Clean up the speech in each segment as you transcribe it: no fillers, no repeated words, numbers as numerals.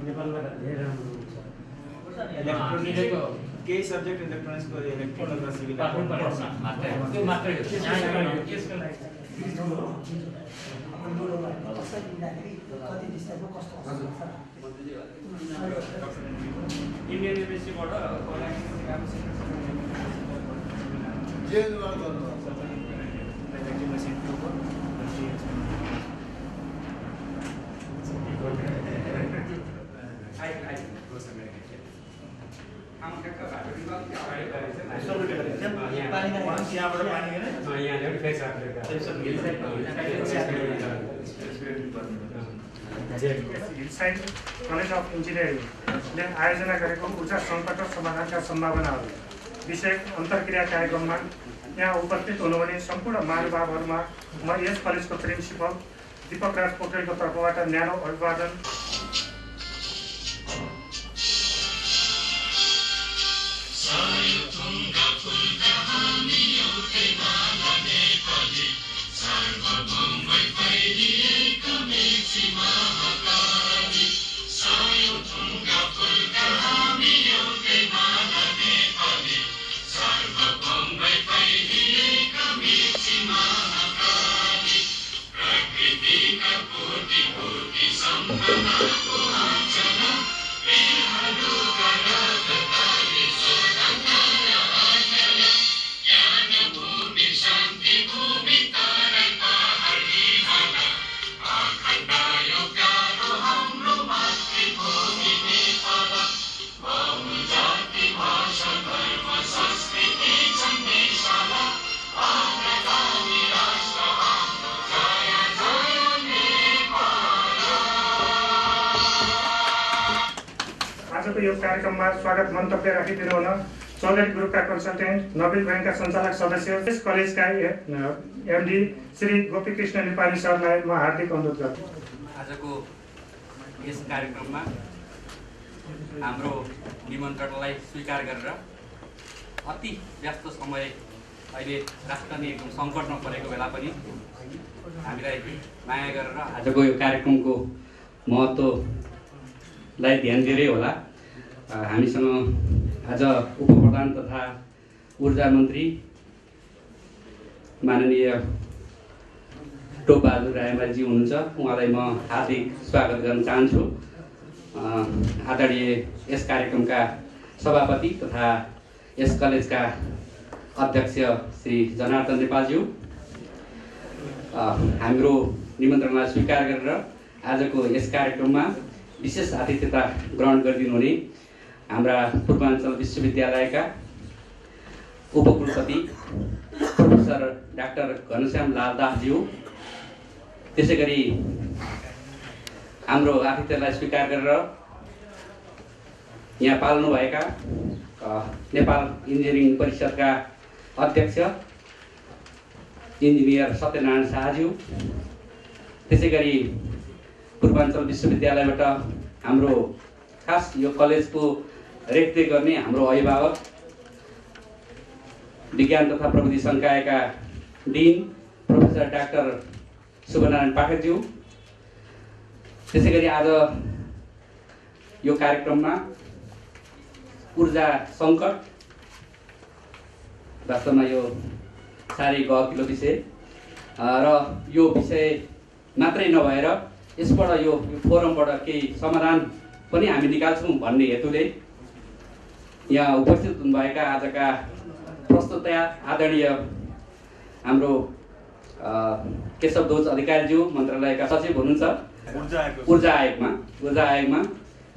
नेपालमा धेरै राम्रो हुन्छ। इलेक्ट्रोनिक्सको केही सब्जेक्ट इलेक्ट्रोनिक्सको इलेक्ट्रिकल र सिभिल त्यो मात्रै हो। त्यसको लागि इन्डियन युनिभर्सिटीबाट हिलसाइड कलेज अफ इन्जिनियरिङले आयोजना गरेको ऊर्जा सङ्कट र समाधानका सम्भावनाहरू विषय अन्तर्क्रिया कार्यक्रममा यहाँ उपस्थित हुनुहुने सम्पूर्ण महानुभावहरूमा म यस कलेजको प्रिन्सिपल दीपक राज पोखरेलको तर्फबाट न्यानो अभिवादन आजको यो कार्यक्रममा स्वागत मन्तव्य राखिदिनु हुन चौधरी ग्रुपका कन्सल्टेन्ट नोबेल बैंकका सञ्चालक सदस्य यस कलेजका एमडी श्री गोपीकृष्ण नेपाली सरलाई म हार्दिक अनुरोध गर्छु। आजको यस कार्यक्रममा हाम्रो निमन्त्रणलाई स्वीकार गरेर अति व्यस्त समय अहिले राष्ट्र नै एकदम सङ्कटमा परेको बेला पनि हामीलाई माया गरेर आजको यो कार्यक्रमको महत्त्वलाई ध्यान दिँदै होला हामीसँग आज उपप्रधान तथा ऊर्जा मन्त्री माननीय टोपबहादुर रायमाझी हुनुहुन्छ। उहाँलाई म हार्दिक स्वागत गर्न चाहन्छु। आदरणीय यस कार्यक्रमका सभापति तथा यस कलेजका अध्यक्ष श्री जनार्दन नेपालज्यू हाम्रो निमन्त्रणलाई स्वीकार गरेर आजको यस कार्यक्रममा विशेष आतिथ्यता ग्रहण गरिदिनुहुने हाम्रा पूर्वाञ्चल विश्वविद्यालयका उपकुलपति प्रोफेसर डाक्टर घनश्याम लाल दासज्यू, त्यसै गरी हाम्रो आतिथ्यलाई स्वीकार गरेर यहाँ पाल्नुभएका नेपाल इन्जिनियरिङ परिषदका अध्यक्ष इन्जिनियर सत्यनारायण शाहज्यू, त्यसै गरी पूर्वाञ्चल विश्वविद्यालयबाट हाम्रो खास यो कलेजको रेखदेख गर्ने हाम्रो अभिभावक विज्ञान तथा प्रविधि संकायका डिन प्रोफेसर डाक्टर शुभनारायण पाठकज्यू, त्यसै गरी आज यो कार्यक्रममा ऊर्जा सङ्कट वास्तवमा यो साह्रै गहकिलो विषय र यो विषय मात्रै नभएर यसबाट यो फोरमबाट केही समाधान पनि हामी निकाल्छौँ भन्ने हेतुले यहाँ उपस्थित हुनुभएका आजका प्रस्तुतया आदरणीय हाम्रो केशव ध्वज अधिकारीज्यू मन्त्रालयका सचिव हुनुहुन्छ ऊर्जा आयोगमा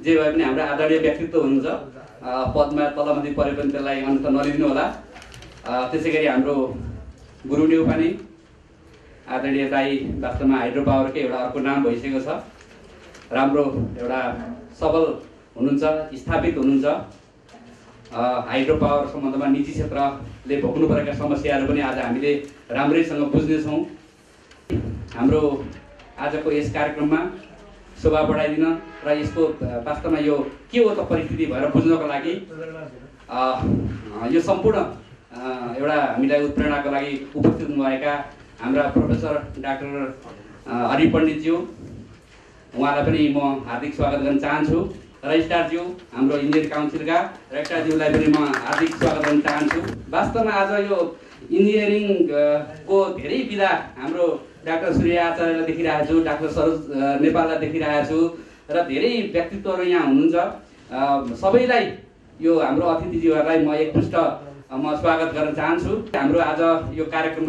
जे भए पनि हाम्रो आदरणीय व्यक्तित्व हुनुहुन्छ। पदमा तलमाथि परे पनि त्यसलाई अन्त नलिदिनु होला। त्यसै गरी हाम्रो गुरु नेउपाने आदरणीय दाई वास्तवमा हाइड्रो पावरकै एउटा अर्को नाम भइसकेको छ। राम्रो एउटा सबल हुनुहुन्छ, स्थापित हुनुहुन्छ। हाइड्रो पावर सम्बन्धमा निजी क्षेत्रले भोग्नु परेका समस्याहरू पनि आज हामीले राम्रैसँग बुझ्नेछौँ। हाम्रो आजको यस कार्यक्रममा शोभा बढाइदिन र यसको वास्तवमा यो के हो त परिस्थिति भएर बुझ्नको लागि यो सम्पूर्ण एउटा हामीलाई उत्प्रेरणाको लागि उपस्थित हुनुभएका हाम्रा प्रोफेसर डाक्टर हरि पण्डितज्यू, उहाँलाई पनि म हार्दिक स्वागत गर्न चाहन्छु। रजिस्ट्रारज्यू हाम्रो इन्जिनियरिङ काउन्सिलका रजिस्ट्रारज्यूलाई पनि म हार्दिक स्वागत गर्न चाहन्छु। वास्तवमा आज यो इन्जिनियरिङको धेरै विधा हाम्रो डाक्टर सूर्य आचार्यलाई देखिरहेको छु, डाक्टर सरोज नेपाललाई देखिरहेको छु र धेरै व्यक्तित्वहरू यहाँ हुनुहुन्छ। सबैलाई यो हाम्रो अतिथिज्यूहरूलाई म एकपृष्ठ म स्वागत गर्न चाहन्छु। हाम्रो आज यो कार्यक्रम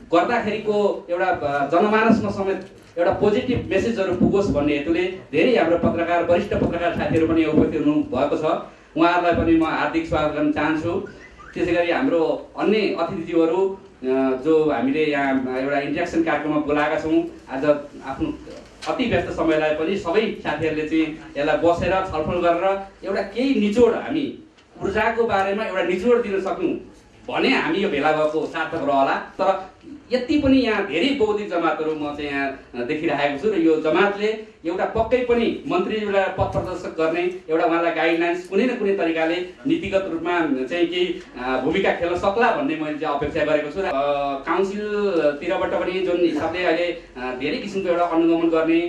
गर्दाखेरिको एउटा जनमानसमा समेत एउटा पोजिटिभ मेसेजहरू पुगोस् भन्ने हेतुले धेरै हाम्रो पत्रकार वरिष्ठ पत्रकार साथीहरू पनि उपस्थित हुनु भएको छ। उहाँहरूलाई पनि म हार्दिक स्वागत गर्न चाहन्छु। त्यसै गरी हाम्रो अन्य अतिथिज्यूहरू जो हामीले यहाँ एउटा इन्ट्रेक्सन कार्यक्रममा बोलाएका छौँ, आज आफ्नो अति व्यस्त समयलाई पनि सबै साथीहरूले चाहिँ यसलाई बसेर छलफल गरेर एउटा केही निचोड हामी ऊर्जाको बारेमा एउटा निचोड दिन सक्यौँ भने हामी यो भेला भएको सार्थक रहला। तर यति पनि यहाँ धेरै बौद्धिक जमातहरू म चाहिँ यहाँ देखिरहेको छु र यो जमातले एउटा पक्कै पनि मन्त्रीज्यूलाई पथ प्रदर्शक गर्ने एउटा उहाँलाई गाइडलाइन्स कुनै न कुनै तरिकाले नीतिगत रूपमा चाहिँ केही भूमिका खेल्न सक्ला भन्ने मैले चाहिँ अपेक्षा गरेको छु। र काउन्सिलतिरबाट पनि जुन हिसाबले अहिले धेरै किसिमको एउटा अनुगमन गर्ने,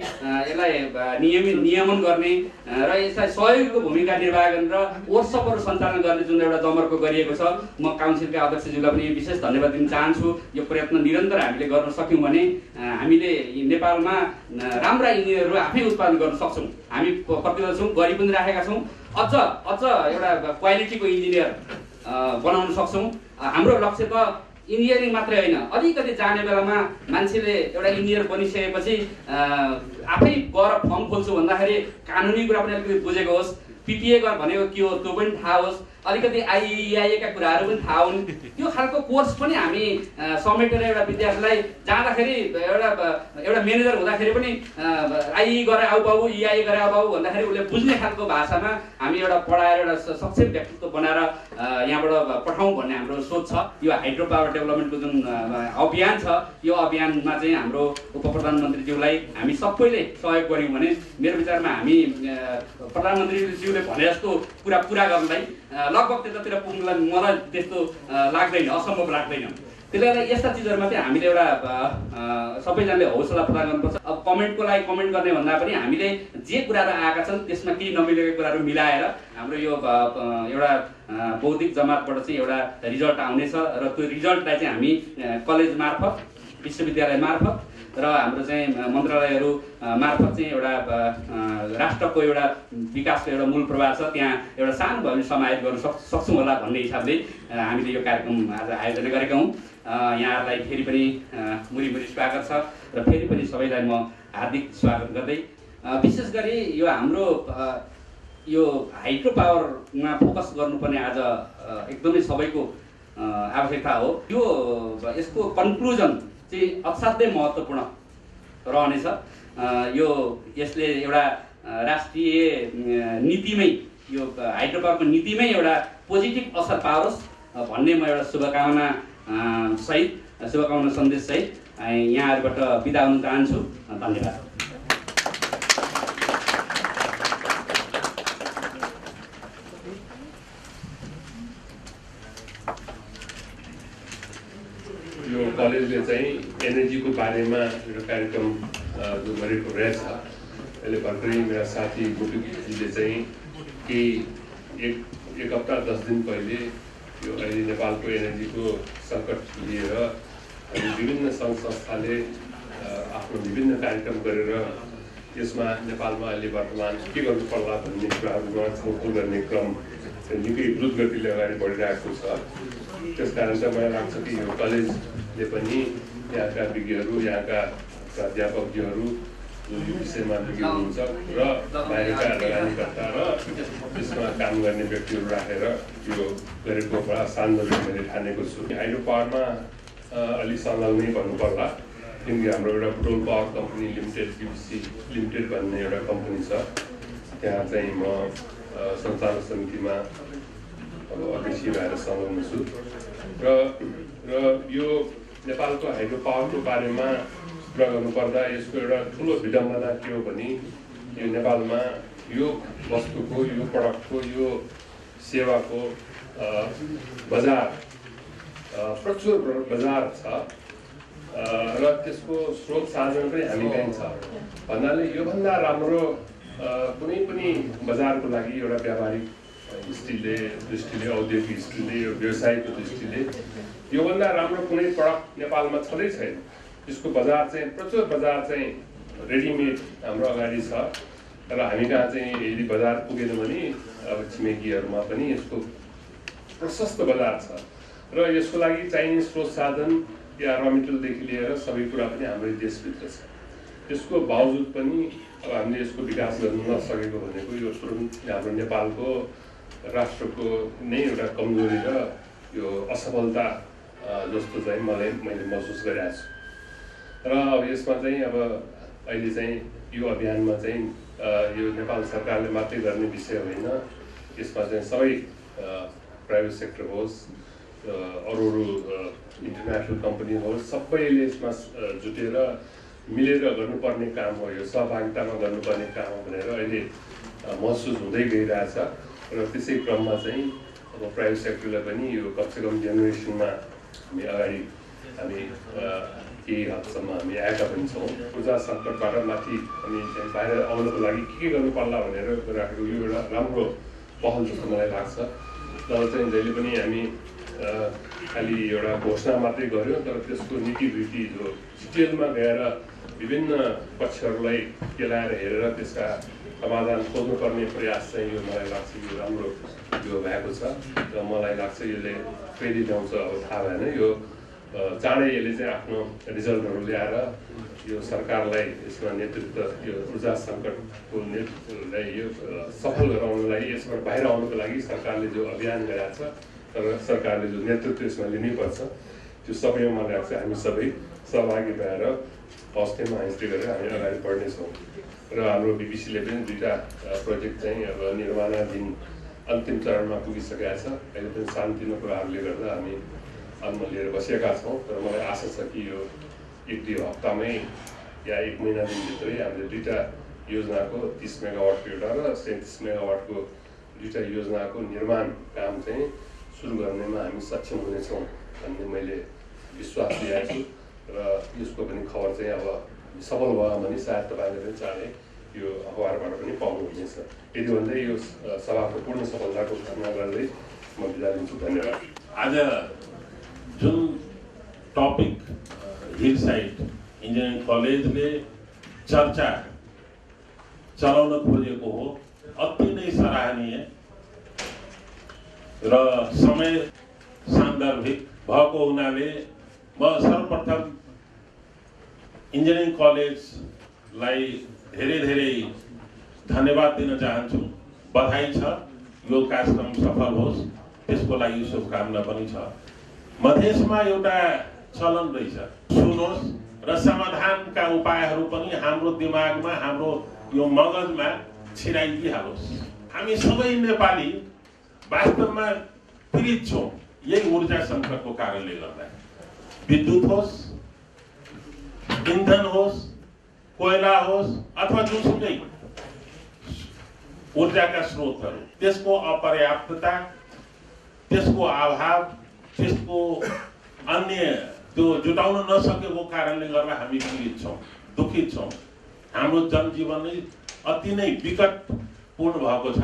यसलाई नियमन गर्ने र यसलाई सहयोगको भूमिका निर्वाह गरेर वर्कसपहरू सञ्चालन गर्ने जुन एउटा जमर्को गरिएको छ, म काउन्सिलका अध्यक्षज्यूलाई पनि विशेष धन्यवाद दिन चाहन्छु। यो प्रयत्न निरन्तर हामीले गर्न सक्यौँ भने हामीले नेपालमा राम्रा इन्जिनियरहरू आफै उत्पादन गर्न सक्छौँ। हामी प्रतिबद्ध छौँ, गरी पनि राखेका छौँ। अझ एउटा क्वालिटीको इन्जिनियर बनाउन सक्छौँ। हाम्रो लक्ष्य त इन्जिनियरिङ मात्रै होइन, अलिकति जाने बेलामा मान्छेले एउटा इन्जिनियर बनिसकेपछि आफै गएर फर्म खोल्छु भन्दाखेरि कानुनी कुरा पनि अलिकति बुझेको होस्, पिटिए भनेको के हो त्यो पनि थाहा होस्, अलिकति आइइआइएका कुराहरू पनि थाहा हुन्। त्यो खालको कोर्स पनि हामी समेटेर एउटा विद्यार्थीलाई जाँदाखेरि एउटा म्यानेजर हुँदाखेरि पनि आइई गरे आउ बाबु, इआई गरे आउ बाबु भन्दाखेरि उसले बुझ्ने खालको भाषामा हामी एउटा पढाएर एउटा सक्षम व्यक्तित्व बनाएर यहाँबाट पठाउँ भन्ने हाम्रो सोच छ। यो हाइड्रो पावर डेभलपमेन्टको जुन अभियान छ, यो अभियानमा चाहिँ हाम्रो उपप्रधानमन्त्रीज्यूलाई हामी सबैले सहयोग गऱ्यौँ भने मेरो विचारमा हामी प्रधानमन्त्रीज्यूले भने जस्तो कुरा पुरा गर्नलाई लगभग त्यतातिर पुग्नलाई मलाई त्यस्तो लाग्दैन, असम्भव लाग्दैन। त्यसले गर्दा यस्ता चिजहरूमा चाहिँ हामीले एउटा सबैजनाले हौसला प्रदान गर्नुपर्छ। अब कमेन्टको लागि कमेन्ट गर्ने भन्दा पनि हामीले जे कुराहरू आएका छन् त्यसमा केही नमिलेको कुराहरू मिलाएर हाम्रो यो एउटा बौद्धिक जमातबाट चाहिँ एउटा रिजल्ट आउनेछ र त्यो रिजल्टलाई चाहिँ हामी कलेज मार्फत, विश्वविद्यालय मार्फत र हाम्रो चाहिँ मन्त्रालयहरू मार्फत चाहिँ एउटा राष्ट्रको एउटा विकासको एउटा मूल प्रवाह छ, त्यहाँ एउटा सानो भए पनि समाहित गर्न सक्छौँ होला भन्ने हिसाबले हामीले यो कार्यक्रम आज आयोजना गरेका हौँ। यहाँहरूलाई फेरि पनि मुरी स्वागत छ र फेरि पनि सबैलाई म हार्दिक स्वागत गर्दै विशेष गरी यो हाम्रो यो हाइड्रो पावरमा फोकस गर्नुपर्ने आज एकदमै सबैको आवश्यकता हो। यो यसको कन्क्लुजन चाहिँ असाध्यै महत्त्वपूर्ण रहनेछ। यसले एउटा राष्ट्रिय नीतिमै, यो हाइड्रो पावरको नीतिमै एउटा पोजिटिभ असर पारोस् भन्ने म एउटा शुभकामना सन्देश सहित यहाँहरूबाट बिदा हुन चाहन्छु। धन्यवाद। यो कलेजले चाहिँ एनर्जीको बारेमा एउटा कार्यक्रम जो गरेको रहेछ, यसले भर्खरै मेरा साथी गोपीजीले चाहिँ केही एक हप्ता 10 दिन पहिले यो अहिले नेपालको एनर्जीको सङ्कट लिएर विभिन्न सङ्घ संस्थाले आफ्नो विभिन्न कार्यक्रम गरेर यसमा नेपालमा अहिले वर्तमान के गर्नु पर्ला भन्ने कुराहरूमा छलफल गर्ने क्रम निकै द्रुत गतिले अगाडि बढिरहेको छ। त्यस कारण चाहिँ मलाई लाग्छ कि यो कलेजले पनि यहाँका विज्ञहरू, यहाँका प्राध्यापकज्यूहरू जो यो विषयमा विज्ञ हुनुहुन्छ र बाहिरका लगानीकर्ता र त्यसमा काम गर्ने व्यक्तिहरू राखेर यो गरेको बडा सान्दर्भिक मैले ठानेको छु। हाइड्रो पावरमा अलि सङ्लग्नै भन्नुपर्ला, किनकि हाम्रो एउटा petrol power company limited, PVC limited भन्ने एउटा कम्पनी छ, त्यहाँ चाहिँ म सञ्चालक समितिमा अब अध्यक्ष भएर संलग्न छु र यो नेपालको हाइड्रो पावरको बारेमा कुरा गर्नुपर्दा यसको एउटा ठुलो विडम्बना के हो भने यो नेपालमा यो वस्तुको, यो प्रडक्टको, यो सेवाको बजार, प्रचुर बजार छ र त्यसको स्रोत साधन पनि हामी कहीँ छ भन्नाले योभन्दा राम्रो कुनै पनि बजारको लागि एउटा व्यापारिक दृष्टिले औद्योगिक दृष्टिले यो व्यवसायको दृष्टिले योभन्दा राम्रो कुनै प्रडक्ट नेपालमा छँदै छैन। यसको बजार चाहिँ प्रचुर बजार चाहिँ रेडिमेड हाम्रो अगाडि छ र हामी कहाँ चाहिँ यदि बजार पुगेन भने अब छिमेकीहरूमा पनि यसको प्रशस्त बजार छ र यसको लागि चाहिने स्रोत साधन या र मेटेरियलदेखि लिएर सबै कुरा पनि हाम्रो देशभित्र छ। त्यसको बावजुद पनि अब हामीले यसको विकास गर्न नसकेको भनेको यो हाम्रो नेपालको राष्ट्रको नै एउटा कमजोरी र यो असफलता जस्तो चाहिँ मैले महसुस गरिरहेको छु। र अब यसमा चाहिँ अब अहिले चाहिँ यो अभियानमा चाहिँ यो नेपाल सरकारले मात्रै गर्ने विषय होइन, यसमा चाहिँ सबै प्राइभेट सेक्टर होस् अरू इन्टरनेसनल कम्पनी होस् सबैले यसमा जुटेर मिलेर गर्नुपर्ने काम हो, यो सहभागितामा गर्नुपर्ने काम हो भनेर अहिले महसुस हुँदै गइरहेछ। र त्यसै क्रममा चाहिँ अब प्राइभेट सेक्टरलाई पनि यो कमसेकम जेनेरेसनमा हामी अगाडि केही हदसम्म हामी आएका पनि छौँ। ऊर्जा सङ्कटबाट माथि अनि बाहिर आउनको लागि के गर्नु पर्ला भनेर राखेको यो एउटा राम्रो पहल जस्तो मलाई लाग्छ। र चाहिँ जहिले पनि हामी खालि एउटा घोषणा मात्रै गऱ्यो तर त्यसको नीतिवृत्ति जो डिटेलमा गएर विभिन्न पक्षहरूलाई केलाएर हेरेर त्यसका समाधान खोज्नुपर्ने प्रयास चाहिँ यो मलाई लाग्छ यो राम्रो यो भएको छ। र मलाई लाग्छ यसले कहिले ल्याउँछ अब थाहा भएन, यो चाँडै यसले चाहिँ आफ्नो रिजल्टहरू ल्याएर यो सरकारलाई यसमा नेतृत्व यो ऊर्जा सङ्कटको नेतृत्वलाई यो सफल गराउनलाई यसबाट बाहिर आउनको लागि सरकारले जो अभियान गरेको छ तर सरकारले जो नेतृत्व यसमा लिनैपर्छ त्यो सबैमा मलाई लाग्छ हामी सबै सहभागी भएर हस्तेमा हिस्ट्री गरेर हामी अगाडि बढ्नेछौँ। र हाम्रो बिबिसीले पनि 2टा प्रोजेक्ट चाहिँ अब निर्माणाधीन अन्तिम चरणमा पुगिसकेका छ। अहिले पनि शान्तिको कुराहरूले गर्दा हामी अन्म लिएर बसेका छौँ। तर मलाई आशा छ कि यो 1-2 हप्तामै या 1 महिना दिनभित्रै हामीले 2टा योजनाको 30 मेगावाटको एउटा र 37 मेगावाटको 2टा योजनाको निर्माण काम चाहिँ सुरु गर्नेमा हामी सक्षम हुनेछौँ भन्ने मैले विश्वास लिएको छु। र यसको पनि खबर चाहिँ अब सफल भयो भने सायद तपाईँले पनि चाँडै यो अखबारबाट पनि पाउनुहुनेछ। यदि भन्दै यो सभाको पूर्ण सफलताको कामना गर्दै म बिदा लिन्छु। धन्यवाद। आज जुन टपिक हिल साइड इन्जिनियरिङ कलेजले चर्चा चलाउन खोजेको हो अति नै सराहनीय र समय सान्दर्भिक भएको हुनाले म सर्वप्रथम इन्जिनियरिङ कलेजलाई धेरै धन्यवाद दिन चाहन्छु। बधाई छ, यो कार्यक्रम सफल होस् त्यसको लागि शुभकामना पनि छ। मधेसमा एउटा चलन रहेछ, सुनोस् र समाधानका उपायहरू पनि हाम्रो दिमागमा हाम्रो यो मगजमा छिराइदिइहालोस्। हामी सबै नेपाली वास्तवमा पीडित छौँ यही ऊर्जा सङ्कटको कारणले गर्दा। विद्युत होस्, इन्धन होस्, कोइला होस् अथवा जुनसुकै ऊर्जाका स्रोतहरू, त्यसको अपर्याप्तता, त्यसको अभाव, त्यसको अन्य त्यो जुटाउन नसकेको कारणले गर्दा हामी पीडित छौँ, दुखित छौँ। हाम्रो जनजीवन नै अति नै विकटपूर्ण भएको छ।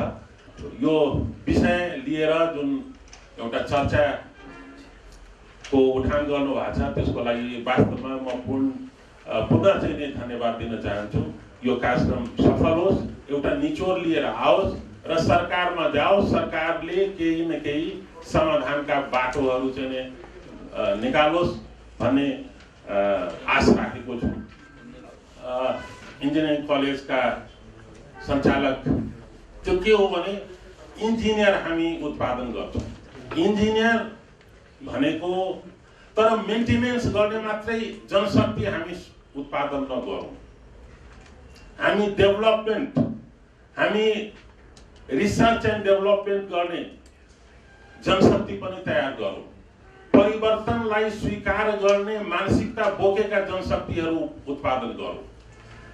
यो विषय लिएर जुन एउटा चर्चाको उठान गर्नु भएको छ त्यसको लागि वास्तवमा म पुनः चाहिँ नै धन्यवाद दिन चाहन्छु। यो कार्यक्रम सफल होस्, एउटा निचोड लिएर आओस् र सरकारमा जाओस्, सरकारले केही न केही समाधानका बाटोहरू चाहिँ नै निकालोस् भन्ने आश राखेको छु। इन्जिनियरिङ कलेजका सञ्चालक त्यो के हो भने इन्जिनियर हामी उत्पादन गर्छौँ। इन्जिनियर भनेको तर मेन्टेनेन्स गर्ने मात्रै जनशक्ति हामी उत्पादन नगरौँ, हामी डेभलपमेन्ट, हामी रिसर्च एन्ड डेभलपमेन्ट गर्ने जनशक्ति पनि तयार गरौँ। परिवर्तनलाई स्वीकार गर्ने मानसिकता बोकेका जनशक्तिहरू उत्पादन गरौँ।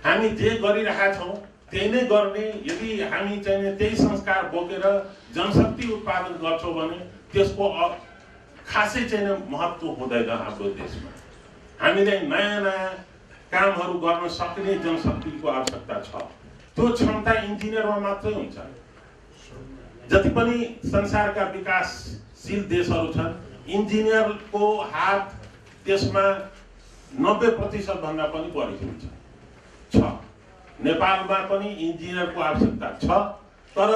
हामी जे गरिरहेका छौँ त्यही नै गर्ने, यदि हामी चाहिँ त्यही संस्कार बोकेर जनशक्ति उत्पादन गर्छौँ भने त्यसको खासै चाहिँ महत्त्व हुँदैन हाम्रो देशमा। हामीले नयाँ नयाँ कामहरू गर्न सक्ने जनशक्तिको आवश्यकता छ। त्यो क्षमता इन्जिनियरमा मात्रै हुन्छ। जति पनि संसारका विकासशील देशहरू छन्, इन्जिनियरको हात त्यसमा 90% भन्दा पनि बढी हुन्छ। नेपालमा पनि इन्जिनियरको आवश्यकता छ, तर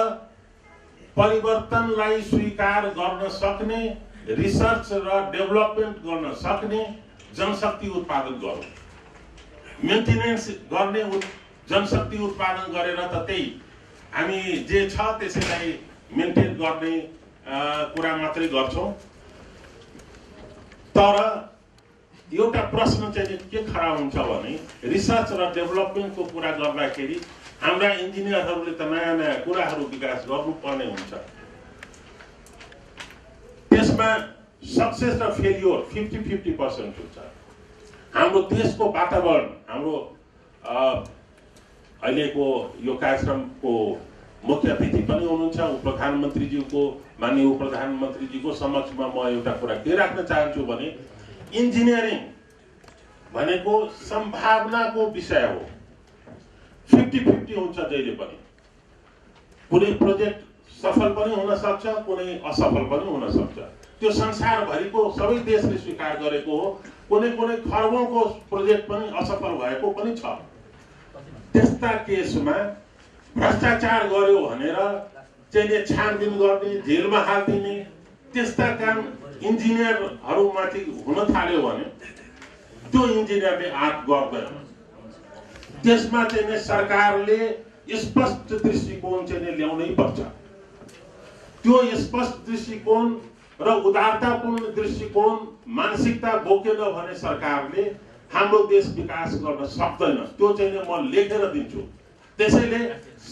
परिवर्तनलाई स्वीकार गर्न सक्ने, रिसर्च र डेभलपमेन्ट गर्न सक्ने जनशक्ति उत्पादन गरौँ। मेन्टेनेन्स गर्ने जनशक्ति उत्पादन गरेर त त्यही हामी जे छ त्यसैलाई मेन्टेन गर्ने कुरा मात्रै गर्छौँ। तर एउटा प्रश्न चाहिँ के खडा हुन्छ भने रिसर्च र डेभलपमेन्टको कुरा गर्दाखेरि हाम्रा इन्जिनियरहरूले त नयाँ नयाँ कुराहरू विकास गर्नुपर्ने हुन्छ। त्यसमा सक्सेस र फेलियर 50-50% हुन्छ। हाम्रो देशको वातावरण, हाम्रो अहिलेको यो कार्यक्रमको मुख्य अतिथि पनि हुनुहुन्छ प्रधानमन्त्रीज्यूको, माननीय प्रधानमन्त्रीजीको समक्षमा म एउटा कुरा के राख्न चाहन्छु भने इन्जिनियरिङ भनेको सम्भावनाको विषय हो। 50-50 हुन्छ जहिले पनि। कुनै प्रोजेक्ट सफल पनि हुन सक्छ, कुनै असफल पनि हुन सक्छ। त्यो संसारभरिको सबै देशले स्वीकार गरेको हो। कुनै कुनै खर्बौंको प्रोजेक्ट पनि असफल भएको पनि छ। त्यस्ता केसमा भ्रष्टाचार गर्यो भनेर चाहिँ छानबिन गर्ने, जेलमा हालिदिने त्यस्ता काम इन्जिनियरहरूमाथि हुन थाल्यो भने त्यो इन्जिनियरले आँट गर्दैन। त्यसमा चाहिँ सरकारले स्पष्ट दृष्टिकोण चाहिँ ल्याउनै पर्छ। त्यो स्पष्ट दृष्टिकोण र उदारतापूर्ण दृष्टिकोण मानसिकता बोकेन भने सरकारले हाम्रो देश विकास गर्न सक्दैन। त्यो चाहिँ म लेखेर दिन्छु। त्यसैले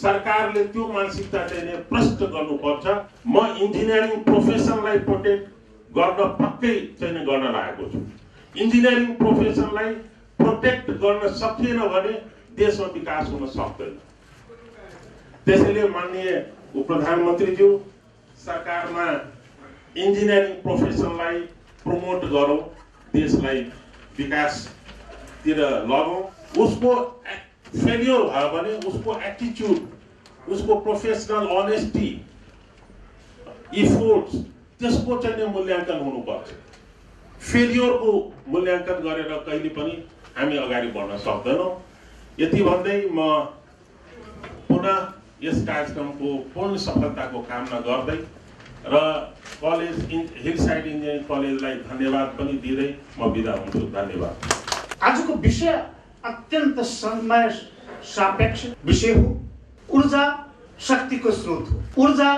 सरकारले त्यो मानसिकता चाहिँ प्रष्ट गर्नुपर्छ। म इन्जिनियरिङ प्रोफेसनलाई प्रोटेक्ट गर्न पक्कै चाहिँ गर्न लागेको छु। इन्जिनियरिङ प्रोफेसनलाई प्रोटेक्ट गर्न सकिएन भने देशमा विकास हुन सक्दैन। त्यसैले माननीय प्रधानमन्त्रीज्यू, सरकारमा इन्जिनियरिङ प्रोफेसनलाई प्रमोट गरौँ, देशलाई विकासतिर लगौँ। उसको फेलियर भयो भने उसको एटिट्युड, उसको प्रोफेसनल अनेस्टी, इफोर्ट्स त्यसको चाहिँ मूल्याङ्कन हुनुपर्छ। फेलियरको मूल्याङ्कन गरेर कहिले पनि हामी अगाडि बढ्न सक्दैनौँ। यति भन्दै म पुनः यस कार्यक्रमको पूर्ण सफलताको कामना गर्दै र कलेज हिलसाइड इन्जिनियरिङ कलेजलाई धन्यवाद पनि दिँदै म बिदा हुन्छु। धन्यवाद। आजको विषय अत्यन्त समय सापेक्ष विषय हो। ऊर्जा शक्तिको स्रोत हो। ऊर्जा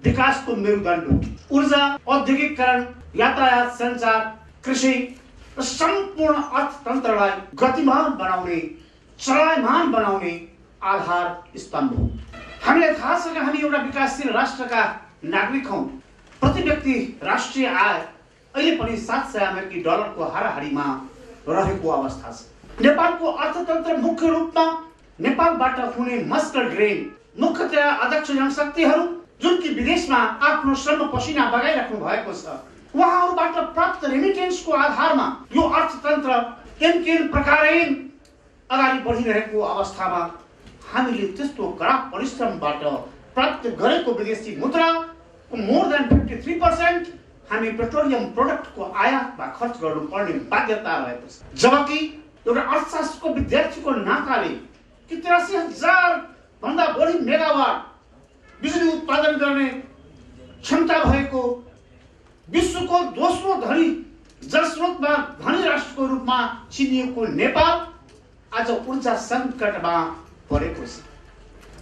विकासको मेरुदण्ड हो। ऊर्जा औद्योगिकरण, यातायात, सञ्चार, कृषि र सम्पूर्ण अर्थतन्त्रलाई गतिमान बनाउने, चलायमान बनाउने आधार स्तम्भ हो। हामीलाई थाहा छ कि हामी एउटा विकासशील राष्ट्रका नागरिक हौं। प्रति व्यक्ति राष्ट्रिय आय अहिले पनि $700 को हाराहारीमा रहेको अवस्था छ। नेपालको अर्थतन्त्र मुख्य रूपमा नेपालबाट हुने मस्टर ग्रेन, मुख्यतया अध्यक्ष जनशक्तिहरू जुन कि विदेशमा आफ्नो श्रम पसिना बगाइराख्नु भएको छ, उहाँहरूबाट प्राप्त रेमिटेन्सको आधारमा यो अर्थतन्त्र केन प्रकारैन अगाडि बढिरहेको अवस्थामा हामीले त्यस्तो कडा परिश्रमबाट प्राप्त गरेको विदेशी मुद्राको मोर देन 53% हामी पेट्रोलियम प्रोडक्टको आयात वा खर्च गर्नुपर्ने बाध्यता रहेको छ। जबकि एउटा अर्थशास्त्रको विद्यार्थीको नाताले कि 83,000 भन्दा बढी मेगावाट बिजुली उत्पादन गर्ने क्षमता भएको विश्वको दोस्रो धनी जलस्रोतमा धनी राष्ट्रको रूपमा चिनिएको नेपाल आज ऊर्जा सङ्कटमा परेको छ।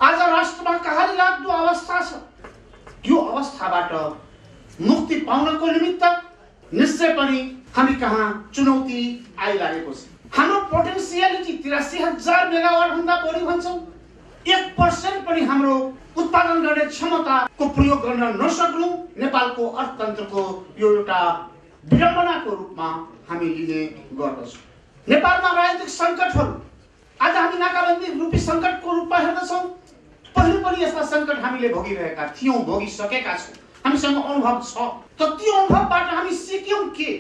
आज राष्ट्रमा कहाली लाग्दो अवस्था छ। यो अवस्थाबाट मुक्ति पाउनको निमित्त निश्चय पनि हामी कहाँ चुनौती आइलागेको छ। हाम्रो पोटेन्सियलिटी 83,000 मेगावाट भन्दा बढी भन्छौँ। 1% पनि हाम्रो उत्पादन गर्ने क्षमताको प्रयोग गर्न नसक्नु नेपालको अर्थतन्त्रको यो एउटा विडम्बनाको रूपमा हामी लिने गर्दछौँ। नेपालमा राजनीतिक सङ्कटहरू आज हामी नाकाबन्दी रूपी सङ्कटको रूपमा हेर्दछौँ। पहिले पनि यस्ता सङ्कट हामीले भोगिरहेका थियौँ, भोगिसकेका छौँ। हामीसँग अनुभव छ। त त्यो अनुभवबाट हामी सिक्यौँ के?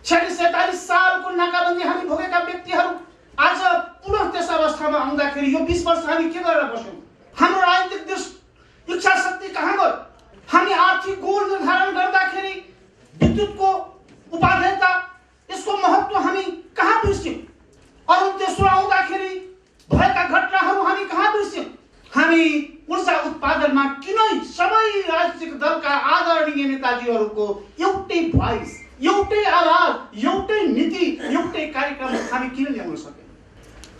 46-47 सालको नाकाबन्दी हामी भोगेका व्यक्तिहरू आज पुनः त्यस अवस्थामा आउँदाखेरि यो 20 वर्ष हामी के गरेर बस्यौँ? हाम्रो राजनीतिक इच्छा शक्ति कहाँ गयो? हामी आर्थिक गोल निर्धारण गर्दाखेरि विद्युतको उपादेयता यसको महत्त्व हामी कहाँ बिर्स्यौँ? अरू तेस्रो आउँदाखेरि भएका घटनाहरू हामी कहाँ बिर्स्यौँ? हामी ऊर्जा उत्पादनमा किन सबै राजनीतिक दलका आदरणीय नेताजीहरूको एउटै भोइस, एउटै आवाज, एउटै नीति, एउटै कार्यक्रम हामी किन ल्याउन सकेनौँ?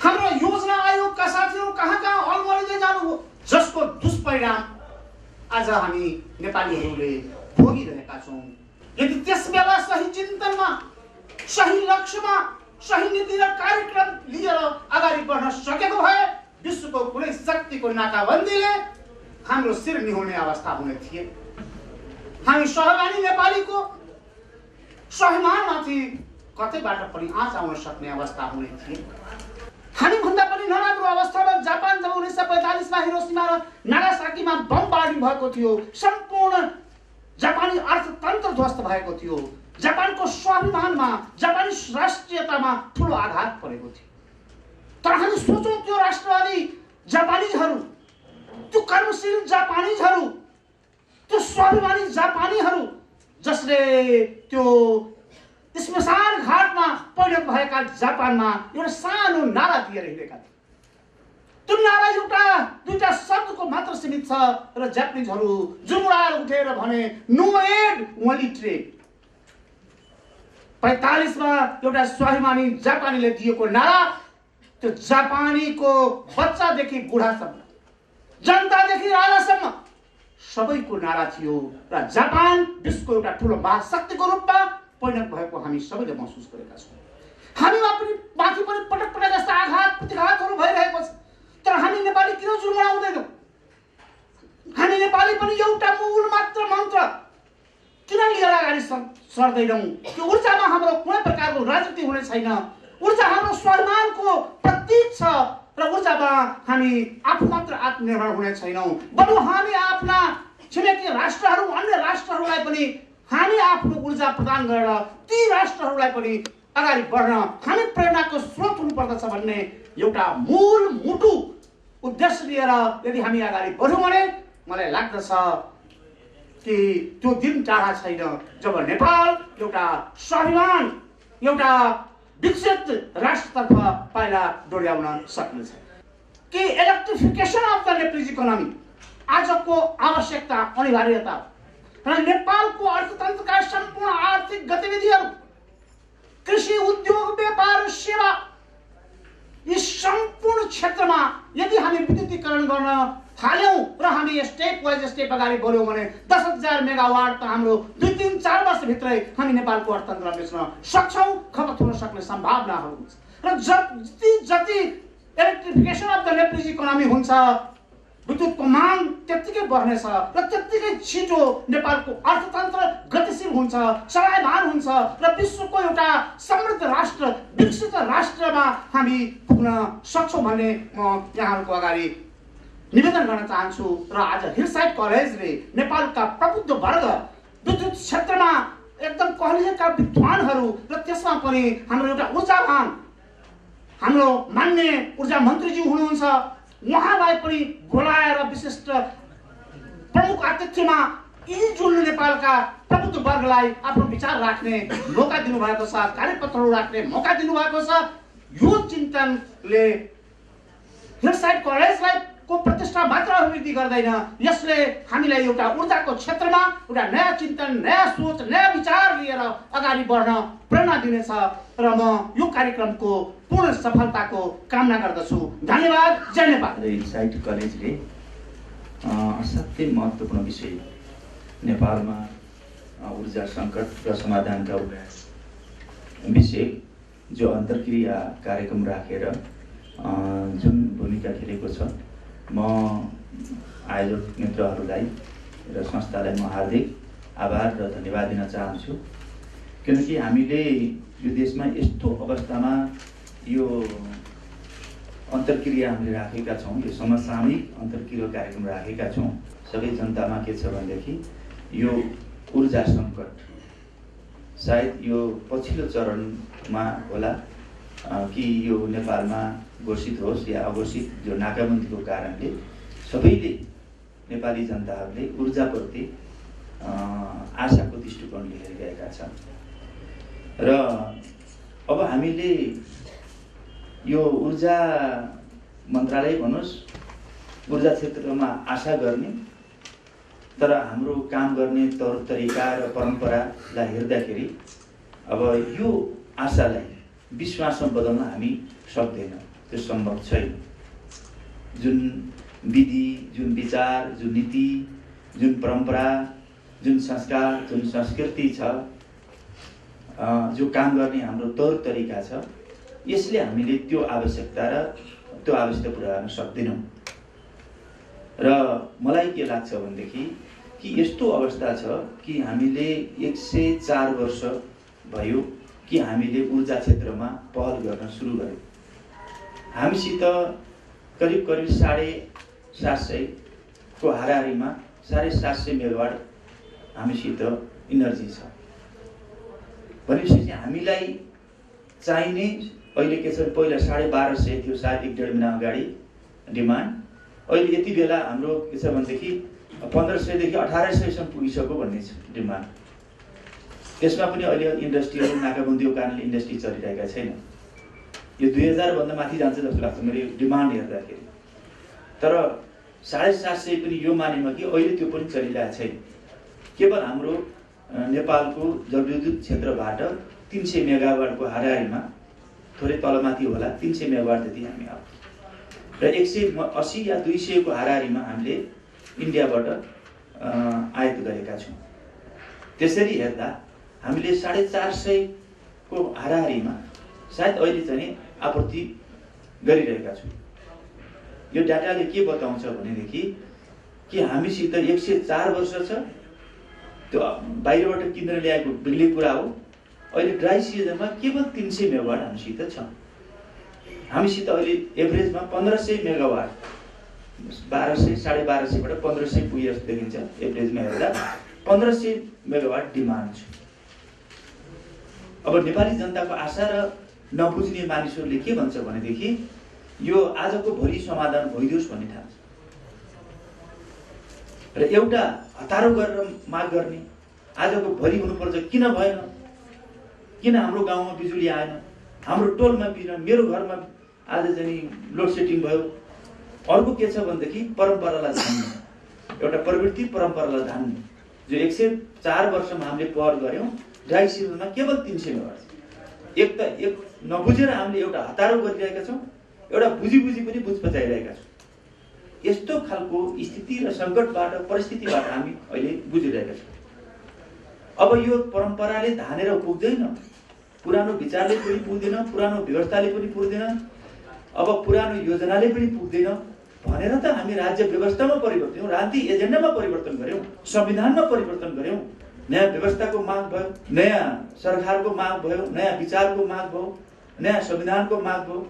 हाम्रो योजना आयोगका साथीहरू कहाँ कहाँ अलमलिँदै जानुभयो, जसको दुष्परिणाम आज हामी नेपालीहरूले भोगिरहेका छौँ। यदि त्यस बेला सही चिन्तनमा, सही लक्ष्यमा, सही नीति र कार्यक्रम लिएर अगाडि बढ्न सकेको भए विश्वको कुनै शक्तिको नाकाबन्दीले हाम्रो शिर निहुने अवस्था हुने थिए। हामी सहभागी नेपालीको स्वाभिमानमाथि कतैबाट पनि आँच आउन सक्ने अवस्था हुने थिए। हामी भन्दा पनि नराम्रो अवस्थामा जापान जब 1945 मा हिरोसिमा र नागासाकीमा बम बारी भएको थियो, सम्पूर्ण जापानी अर्थतन्त्र ध्वस्त भएको थियो। जापानको स्वाभिमानमा, जापानी राष्ट्रियतामा ठुलो आघात परेको थियो। तर हामी सोचौँ त्यो राष्ट्रवादी जापानीजहरू, त्यो कर्मशील जापानीजहरू, त्यो स्वाभिमानी जापानीहरू जसले त्यो स्मशान घाटमा परिणत भएका जापानमा एउटा सानो नारा दिएर हिँडेका थिए। त्यो नारा एउटा दुईटा शब्दको मात्र सीमित छ र जापानिजहरू जुमुडाएर उठेर भने नो एड ओन्ली ट्रेड। 45 मा एउटा स्वाभिमानी जापानीले दिएको नारा त्यो जापानीको बच्चादेखि बुढासम्म, जनतादेखि राजासम्म सबैको नारा थियो र जापान विश्वको एउटा ठुलो महाशक्तिको रूपमा परिणत भएको हामी सबैले महसुस गरेका छौँ। हामीमा पनि माथि पनि पटक पटक जस्ता आघात प्रतिघातहरू भइरहेको छ, तर हामी नेपाली किन जुर्माउँदैनौँ? हामी नेपाली पनि एउटा मूल मात्र मन्त्र किन लिएर अगाडि सर्दैनौँ? त्यो ऊर्जामा हाम्रो कुनै प्रकारको राजनीति हुने छैन। ऊर्जा हाम्रो स्वाभिमानको प्रतीक छ र ऊर्जामा हामी आफू मात्र आत्मनिर्भर हुने छैनौँ, बरु हामी आफ्ना छिमेकी राष्ट्रहरू, अन्य राष्ट्रहरूलाई पनि हामी आफ्नो ऊर्जा प्रदान गरेर ती राष्ट्रहरूलाई पनि अगाडि बढ्न हामी प्रेरणाको स्रोत हुनुपर्दछ भन्ने एउटा मूल मुटु उद्देश्य लिएर यदि हामी अगाडि बढ्यौँ भने मलाई लाग्दछ कि त्यो दिन टाढा छैन जब नेपाल एउटा स्वाभिमान, एउटा विकसित राष्ट्रतर्फ पाइला डोर्याउन सक्नेछ। कि electrification of the Nepalese economy आजको आवश्यकता, अनिवार्यता र नेपालको अर्थतन्त्रका सम्पूर्ण आर्थिक गतिविधिहरू, कृषि, उद्योग, व्यापार, सेवा, यी सम्पूर्ण क्षेत्रमा यदि हामी विद्युतीकरण गर्न थाल्यौँ र हामी स्टेप वाइज स्टेप अगाडि बढ्यौँ भने 10,000 मेगावाट त हाम्रो 2-3-4 वर्षभित्रै हामी नेपालको अर्थतन्त्र बेच्न सक्छौँ, खपत हुन सक्ने सम्भावनाहरू हुन्छ। र जति electrification of the Nepalese economy हुन्छ, विद्युतको माग त्यत्तिकै बढ्नेछ र त्यत्तिकै छिटो नेपालको अर्थतन्त्र गतिशील हुन्छ, चलायमान हुन्छ र विश्वको एउटा समृद्ध राष्ट्र, विकसित राष्ट्रमा हामी पुग्न सक्छौँ भन्ने म यहाँहरूको अगाडि निवेदन गर्न चाहन्छु। र आज हिलसाइड कलेजले नेपालका प्रबुद्ध वर्ग, विद्युत क्षेत्रमा एकदम कहलिएका विद्वानहरू र त्यसमा पनि हाम्रो एउटा ऊर्जावान हाम्रो मान्य ऊर्जा मन्त्रीज्यू हुनुहुन्छ, उहाँलाई पनि बोलाएर विशिष्ट प्रमुख आतिथ्यमा यी जुन नेपालका प्रबुद्ध वर्गलाई आफ्नो विचार राख्ने मौका दिनुभएको छ, कार्यपत्रहरू राख्ने मौका दिनुभएको छ। यो चिन्तनले हिलसाइड कलेजलाई को प्रतिष्ठा मात्र अभिवृद्धि गर्दैन, यसले हामीलाई एउटा ऊर्जाको क्षेत्रमा एउटा नयाँ चिन्तन, नयाँ सोच, नयाँ विचार लिएर अगाडि बढ्न प्रेरणा दिनेछ र म यो कार्यक्रमको पूर्ण सफलताको कामना गर्दछु। धन्यवाद। जय नेपाल। हिलसाइड कलेजले असाध्यै महत्त्वपूर्ण विषय नेपालमा ऊर्जा सङ्कट र समाधानका विषय जो अन्तर्क्रिया कार्यक्रम राखेर जुन भूमिका खेलेको छ, म आयोजक मित्रहरूलाई र संस्थालाई म हार्दिक आभार र धन्यवाद दिन चाहन्छु। किनकि हामीले यो देशमा यस्तो अवस्थामा यो अन्तर्क्रिया हामीले राखेका छौँ, यो समसामयिक अन्तर्क्रिया कार्यक्रम राखेका छौँ। सबै जनतामा के छ भनेदेखि यो ऊर्जा सङ्कट सायद यो पछिल्लो चरणमा होला कि यो नेपालमा घोषित होस् या अघोषित जो नाकाबन्दीको कारणले सबैले नेपाली जनताहरूले ऊर्जाप्रति आशाको दृष्टिकोणले हेरिरहेका छन् र अब हामीले यो ऊर्जा मन्त्रालय भन्नुहोस् ऊर्जा क्षेत्रमा आशा गर्ने तर हाम्रो काम गर्ने तौर तरिका र परम्परालाई हेर्दाखेरि अब यो आशालाई विश्वासमा बदल्न हामी सक्दैनौँ, त्यो सम्भव छैन। जुन विधि, जुन विचार, जुन नीति, जुन परम्परा, जुन संस्कार, जुन संस्कृति छ, जो काम गर्ने हाम्रो तौर तरिका छ, यसले हामीले त्यो आवश्यकता पुरा गर्न सक्दैनौँ। र मलाई के लाग्छ भनेदेखि कि यस्तो अवस्था छ कि हामीले 104 वर्ष भयो कि हामीले ऊर्जा क्षेत्रमा पहल गर्न सुरु गर्यौँ। हामीसित करिब 750 को हाराहारीमा 750 मेगावाट हामीसित इनर्जी छ। भनेपछि हामीलाई चाहिने अहिले के छ, पहिला 1250 थियो सायद 1.5 महिना अगाडि डिमान्ड, अहिले यति बेला हाम्रो के छ भनेदेखि 1500 देखि 1800 सम्म पुगिसक्यो भन्ने छ डिमान्ड। त्यसमा पनि अहिले इन्डस्ट्रीहरू नाकाबन्दीको कारणले इन्डस्ट्री चलिरहेका छैन। यो 2000 भन्दा माथि जान्छ जस्तो लाग्छ मेरो डिमान्ड हेर्दाखेरि। तर 750 पनि यो मानेमा कि अहिले त्यो पनि चलिरहेको छैन। केवल हाम्रो नेपालको जलविद्युत क्षेत्रबाट 300 मेगावाटको हाराहारीमा थोरै तलमाथि होला 300 मेगावाट जति हामी आउँछ र 180 या 200 को हाराहारीमा हामीले इन्डियाबाट आयात गरेका छौँ। त्यसरी हेर्दा हामीले 450 को हाराहारीमा सायद अहिले चाहिँ आपूर्ति गरिरहेका छौँ। यो डाटाले के बताउँछ भनेदेखि कि हामीसित 104 वर्ष छ, त्यो बाहिरबाट किनेर ल्याएको बिग्ली कुरा हो। अहिले ड्राई सिजनमा केवल 300 मेगावाट हामीसित छ। हामीसित अहिले एभरेजमा 1500 मेगावाट 1200 1250 बाट 1500 पुगे जस्तो देखिन्छ। एभरेजमा हेर्दा 1500 मेगावाट डिमान्ड छ। अब नेपाली जनताको आशा र नबुझ्ने मानिसहरूले के भन्छ भनेदेखि यो आजको भोलि समाधान भइदियोस् भन्ने ठान्छ र एउटा हतारो गरेर माग गर्ने, आजको भोलि हुनुपर्छ, किन भएन, किन हाम्रो गाउँमा बिजुली आएन, हाम्रो टोलमा बिना, मेरो घरमा आज चाहिँ लोड सेटिङ भयो। अर्को के छ भनेदेखि परम्परालाई धान्ने, एउटा प्रवृत्ति परम्परालाई धान्ने, जो 104 वर्षमा हामीले पहल गऱ्यौँ। ड्राई सिजनमा केवल 300 मेगावाट। एक नबुझेर हामीले एउटा हतारो गरिरहेका छौँ, एउटा बुझी पनि बुझ पचाइरहेका छौँ। यस्तो खालको स्थिति र सङ्कटबाट, परिस्थितिबाट हामी अहिले गुजिरहेका छौँ। अब यो परम्पराले धानेर पुग्दैन, पुरानो विचारले पनि पुग्दैन, पुरानो व्यवस्थाले पनि पुग्दैन, अब पुरानो योजनाले पनि पुग्दैन भनेर त हामी राज्य व्यवस्थामा परिवर्तन, राजनीति एजेन्डामा परिवर्तन गऱ्यौँ, संविधानमा परिवर्तन गऱ्यौँ, नयाँ व्यवस्थाको माग भयो, नयाँ सरकारको माग भयो, नयाँ विचारको माग भयो, नयाँ संविधानको माग भयो।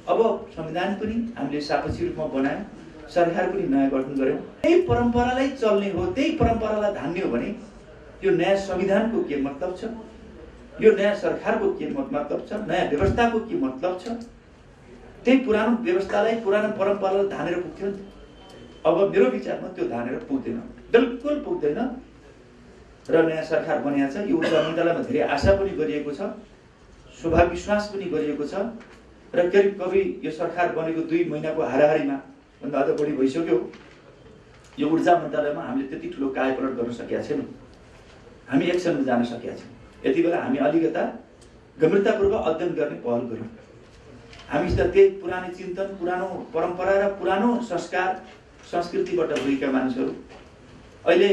अब संविधान पनि हामीले सापेक्ष रूपमा बनायौँ, सरकार पनि नयाँ गठन गऱ्यौँ। त्यही परम्परालाई चल्ने हो, त्यही परम्परालाई धान्ने हो भने यो नयाँ संविधानको के मतलब छ, यो नयाँ सरकारको के मतलब छ, नयाँ व्यवस्थाको के मतलब छ। त्यही पुरानो व्यवस्थालाई, पुरानो परम्परालाई धानेर पुग्थ्यो नि। अब मेरो विचारमा त्यो धानेर पुग्दैन, बिल्कुल पुग्दैन। र नयाँ सरकार बनिएको छ, यो ऊर्जा मन्त्रालयमा धेरै आशा पनि गरिएको छ, स्वाभाविक विश्वास पनि गरिएको छ र करिब यो सरकार बनेको 2 महिनाको हाराहारीमा भन्दा अझ बढी भइसक्यो। यो ऊर्जा मन्त्रालयमा हामीले त्यति ठुलो कायापलट गर्न सकेका छैनौँ, हामी एक्सनमा जान सकेका छौँ। यति बेला हामी अलिकता गम्भीरतापूर्वक अध्ययन गर्ने पहल गऱ्यौँ। हामीसित त्यही पुरानो चिन्तन, पुरानो परम्परा र पुरानो संस्कार संस्कृतिबाट भएका मानिसहरू अहिले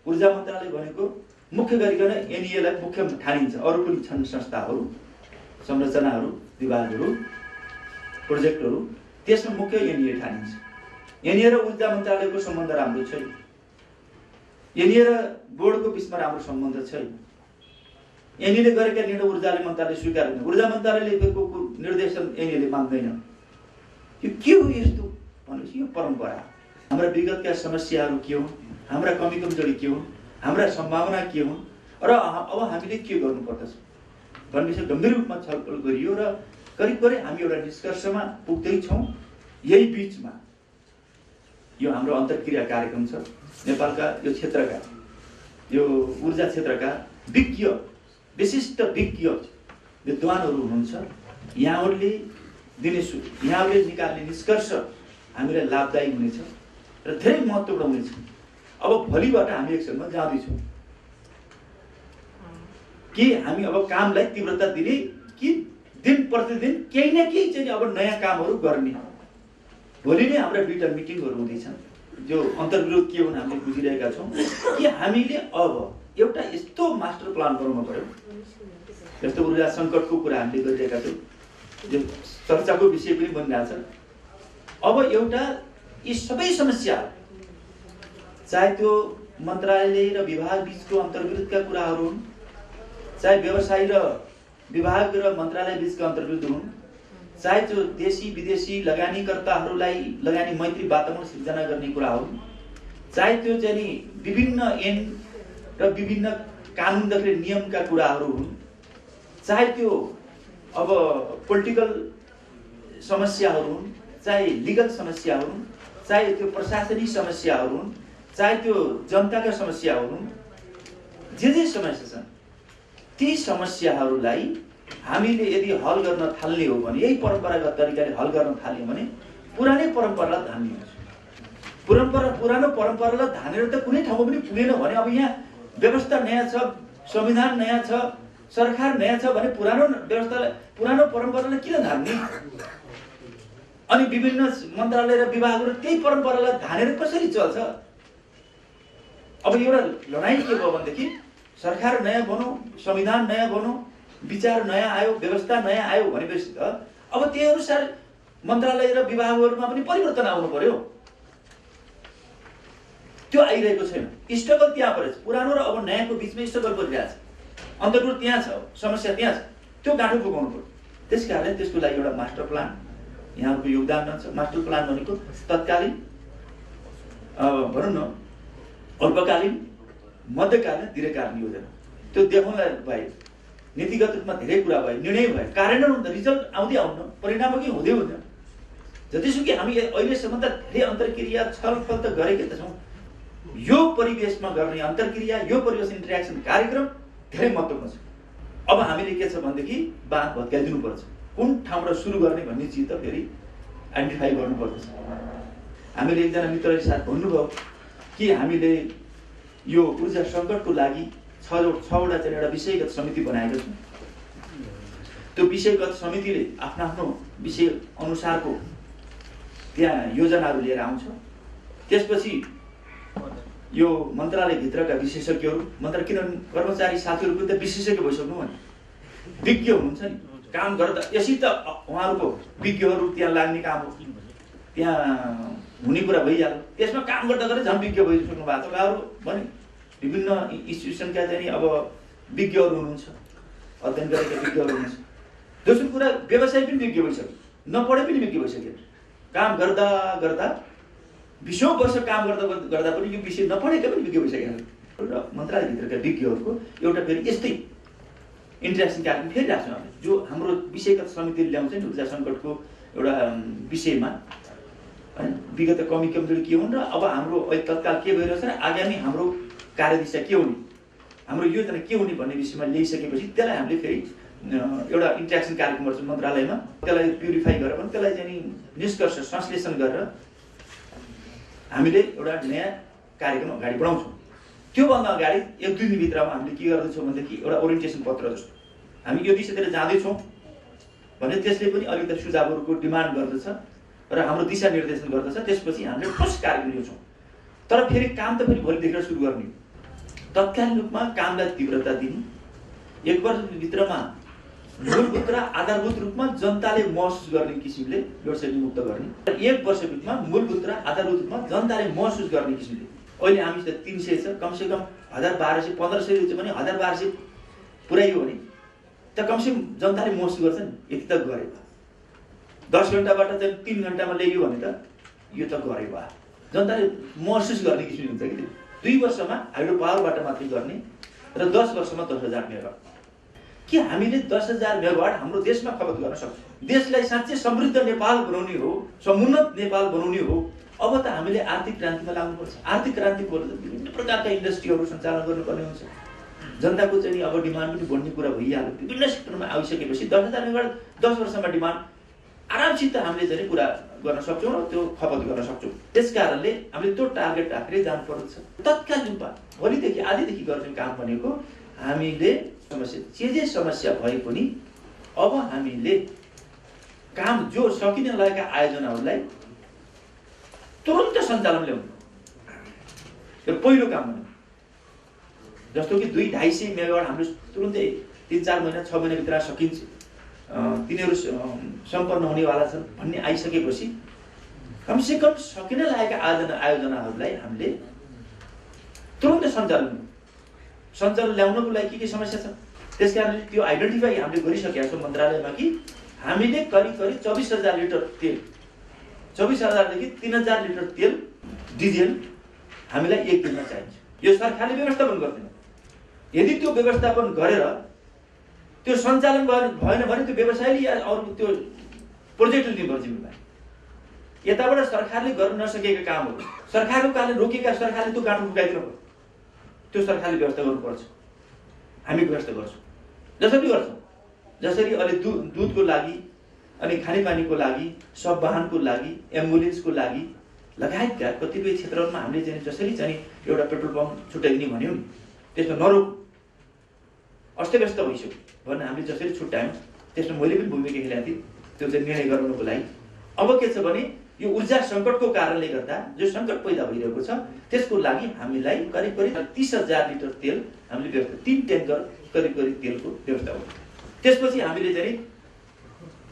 ऊर्जा मन्त्रालय भनेको मुख्य गरिकन एनईएलाई मुख्य ठानिन्छ। अरू पनि छन् संस्थाहरू, संरचनाहरू, विभागहरू, प्रोजेक्टहरू, त्यसमा मुख्य एनईए ठानिन्छ। एनईए र ऊर्जा मन्त्रालयको सम्बन्ध राम्रो छैन, एनईए र बोर्डको बिचमा राम्रो सम्बन्ध छैन। एनईएले गरेका निर्णय ऊर्जा मन्त्रालयले स्वीकार गर्दैन, ऊर्जा मन्त्रालयले दिएको निर्देशन एनईएले मान्दैन। यो के हो यस्तो भनेपछि यो परम्परा। हाम्रा विगतका समस्याहरू के हुन्, हाम्रा कमी कमजोरी के हुन्, हाम्रा सम्भावना के हुन्, र अब हामीले के गर्नुपर्दछ भन्ने विषय गम्भीर रूपमा छलफल गरियो र करिब हामी एउटा निष्कर्षमा पुग्दैछौँ। यही बिचमा यो हाम्रो अन्तर्क्रिया कार्यक्रम छ। नेपालका यो क्षेत्रका यो ऊर्जा क्षेत्रका विज्ञ विशिष्ट विज्ञ विद्वानहरू हुनुहुन्छ। यहाँहरूले निकाल्ने निष्कर्ष हामीलाई लाभदायी हुनेछ र धेरै महत्त्वपूर्ण हुनेछ। अब भोलिबाट हामी एकछिनमा जाँदैछौँ कि हामी अब कामलाई तीव्रता दिने कि दिन प्रतिदिन केही न केही चाहिँ अब नयाँ कामहरू गर्ने। भोलि नै हाम्रा दुईटा मिटिङहरू हुँदैछन् जो अन्तर्विरोध के हुन् हामीले बुझिरहेका छौँ कि हामीले अब एउटा यस्तो मास्टर प्लान बनाउनु पर्यो। जस्तो ऊर्जा सङ्कटको कुरा हामीले गरिरहेका छौँ, जो चर्चाको विषय पनि बनिरहेछ। अब एउटा यी सबै समस्या चाहे त्यो मन्त्रालय र विभाग बिचको अन्तर्विरोधका कुराहरू हुन्, चाहे व्यवसायी र विभाग र मन्त्रालय बिचका अन्तर्विरोध हुन्, चाहे त्यो देशी विदेशी लगानीकर्ताहरूलाई लगानी मैत्री वातावरण सिर्जना गर्ने कुरा हुन्, चाहे त्यो चाहिँ विभिन्न ऐन र विभिन्न कानुनदेखि नियमका कुराहरू हुन्, चाहे त्यो अब पोलिटिकल समस्याहरू हुन्, चाहे लिगल समस्याहरू हुन्, चाहे त्यो प्रशासनिक समस्याहरू हुन्, चाहे त्यो जनताका समस्याहरू हुन्, जे समस्या छन् ती समस्याहरूलाई हामीले यदि हल गर्न थाल्ने हो भने यही परम्परागत तरिकाले हल गर्न थाल्यौँ भने पुरानै परम्परालाई धान्ने हुन्छ। पुरानो परम्परालाई धानेर त कुनै ठाउँमा पनि पुगेन भने अब यहाँ व्यवस्था नयाँ छ, संविधान नयाँ छ, सरकार नयाँ छ भने पुरानो व्यवस्थालाई पुरानो परम्परालाई किन धान्ने? अनि विभिन्न मन्त्रालय र विभागहरू त्यही परम्परालाई धानेर कसरी चल्छ? अब एउटा लडाइँ के भयो भनेदेखि सरकार नयाँ बनौँ, संविधान नयाँ बनौँ, विचार नयाँ आयो, व्यवस्था नयाँ आयो भनेपछि त अब त्यही अनुसार मन्त्रालय र विभागहरूमा पनि परिवर्तन आउनु पर्यो। त्यो आइरहेको छैन। स्ट्रगल त्यहाँ परेछ। पुरानो र अब नयाँको बिचमा स्ट्रगल परिरहेछ। अन्तर्विरोध त्यहाँ छ, समस्या त्यहाँ छ। त्यो गाँठो पुगाउनु पर्यो। त्यस कारणले त्यसको लागि एउटा मास्टर प्लान यहाँको योगदान रहन्छ। मास्टर प्लान भनेको तत्कालीन भनौँ न अल्पकालीन, मध्यकालीन, दीर्घकालीन योजना। त्यो देखाउनलाई भयो। नीतिगत रूपमा धेरै कुरा भयो, निर्णय भयो, कार्यान्वयन हुन्छ, रिजल्ट आउँदै आउन, परिणामकै हुँदै हुँदैन। जतिसुकै हामी अहिलेसम्म त धेरै अन्तर्क्रिया छलफल त गरेकै त छौँ। यो परिवेशमा गर्ने अन्तर्क्रिया, यो परिवेश इन्टरेक्सन कार्यक्रम धेरै महत्त्वपूर्ण छ। अब हामीले के छ भनेदेखि बाँध भत्काइदिनुपर्छ। कुन ठाउँबाट सुरु गर्ने भन्ने चिज त फेरि आइडेन्टिफाई गर्नुपर्दछ। हामीले एकजना मित्रले साथ भन्नुभयो कि हामीले यो ऊर्जा सङ्कटको लागि छवटा चाहिँ एउटा विषयगत समिति बनाएको छौँ। त्यो विषयगत समितिले आफ्नो विषय अनुसारको त्यहाँ योजनाहरू लिएर आउँछ। त्यसपछि यो मन्त्रालयभित्रका विशेषज्ञहरू, किनभने कर्मचारी साथीहरू पनि त विशेषज्ञ भइसक्नु भने विज्ञ हुनुहुन्छ नि, काम गर्दा यसै त उहाँहरूको विज्ञहरू त्यहाँ लाग्ने काम हो, त्यहाँ हुने कुरा भइहाल्यो। त्यसमा काम गर्दा गर्दै झन् विज्ञ भइसक्नु भएको छ। उहाँहरू भने विभिन्न इन्स्टिट्युसनका चाहिँ अब विज्ञहरू हुनुहुन्छ, अध्ययन गरेका विज्ञहरू हुनुहुन्छ। दोस्रो कुरा व्यवसाय पनि विज्ञ भइसक्यो, नपढे पनि विज्ञ भइसक्यो। काम गर्दा गर्दा 20औं वर्ष काम गर्दा पनि यो विषय नपढेका पनि विज्ञ भइसकेका र मन्त्रालयभित्रका विज्ञहरूको एउटा फेरि यस्तै इन्ट्रेक्सन कार्यक्रम फेरि राख्छौँ हामीले, जो हाम्रो विषयगत समितिले ल्याउँछ नि ऊर्जा सङ्कटको एउटा विषयमा होइन, विगत कमी कमजोरी के हुन् र अब हाम्रो अहिले तत्काल के भइरहेछ र आगामी हाम्रो कार्यदिशा के हुने, हाम्रो योजना के हुने भन्ने विषयमा ल्याइसकेपछि त्यसलाई हामीले फेरि एउटा इन्ट्रेक्सन कार्यक्रम गर्छौँ मन्त्रालयमा। त्यसलाई प्युरिफाई गरेर पनि त्यसलाई चाहिँ निष्कर्ष संश्लेषण गरेर हामीले एउटा नयाँ कार्यक्रम अगाडि बढाउँछौँ। त्योभन्दा अगाडि 1-2 दिनभित्रमा हामीले के गर्दैछौँ भनेदेखि एउटा ओरिएन्टेसन पत्र जस्तो हामी यो दिशातिर जाँदैछौँ भने त्यसले पनि अलिकति सुझावहरूको डिमान्ड गर्दछ र हाम्रो दिशानिर्देशन गर्दछ। त्यसपछि हामीले ठोस कार्यक्रम ल्याउँछौँ। तर फेरि काम त फेरि भोलिदेखि सुरु गर्ने, तत्कालीन रूपमा कामलाई तीव्रता दिने, 1 वर्षभित्रमा मूलभूत र आधारभूत रूपमा जनताले महसुस गर्ने किसिमले लोड सेडिङ मुक्त गर्ने, 1 वर्षभित्रमा मूलभूत र आधारभूत रूपमा जनताले महसुस गर्ने किसिमले। अहिले हामीसित 300 छ, कमसेकम 1200 1500 छ भने 1200 पुर्याइयो भने त कमसेकम जनताले महसुस गर्छ नि, यति त गरे भयो। 10 घन्टाबाट चाहिँ 3 घन्टामा ल्याइयो भने त यो त गरे भयो। जनताले महसुस गर्ने किसिमले हुन्छ कि 2 वर्षमा हाइड्रो पावरबाट मात्रै गर्ने र 10 वर्षमा 10,000 मेगावाट। के हामीले 10,000 मेगावाट हाम्रो देशमा खपत गर्न सक्छौँ? देशलाई साँच्चै समृद्ध नेपाल बनाउने हो, समुन्नत नेपाल बनाउने हो, अब त हामीले आर्थिक क्रान्तिमा लाग्नुपर्छ। आर्थिक क्रान्तिको विभिन्न प्रकारका इन्डस्ट्रीहरू सञ्चालन गर्नुपर्ने हुन्छ। जनताको चाहिँ अब डिमान्ड पनि बढ्ने कुरा भइहाल्यो। विभिन्न सेक्टरमा आइसकेपछि 10,000 मेगावाट 10 वर्षमा डिमान्ड आरामसित हामीले चाहिँ पुरा गर्न सक्छौँ र त्यो खपत गर्न सक्छौँ। त्यस कारणले हामीले त्यो टार्गेट राखेर जानुपर्छ। तत्कालीन रूपमा भोलिदेखि आजदेखि गर्ने काम भनेको हामीले जे समस्या भए पनि अब हामीले काम जो सकिन लागेका आयोजनाहरूलाई तुरन्त सञ्चालन ल्याउनु, यो पहिलो काम हो। जस्तो कि 200-250 मेगावाट हाम्रो तुरन्तै 3-4 महिना 6 महिनाभित्र सकिन्छ, तिनीहरू सम्पन्न हुनेवाला छन् भन्ने आइसकेपछि कमसेकम सकिन लागेका आयोजनाहरूलाई हामीले तुरन्त सञ्चालन ल्याउनको लागि के समस्या छ, त्यस कारणले त्यो आइडेन्टिफाई हामीले गरिसकेका छौँ मन्त्रालयमा कि हामीले करिब 24,000 लिटर तेल, 24,000 देखि 3,000 लिटर तेल डिजेल हामीलाई एक दिनमा चाहिन्छ। यो सरकारले व्यवस्थापन गर्दैन। यदि त्यो व्यवस्थापन गरेर त्यो सञ्चालन भएन भने त्यो व्यवसायले या अरू त्यो प्रोजेक्टले लिनुपर्छ जिम्मेवारी। यताबाट सरकारले गर्न नसकेका कामहरू सरकारको कारणले रोकेका सरकारले त्यो गाँठो फुकाइदिनु पर्छ, त्यो सरकारले व्यवस्था गर्नुपर्छ। हामी व्यवस्था गर्छौँ जसरी गर्छौँ, जसरी अहिले दुधको लागि अनि खानेपानीको लागि, सब वाहनको लागि, एम्बुलेन्सको लागि लगायतका कतिपय क्षेत्रहरूमा हामीले चाहिँ जसरी चाहिँ एउटा पेट्रोल पम्प छुट्याइदिने भन्यौँ नि, त्यसमा नरोक अस्तव्यस्त भइसक्यो भने हामीले जसरी छुट्यायौँ त्यसमा मैले पनि भूमिका खेलेको थिएँ त्यो चाहिँ निर्णय गराउनको लागि। अब के छ भने यो ऊर्जा सङ्कटको कारणले गर्दा जो सङ्कट पैदा भइरहेको छ त्यसको लागि हामीलाई करिब 30,000 लिटर तेल हामीले व्यवस्था, 3 ट्याङ्कर करिब तेलको व्यवस्था हो। त्यसपछि हामीले चाहिँ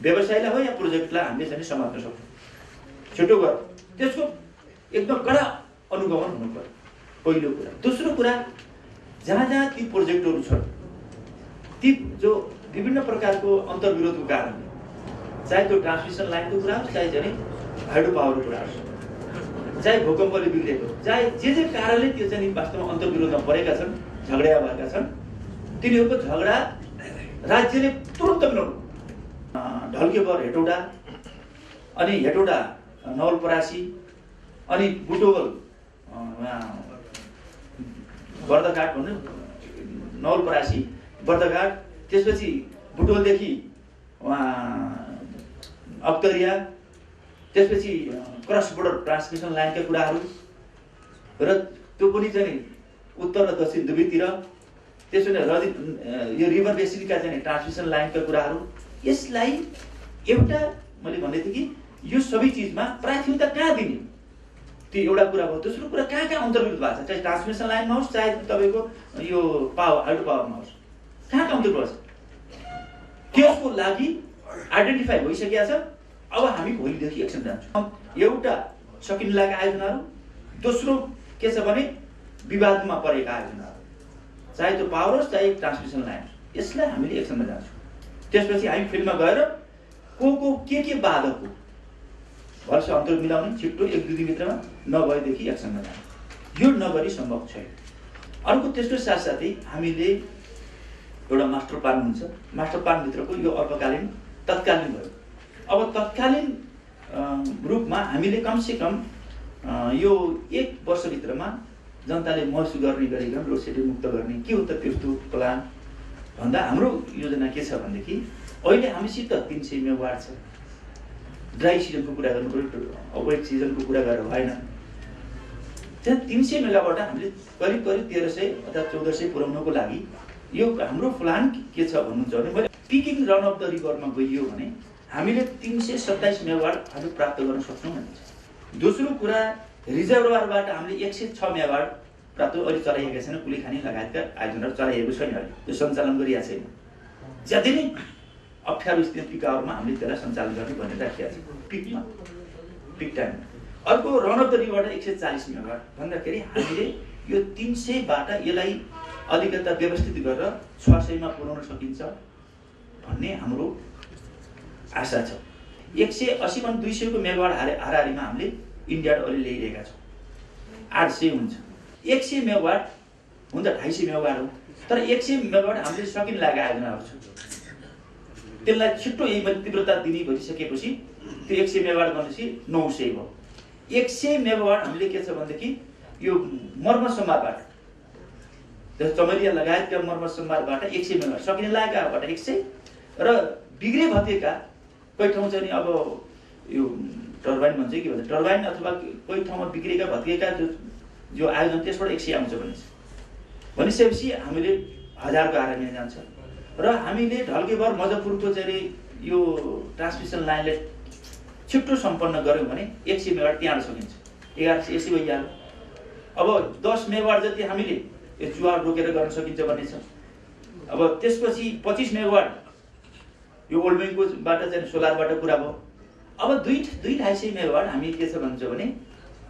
व्यवसायलाई हो या प्रोजेक्टलाई हामीले चाहिँ समात्न सक्छौँ। छिटो गर त्यसको एकदम कडा अनुगमन हुनु पर्यो, पहिलो कुरा। दोस्रो कुरा, जहाँ ती प्रोजेक्टहरू छन् ती जो विभिन्न प्रकारको अन्तर्विरोधको कारणले, चाहे त्यो ट्रान्समिसन लाइनको कुरा होस्, चाहे चाहिँ हाइड्रो पावरको कुरा होस्, चाहे भूकम्पले बिग्रेको, चाहे जे कारणले त्यो चाहिँ वास्तवमा अन्तर्विरोधमा परेका छन्, झगडा भएका छन्, तिनीहरूको झगडा राज्यले तुरन्त मिलाउनु। ढल्केबर हेटौडा अनि हेटौडा नवलपरासी अनि बुटोल बर्दघाट भन्नु, नवलपरासी बर्दघाट, त्यसपछि बुटोलदेखि अक्तरिया, त्यसपछि क्रस बोर्डर ट्रान्समिसन लाइनका कुराहरू र त्यो पनि चाहिँ उत्तर र दक्षिण दुवैतिर, त्यसपछि यो रिभर बेसिनका चाहिँ ट्रान्समिसन लाइनका कुराहरू। यसलाई एउटा मैले भन्दै थिएँ कि यो सबै चिजमा प्राथमिकता कहाँ दिने, त्यो एउटा कुरा भयो। दोस्रो कुरा, कहाँ अन्तर्विरोध भएको छ, चाहे ट्रान्समिसन लाइनमा होस् चाहे तपाईँको यो हाइड्रो पावरमा होस्, कहाँ अन्तर्विरोध छ, त्यसको लागि आइडेन्टिफाई भइसकेको छ। अब हामी भोलिदेखि एक्सन जान्छौँ। एउटा सकिन लागेका आयोजनाहरू, दोस्रो के छ भने विवादमा परेका आयोजनाहरू, चाहे त्यो पावर होस् चाहे ट्रान्समिसन लाइन होस्, यसलाई हामीले एक्सनमा जान्छौँ। त्यसपछि हामी फिल्डमा गएर को के बाधक हो भर्ष अन्तर मिलाउने, छिट्टो 1-2 दिनभित्रमा नभएदेखि एक्सनमा जान्छ। यो नगरी सम्भव छैन। अर्को त्यसको साथसाथै हामीले एउटा मास्टर प्लान हुन्छ, मास्टर प्लानभित्रको यो अल्पकालीन तत्कालीन भयो। अब तत्कालीन रूपमा हामीले कमसेकम यो 1 वर्षभित्रमा जनताले महसुस गर्ने गरेर लोड सेडिङ मुक्त गर्ने के हो त त्यस्तो प्लान भन्दा हाम्रो योजना के छ भनेदेखि अहिले हामीसित 300 मेगावाट छ। ड्राई सिजनको कुरा गर्नु पर्यो, वेट सिजनको कुरा गरेर भएन। त्यहाँ 300 मेगावाट हामीले करिब 1300 अथवा 1400 पुर्याउनको लागि यो हाम्रो प्लान के छ भन्नुहुन्छ भने मैले पिकिङ रन अफ द रिभरमा गइयो भने हामीले 327 मेगावाट हामी प्राप्त गर्न सक्छौँ भन्छ। दोस्रो कुरा, रिजर्भरबाट हामीले 106 मेगावाट प्राप्त अहिले चलाइएका छैन, कुलीखानी लगायतका आयोजनाहरू चलाइएको छैन, अहिले त्यो सञ्चालन गरिएको छैन। ज्यादै नै अप्ठ्यारो स्थिति पिक आवरमा हामीले त्यसलाई सञ्चालन गर्ने भनेर राखिएको छ पिकमा, पिक टाइम। अर्को रन अफ द रिभबाट 140 मेगावाट भन्दाखेरि हामीले यो 300बाट यसलाई अलिकता व्यवस्थित गरेर 600 मा पुर्याउन सकिन्छ भन्ने हाम्रो आशा छ। 180 मा 200 को मेगावाट हाराहारीमा हामीले इन्डियाबाट अहिले ल्याइरहेका छौँ। 800 हुन्छ। 100 मेगावाट हुन्छ 250 मेगावाट हो, तर 100 मेगावाट हामीले सकिन लागेको आयोजनाहरू छ। त्यसलाई छिट्टो यही तीव्रता दिने भइसकेपछि त्यो 100 मेगावाट भनेपछि 900 भयो। 100 मेगावाट हामीले के छ भनेदेखि यो मर्मत सम्भारबाट जस्तो चमेलिया लगायतका मर्मत सम्भारबाट 100 मेगावाट सकिने लागेकाबाट 100 र बिग्रे भत्केका कोही ठाउँ चाहिँ अब यो टर्बाइन भन्छ के भन्छ टर्बाइन अथवा कोही ठाउँमा बिग्रेका भत्केका जो आयोजन त्यसबाट 100 आउँछ भनिसकेपछि हामीले 1000 को आरएमए जान्छ र हामीले ढल्केभर मजपुरको चाहिँ यो ट्रान्समिसन लाइनले छिट्टो सम्पन्न गर्यौँ भने 100 मेगावाट त्यहाँबाट सकिन्छ। 1180 भइहाल्यो। अब 10 मेगावाट जति हामीले यो जुवा रोकेर गर्न सकिन्छ भन्ने छ। अब त्यसपछि 25 मेगावाट यो ओल्ड बैंकबाट चाहिँ सोलरबाट कुरा भयो। अब 250 मेगावाट हामी के छ भन्छ भने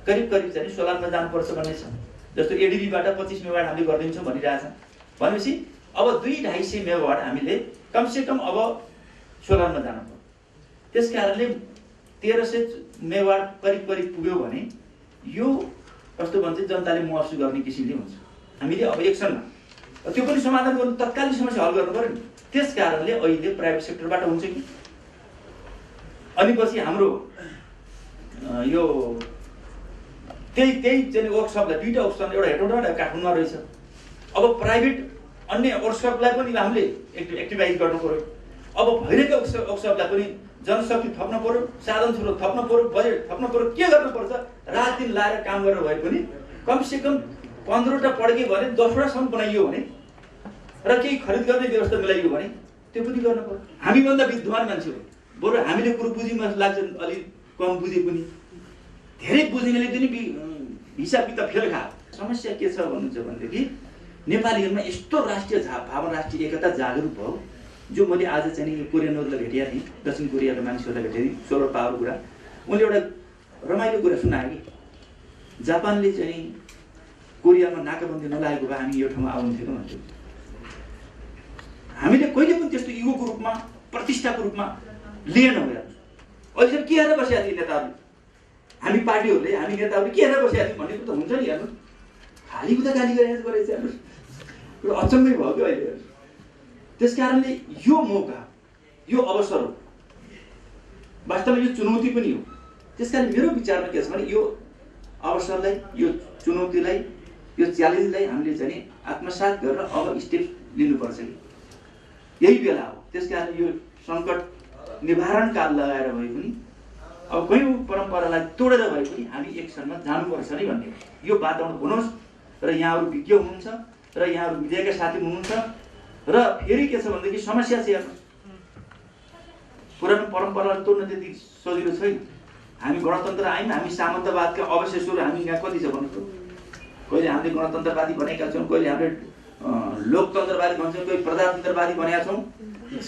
करिब चाहिँ सोलरमा जानुपर्छ भन्ने छ। जस्तो एडीबीबाट 25 मेगावाट हामीले गरिदिन्छौँ भनिरहेछ भनेपछि अब 250 मेगावाट हामीले कमसेकम अब सोलरमा जानु पर्यो। त्यस कारणले 1300 मेगावाट करिब पुग्यो भने यो कस्तो भन्छ जनताले महसुस गर्ने किसिमले हुन्छ। हामीले अब एक्सनमा त्यो पनि समाधान गर्नु तत्कालीन समस्या हल गर्नु पर्यो नि। त्यस कारणले अहिले प्राइभेट सेक्टरबाट हुन्छ कि अनि पछि हाम्रो यो त्यही चाहिँ वर्कसपलाई दुईटा वर्कसप एउटा हेटौँडा काठमाडौँमा रहेछ। अब प्राइभेट अन्य वर्कसपलाई पनि हामीले एक्टिभाइज गर्नु पर्यो। अब भइरहेको वर्कसपलाई पनि जनशक्ति थप्न पर्यो, साधन स्रोत थप्न पर्यो, बजेट थप्न पर्यो, के गर्नु पर्छ रात दिन लाएर काम गरेर भए पनि कमसेकम 15वटा पड्के भने 10वटासम्म बनाइयो भने र केही खरिद गर्ने व्यवस्था मिलाइयो भने त्यो पनि गर्नु पर्यो। हामीभन्दा विद्वान मान्छे हो, बरु हामीले कुरो बुझिमा लाग्छ अलि कम बुझे पनि धेरै बुझ्नेले पनि हिसाब किताब फेल खा। समस्या के छ भन्नुहुन्छ भनेदेखि नेपालीहरुमा यस्तो राष्ट्रिय भावना राष्ट्रिय एकता जागरुक भयो जो मैले आज चाहिँ कोरियनहरुलाई भेटेका थिएँ, दक्षिण कोरियाका मानिसहरुलाई भेटेँ सोलर पावर कुरा उनले एउटा रमाइलो कुरा सुनाए कि जापानले चाहिँ कोरियामा नाकाबन्दी नलागेको भए हामी यो ठाउँमा आउँथेनौँ भन्थ्यो। हामीले कहिले पनि त्यस्तो इगोको रूपमा प्रतिष्ठाको रूपमा लिएनौँ। अहिलेसम्म के हेरेर बसेका थिए नेताहरूले, हामी पार्टीहरूले हामी नेताहरूले के हेरेर बसेका थियौँ भन्ने कुरो त हुन्छ नि। हेर्नु खाली उता गाली गरेर गरेछ हेर्नु अचम्मै भयो कि अहिले। त्यस कारणले यो मौका यो अवसर हो, वास्तवमा यो चुनौती पनि हो। त्यस कारण मेरो विचारमा के छ भने यो अवसरलाई यो चुनौतीलाई यो च्यालेन्जलाई हामीले चाहिँ आत्मसात गरेर अब स्टेप लिनुपर्छ कि यही बेला हो। त्यस कारण यो सङ्कट निवारण काल लगाएर भए पनि अब कयौँ परम्परालाई तोडेर भए पनि हामी एक्सनमा जानुपर्छ नि भन्ने यो वातावरण हुनुहोस् र यहाँहरू विज्ञ हुनुहुन्छ र यहाँहरू मिडियाका साथी हुनुहुन्छ र फेरि के छ भनेदेखि समस्या चाहिँ हेर्नु पुरानो परम्परालाई तोड्न त्यति सजिलो छैन। हामी गणतन्त्र आयौँ, हामी सामन्तवादका अवशेषहरू हामी यहाँ कति छ भन्नु, कहिले हामीले गणतन्त्रवादी भनेका छौँ, कहिले हामीले लोकतन्त्रवादी भन्छौँ, कोही प्रजातन्त्रवादी भनेका छौँ।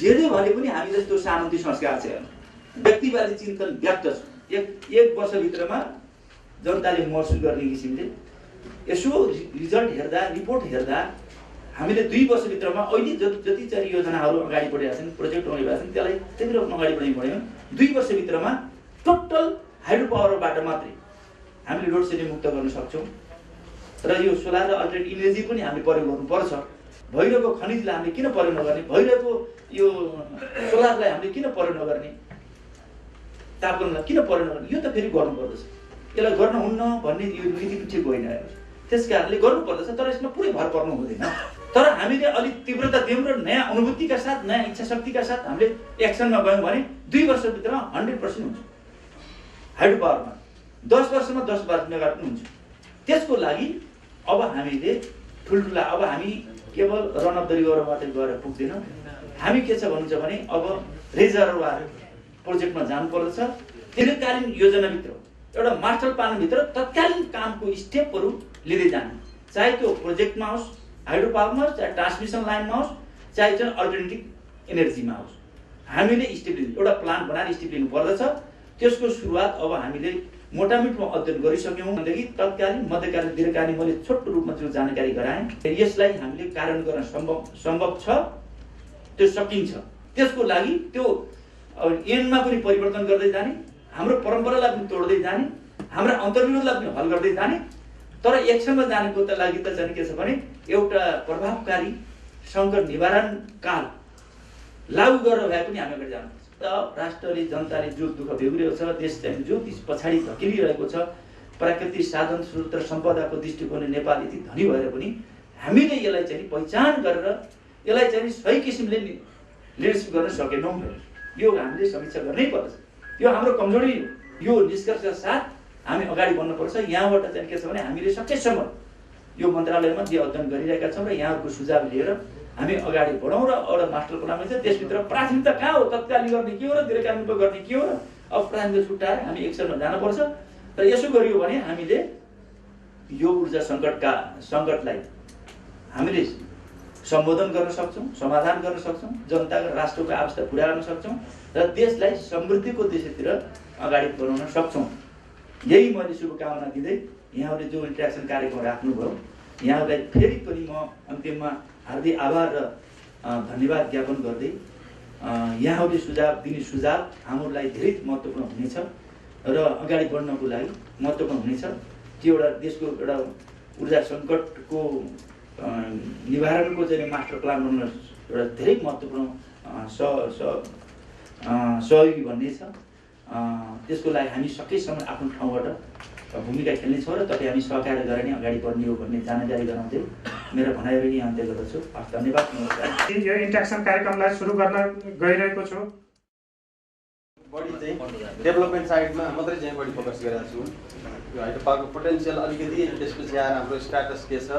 जे भने पनि हामी जस्तो सामन्ती संस्कार छ, व्यक्तिवादी चिन्तन व्याप्त छ। एक वर्षभित्रमा जनताले महसुस गर्ने किसिमले यसो रिजल्ट हेर्दा रिपोर्ट हेर्दा हामीले 2 वर्षभित्रमा अहिले जति चाहिँ योजनाहरू अगाडि बढेका छन्, प्रोजेक्ट अगाडि बढेका छन्, त्यसलाई त्यति रूपमा अगाडि बढायौँ। 2 वर्षभित्रमा टोटल हाइड्रो पावरबाट मात्रै हामीले लोड सेडिङ मुक्त गर्न सक्छौँ र यो सोलर र अल्टरनेट इनर्जी पनि हामीले प्रयोग गर्नुपर्छ। भइरहेको खनिजलाई हामीले किन प्रयोग नगर्ने, भइरहेको यो सोलरलाई हामीले किन प्रयोग नगर्ने, तापक्रमलाई किन प्रयोग नगर्ने, यो त फेरि गर्नुपर्दछ। यसलाई गर्न हुन्न भन्ने यो नीति पनि ठिक होइन। त्यस कारणले गर्नुपर्दछ, तर यसमा पुरै भर पर्नु हुँदैन। तर हामीले अलिक तीव्रता दियौँ र नयाँ अनुभूतिका साथ नयाँ इच्छा शक्तिका साथ हामीले एक्सनमा गयौँ भने 2 वर्षभित्र 100% हुन्छ हाइड्रो पावरमा। 10 वर्षमा 10 मेगावाट पनि हुन्छ। त्यसको लागि अब हामीले ठुल्ठुला अब हामी केवल रन अफ द रिभर मात्रै गएर पुग्दैनौँ। हामी के छ भन्नुहुन्छ भने अब रिजर्भर प्रोजेक्टमा जानुपर्दछ। दीर्घकालीन योजनाभित्र एउटा मास्टर प्लानभित्र तत्कालीन कामको स्टेपहरू लिँदै जाने, चाहे त्यो प्रोजेक्टमा होस्, हाइड्रो पावरमा होस्, चाहे ट्रान्समिसन लाइनमा होस्, चाहे चाहिँ अल्टरनेटिभ इनर्जीमा होस्, हामीले स्टेप लिनु एउटा प्लान बनाएर स्टेप लिनु पर्दछ। त्यसको सुरुवात अब हामीले मोटामोटमा अध्ययन गरिसक्यौँ भनेदेखि तत्कालीन मध्यकालीन दीर्घकालीन मैले छोटो रूपमा जो जानकारी गराएँ यसलाई हामीले कार्यान्वयन गर्न सम्भव छ, त्यो सकिन्छ। त्यसको लागि त्यो एन्डमा पनि परिवर्तन गर्दै जाने, हाम्रो परम्परालाई पनि तोड्दै जाने, हाम्रा अन्तर्विरोधलाई पनि हल गर्दै जाने तर एकसँग जानेको त लागि त चाहिँ के छ भने एउटा प्रभावकारी सङ्कट निवारण काल लागू गरेर भए पनि हामी अगाडि जानुपर्छ। त राष्ट्रले जनताले जो दुःख बेहोरेको छ, देश चाहिँ जो पछाडि धकिलिरहेको छ, प्राकृतिक साधन स्रोत र सम्पदाको दृष्टिकोणले नेपाल यति धनी भएर पनि हामीले यसलाई चाहिँ पहिचान गरेर यसलाई चाहिँ सही किसिमले लिडरसिप गर्न सकेनौँ। यो हामीले समीक्षा गर्नै पर्छ। यो हाम्रो कमजोरी हो। यो निष्कर्षका साथ हामी अगाडि बढ्नुपर्छ। यहाँबाट चाहिँ के छ भने हामीले सकेसम्म यो मन्त्रालयमा जे अध्ययन गरिरहेका छौँ र यहाँहरूको सुझाव लिएर हामी अगाडि बढौँ र एउटा मास्टर प्लान छ। त्यसभित्र प्राथमिकता कहाँ हो, तत्कालीन गर्ने के हो र दीर्घकालीन गर्ने के हो र अब प्राथमिकता छुट्याएर हामी एक्सनमा जानुपर्छ। र यसो गरियो भने हामीले यो ऊर्जा सङ्कटलाई हामीले सम्बोधन गर्न सक्छौँ, समाधान गर्न सक्छौँ, जनता र राष्ट्रको आवश्यकता पुरा गर्न सक्छौँ र देशलाई समृद्धिको दिशातिर अगाडि बढाउन सक्छौँ। यही मैले शुभकामना दिँदै यहाँहरूले जो इन्ट्रेक्सन कार्यक्रम राख्नुभयो, यहाँहरूलाई फेरि पनि म अन्तिममा हार्दिक आभार र धन्यवाद ज्ञापन गर्दै यहाँहरूले सुझाव दिने सुझाव हाम्रो लागि धेरै महत्त्वपूर्ण हुनेछ र अगाडि बढ्नको लागि महत्त्वपूर्ण हुनेछ। त्यो एउटा देशको एउटा ऊर्जा सङ्कटको निवारणको चाहिँ मास्टर प्लान बनाउन एउटा धेरै महत्त्वपूर्ण सहयोगी भन्ने छ। त्यसको लागि हामी सकेसम्म आफ्नो ठाउँबाट भूमिका खेल्नेछौँ र तपाईँ हामी सहकार्य गरेर नै अगाडि बढ्ने हो भन्ने जानकारी गराउँदै मेरो भनाइहरू यहाँ अन्त्य गर्दछु। धन्यवाद, नमस्कार। यो इन्ट्रेक्सन कार्यक्रमलाई सुरु गर्न गइरहेको छु। बढी चाहिँ डेभलपमेन्ट साइडमा मात्रै चाहिँ बढी फोकस गरिरहेको छु। यो हाइड्रो पावरको पोटेन्सियल अलिकति, त्यसपछि आएर हाम्रो स्ट्याटस के छ,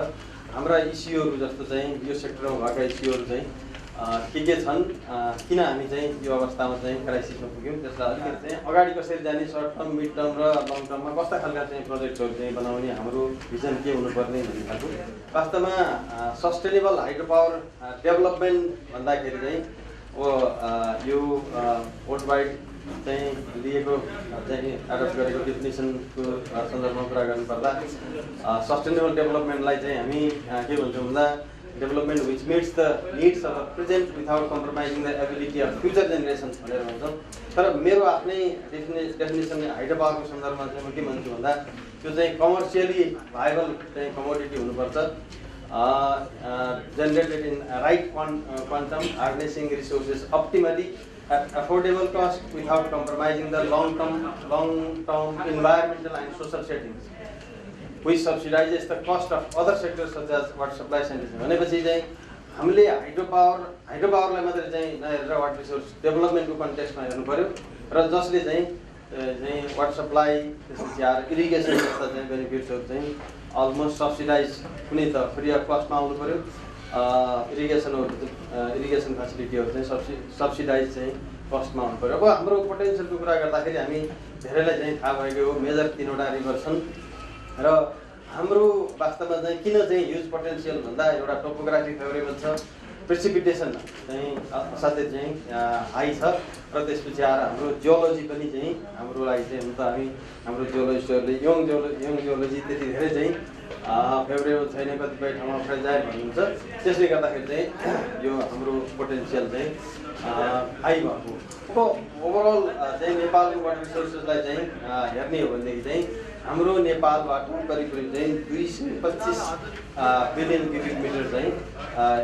हाम्रा इस्युहरू जस्तो चाहिँ यो सेक्टरमा भएका इस्युहरू चाहिँ के छन्, किन हामी चाहिँ यो अवस्थामा चाहिँ क्राइसिसमा पुग्यौँ, त्यसलाई अलिकति चाहिँ अगाडि कसरी जाने, सर्ट टर्म, मिड टर्म र लङ टर्ममा कस्ता खालका चाहिँ प्रोजेक्टहरू चाहिँ बनाउने, हाम्रो भिजन के हुनुपर्ने भन्ने खालको। वास्तवमा सस्टेनेबल हाइड्रो पावर डेभलपमेन्ट भन्दाखेरि चाहिँ यो वर्ल्ड वाइड चाहिँ लिएको चाहिँ एडप्ट गरेको डेफिनेसनको सन्दर्भमा कुरा गर्नुपर्दा सस्टेनेबल डेभलपमेन्टलाई चाहिँ हामी के भन्छौँ भन्दा development which meets the needs of the present without compromising the ability of future generations भनेर भन्छौँ। तर मेरो आफ्नै डेफिनेसन हाइड्रो पावरको सन्दर्भमा चाहिँ म के भन्छु भन्दा त्यो चाहिँ कमर्सियली भाइबल चाहिँ कमोडिटी हुनुपर्छ, generated in right quantum, harnessing resources optimally at affordable cost without compromising the long-term environmental and social settings, which subsidizes the cost of other sectors such as water supply sanitation. भनेपछि चाहिँ हामीले hydro पावरलाई मात्रै चाहिँ नहेरेर water resource डेभलपमेन्टको कन्टेक्स्टमा हेर्नु पर्यो र जसले चाहिँ वाटर सप्लाई, त्यसपछि आएर इरिगेसन जस्ता चाहिँ बेनिफिट्सहरू चाहिँ अलमोस्ट सब्सिडाइज कुनै त फ्री अफ कस्टमा आउनु पऱ्यो। इरिगेसन फेसिलिटीहरू चाहिँ सब्सिडाइज चाहिँ कस्टमा आउनु पऱ्यो। अब हाम्रो पोटेन्सियलको कुरा गर्दाखेरि हामी धेरैलाई चाहिँ थाहा भएको हो, मेजर 3वटा रिभर छन् र हाम्रो वास्तवमा चाहिँ किन चाहिँ ह्युज पोटेन्सियल भन्दा एउटा टोपोग्राफी फेभरेबल छ, प्रेसिपिटेसन चाहिँ असाध्यै चाहिँ हाई छ र त्यसपछि आएर हाम्रो जियोलोजी पनि चाहिँ हाम्रो लागि चाहिँ हुन त हाम्रो जियोलोजिस्टहरूले यङ जियोलोजी त्यति धेरै चाहिँ फेभरेबल छैन, कतिपय ठाउँमा फ्रेजाइल भन्नुहुन्छ। त्यसले गर्दाखेरि चाहिँ यो हाम्रो पोटेन्सियल चाहिँ हाई भएको। अब ओभरअल चाहिँ नेपालको वाटर रिसोर्सेसलाई चाहिँ हेर्ने हो भनेदेखि चाहिँ हाम्रो नेपालबाट करिब चाहिँ 225 बिलियन क्युबिक मिटर चाहिँ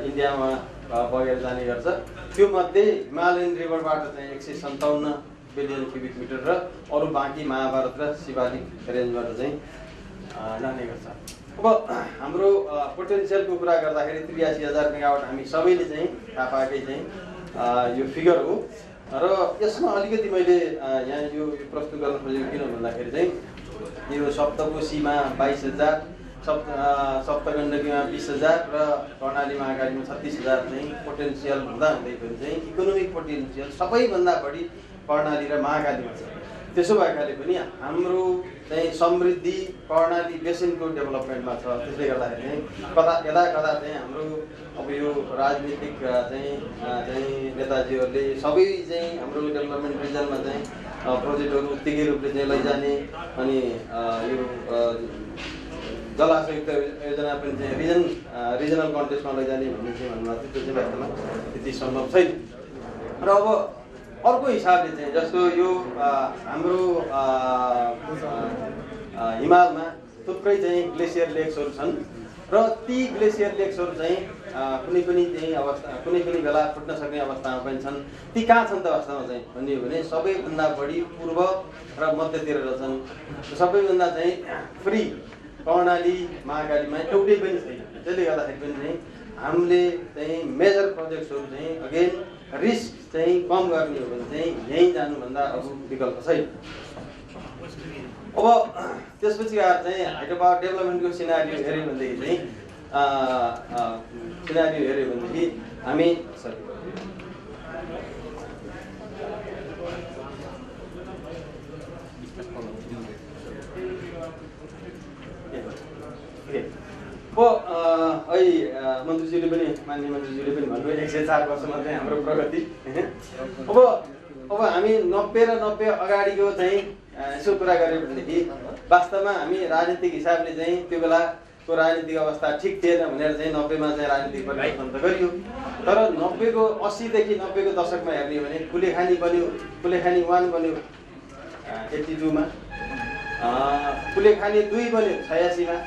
इन्डियामा बगेर जाने गर्छ। त्यो मध्ये हिमालयन रिभरबाट चाहिँ 157 बिलियन क्युबिक मिटर र अरू बाँकी महाभारत र शिवालिक रेन्जबाट चाहिँ जाने गर्छ। अब हाम्रो पोटेन्सियलको कुरा गर्दाखेरि 83,000 मेगावाट हामी सबैले चाहिँ थाहा पाएकै चाहिँ यो फिगर हो र यसमा अलिकति मैले यहाँ यो प्रस्तुत गर्न खोजेको किन भन्दाखेरि चाहिँ यो सप्तकोशीमा 22,000, सप्तगण्डकीमा 20,000 र कर्णाली महाकालीमा 36,000 चाहिँ पोटेन्सियल हुँदै चाहिँ इकोनोमिक पोटेन्सियल सबैभन्दा बढी कर्णाली र महाकालीमा छ। त्यसो भएकाले पनि हाम्रो चाहिँ समृद्धि कर्णाली बेसिनको डेभलपमेन्टमा छ। त्यसले गर्दाखेरि चाहिँ यदा कदा चाहिँ हाम्रो अब यो राजनीतिक चाहिँ नेताजीहरूले सबै चाहिँ हाम्रो डेभलपमेन्ट रिजनमा चाहिँ प्रोजेक्टहरू उत्तिकै रूपले चाहिँ लैजाने अनि यो जलाशयुक्त योजना पनि चाहिँ रिजनल कन्टेक्स्टमा लैजाने भन्ने चाहिँ भन्नुभएको थियो। त्यो चाहिँ वास्तवमा त्यति सम्भव छैन। र अब अर्को हिसाबले चाहिँ जस्तो यो हाम्रो हिमालमा थुप्रै चाहिँ ग्लेसियर लेक्सहरू छन् र ती ग्लेसियर लेक्सहरू चाहिँ कुनै पनि बेला फुट्न सक्ने अवस्थामा पनि छन्। ती कहाँ छन् त वास्तवमा चाहिँ भन्ने हो भने सबैभन्दा बढी पूर्व र मध्यतिर छन्। सबैभन्दा चाहिँ फ्री कर्णाली महाकालीमा एउटै पनि छैन। त्यसले गर्दाखेरि पनि चाहिँ हामीले चाहिँ मेजर प्रोजेक्ट्सहरू चाहिँ अगेन रिस्क चाहिँ कम गर्ने हो भने चाहिँ यहीँ जानुभन्दा अरू विकल्प छैन। अब त्यसपछि आएर चाहिँ हाइड्रो पावर डेभलपमेन्टको सिनारियो हेऱ्यो भनेदेखि चाहिँ हामी अहिले मन्त्रीज्यूले पनि माननीय मन्त्रीज्यूले पनि भन्नुभयो 104 वर्षमा चाहिँ हाम्रो प्रगति। अब हामी 90 र 90 अगाडिको चाहिँ यसो कुरा गऱ्यो भनेदेखि वास्तवमा हामी राजनीतिक हिसाबले चाहिँ त्यो बेलाको राजनीतिक अवस्था ठिक थिएन भनेर चाहिँ 90 मा चाहिँ राजनीतिक परिवर्तन त गरियो। तर 90 को 80 देखि 90 को दशकमा हेर्ने हो भने कुलेखानी बन्यो, कुलेखानी 1 बन्यो 82 मा, कुलेखानी 2 बन्यो 86 मा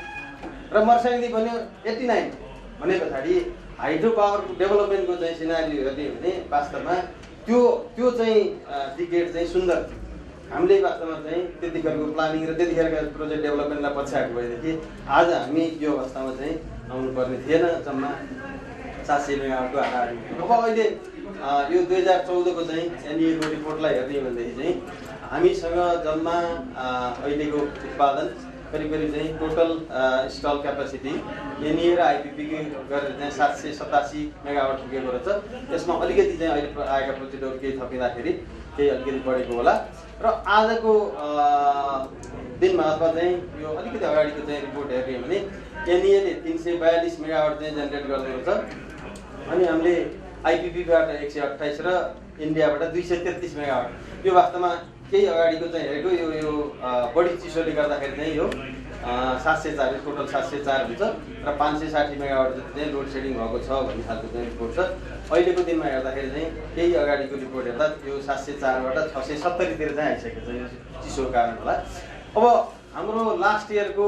र मर्साङ्गी बन्यो 89 भने पछाडि हाइड्रो पावर डेभलपमेन्टको चाहिँ सिनारियो हेर्ने हो भने वास्तवमा त्यो चाहिँ डिकेड चाहिँ सुन्दर थियो। हामीले वास्तवमा चाहिँ त्यतिखेरको प्लानिङ र त्यतिखेरका प्रोजेक्ट डेभलपमेन्टलाई पछ्याएको भएदेखि आज हामी यो अवस्थामा चाहिँ आउनुपर्ने थिएन। जम्मा 700 मेगावाटको हाराहारी। अब अहिले यो 2014 को चाहिँ एनइएको रिपोर्टलाई हेर्ने हो भनेदेखि चाहिँ हामीसँग जम्मा अहिलेको उत्पादन करिब चाहिँ टोटल इन्स्टल क्यापेसिटी एनइए र आइपिपी गरेर चाहिँ 787 मेगावाट पुगेको रहेछ। त्यसमा अलिकति चाहिँ अहिले आएका प्रोजेक्टहरू केही थपिँदाखेरि केही अलिकति बढेको होला। र आजको दिनमा अथवा चाहिँ यो अलिकति अगाडिको चाहिँ रिपोर्ट हेर्ने हो भने एनइएले 342 मेगावाट चाहिँ जेनेरेट गर्दै रहेछ। अनि हामीले आइपिपीबाट 128 र इन्डियाबाट 233 मेगावाट। यो वास्तवमा केही अगाडिको चाहिँ हेरेको यो बढी चिसोले गर्दाखेरि चाहिँ यो 704 टोटल 704 हुन्छ र 560 मेगावाट जति चाहिँ लोड सेडिङ भएको छ भन्ने खालको चाहिँ रिपोर्ट छ। अहिलेको दिनमा हेर्दाखेरि चाहिँ केही अगाडिको रिपोर्ट हेर्दा यो 704 बाट 670 तिर चाहिँ आइसकेको छ। यो चिसोको कारण होला। अब हाम्रो लास्ट इयरको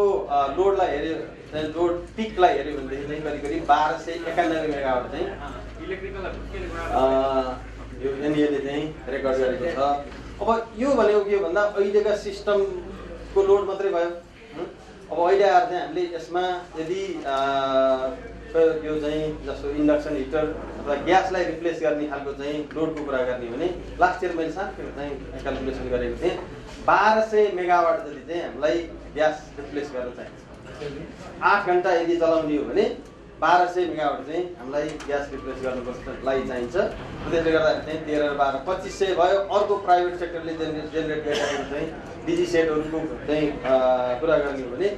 लोडलाई हेऱ्यो चाहिँ लोड पिकलाई हेऱ्यो भनेदेखि चाहिँ करिब 1291 मेगावाट चाहिँ यो एनइएले चाहिँ रेकर्ड गरेको छ। अब यो भनेको के भन्दा अहिलेका सिस्टमको लोड मात्रै भयो। अब अहिले आएर चाहिँ हामीले यसमा यदि यो चाहिँ जस्तो इन्डक्सन हिटर अथवा ग्यासलाई रिप्लेस गर्ने खालको चाहिँ लोडको कुरा गर्ने भने लास्ट इयर मैले सानो चाहिँ क्यालकुलेसन गरेको थिएँ 1200 मेगावाट जति चाहिँ हामीलाई ग्यास रिप्लेस गर्न चाहिन्छ। 8 घन्टा यदि चलाउने हो भने 1200 मेगावाट चाहिँ हामीलाई ग्यास रिप्लेस गर्नको लागि चाहिन्छ। त्यसले गर्दा चाहिँ 13 र 12 2500 भयो। अर्को प्राइभेट सेक्टरले जेनेरेट गरेको चाहिँ डिजी सेटहरूको चाहिँ कुरा गर्ने हो भने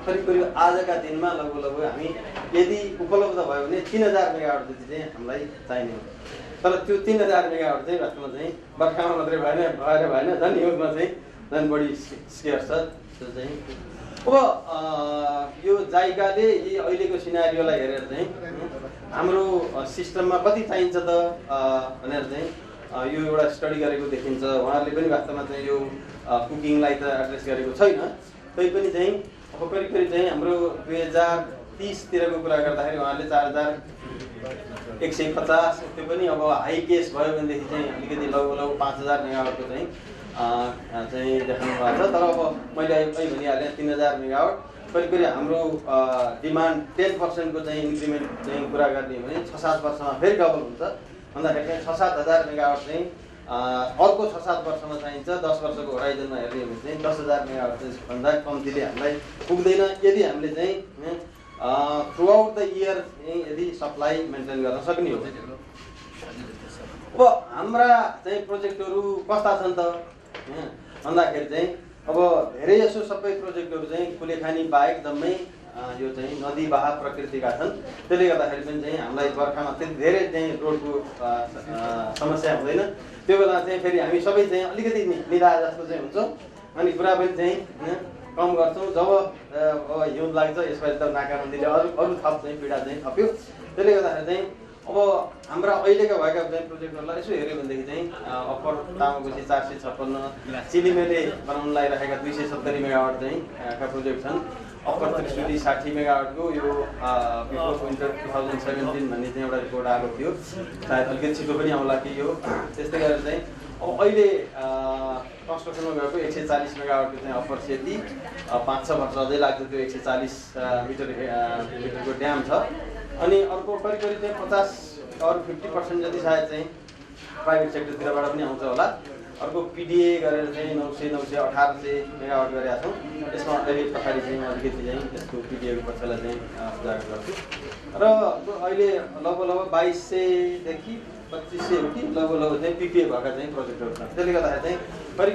करिब आजका दिनमा लगभग हामी यदि उपलब्ध भयो भने 3000 मेगावाट जति चाहिँ हामीलाई चाहिने हो। तर त्यो 3000 मेगावाट चाहिँ वास्तवमा चाहिँ बर्खामा मात्रै भएन झन् हिउँदमा चाहिँ झन् बढी स्केयर छ। त्यो चाहिँ अब यो जाइकाले यी अहिलेको सिनारियोलाई हेरेर चाहिँ हाम्रो सिस्टममा कति चाहिन्छ त भनेर चाहिँ यो एउटा स्टडी गरेको देखिन्छ। उहाँहरूले पनि वास्तवमा चाहिँ यो कुकिङलाई त एड्रेस गरेको छैन। तैपनि चाहिँ अब करिब चाहिँ हाम्रो 2030 तिरको कुरा गर्दाखेरि उहाँहरूले 4150 त्यो पनि अब हाई केस भयो भनेदेखि चाहिँ अलिकति लगभग 5000 मेगावाटको चाहिँ देखाउनु भएको छ। तर अब मैले अहिले भनिहालेँ 3000 मेगावाट करिब हाम्रो डिमान्ड 10% को चाहिँ इन्क्रिमेन्ट चाहिँ कुरा गर्ने हो भने 6-7 वर्षमा फेरि डबल हुन्छ। भन्दाखेरि चाहिँ 6-7 हजार मेगावाट चाहिँ अर्को 6-7 वर्षमा चाहिन्छ। 10 वर्षको होराइजनमा हेर्ने हो भने चाहिँ 10,000 मेगावाट भन्दा कम्तीले हामीलाई पुग्दैन यदि हामीले चाहिँ थ्रु आउट द इयर यदि सप्लाई मेन्टेन गर्न सक्ने हो। अब हाम्रा चाहिँ प्रोजेक्टहरू कस्ता छन् त भन्दाखेरि चाहिँ अब धेरै जसो सबै प्रोजेक्टहरू चाहिँ कुलेखानी बाहेक जम्मै यो चाहिँ नदी बहाव प्रकृतिका छन्। त्यसले गर्दाखेरि पनि चाहिँ हामीलाई बर्खामा त्यति धेरै चाहिँ रोडको समस्या हुँदैन। त्यो बेला चाहिँ फेरि हामी सबै चाहिँ अलिकति निराश जस्तो चाहिँ हुन्छौँ। अनि कुरा पनि चाहिँ कम गर्छौँ। जब हिउँद लाग्छ यसपालि त नाकाबन्दीले अरू थप चाहिँ पीडा चाहिँ थप्यो। त्यसले गर्दाखेरि चाहिँ अब हाम्रा अहिलेका भएका चाहिँ प्रोजेक्टहरूलाई यसो हेऱ्यो भनेदेखि चाहिँ अप्पर तामाकोशी 456, चिलिमेले बनाउन लागिरहेका 270 मेगावाट चाहिँ का प्रोजेक्ट छन्। अप्पर त्रिशुली 60 मेगावाटको यो बिफोर विन्टर 2017 भन्ने चाहिँ एउटा रिपोर्ट आएको थियो, सायद अलिकति छिटो पनि आउला कि यो। त्यस्तै गरेर चाहिँ अब अहिले कन्स्ट्रक्सनमा गएको 140 मेगावाटको चाहिँ अप्पर सेती 5-6 वर्ष अझै लाग्छ त्यो 140 मिटरको ड्याम छ। अनि अर्को करिब चाहिँ 50 अरू 50% जति सायद चाहिँ प्राइभेट सेक्टरतिरबाट पनि आउँछ होला। अर्को पिडिए गरेर चाहिँ 900, 1800 मेगावाट गरेका छौँ। यसमा अहिले पछाडि चाहिँ अलिकति चाहिँ यसको पिडिएको पक्षलाई चाहिँ उजागर गर्छु। र अहिले लगभग 2200देखि 2500 हो कि लगभग चाहिँ पिपिए भएका चाहिँ प्रोजेक्टहरू छन्। त्यसले गर्दाखेरि चाहिँ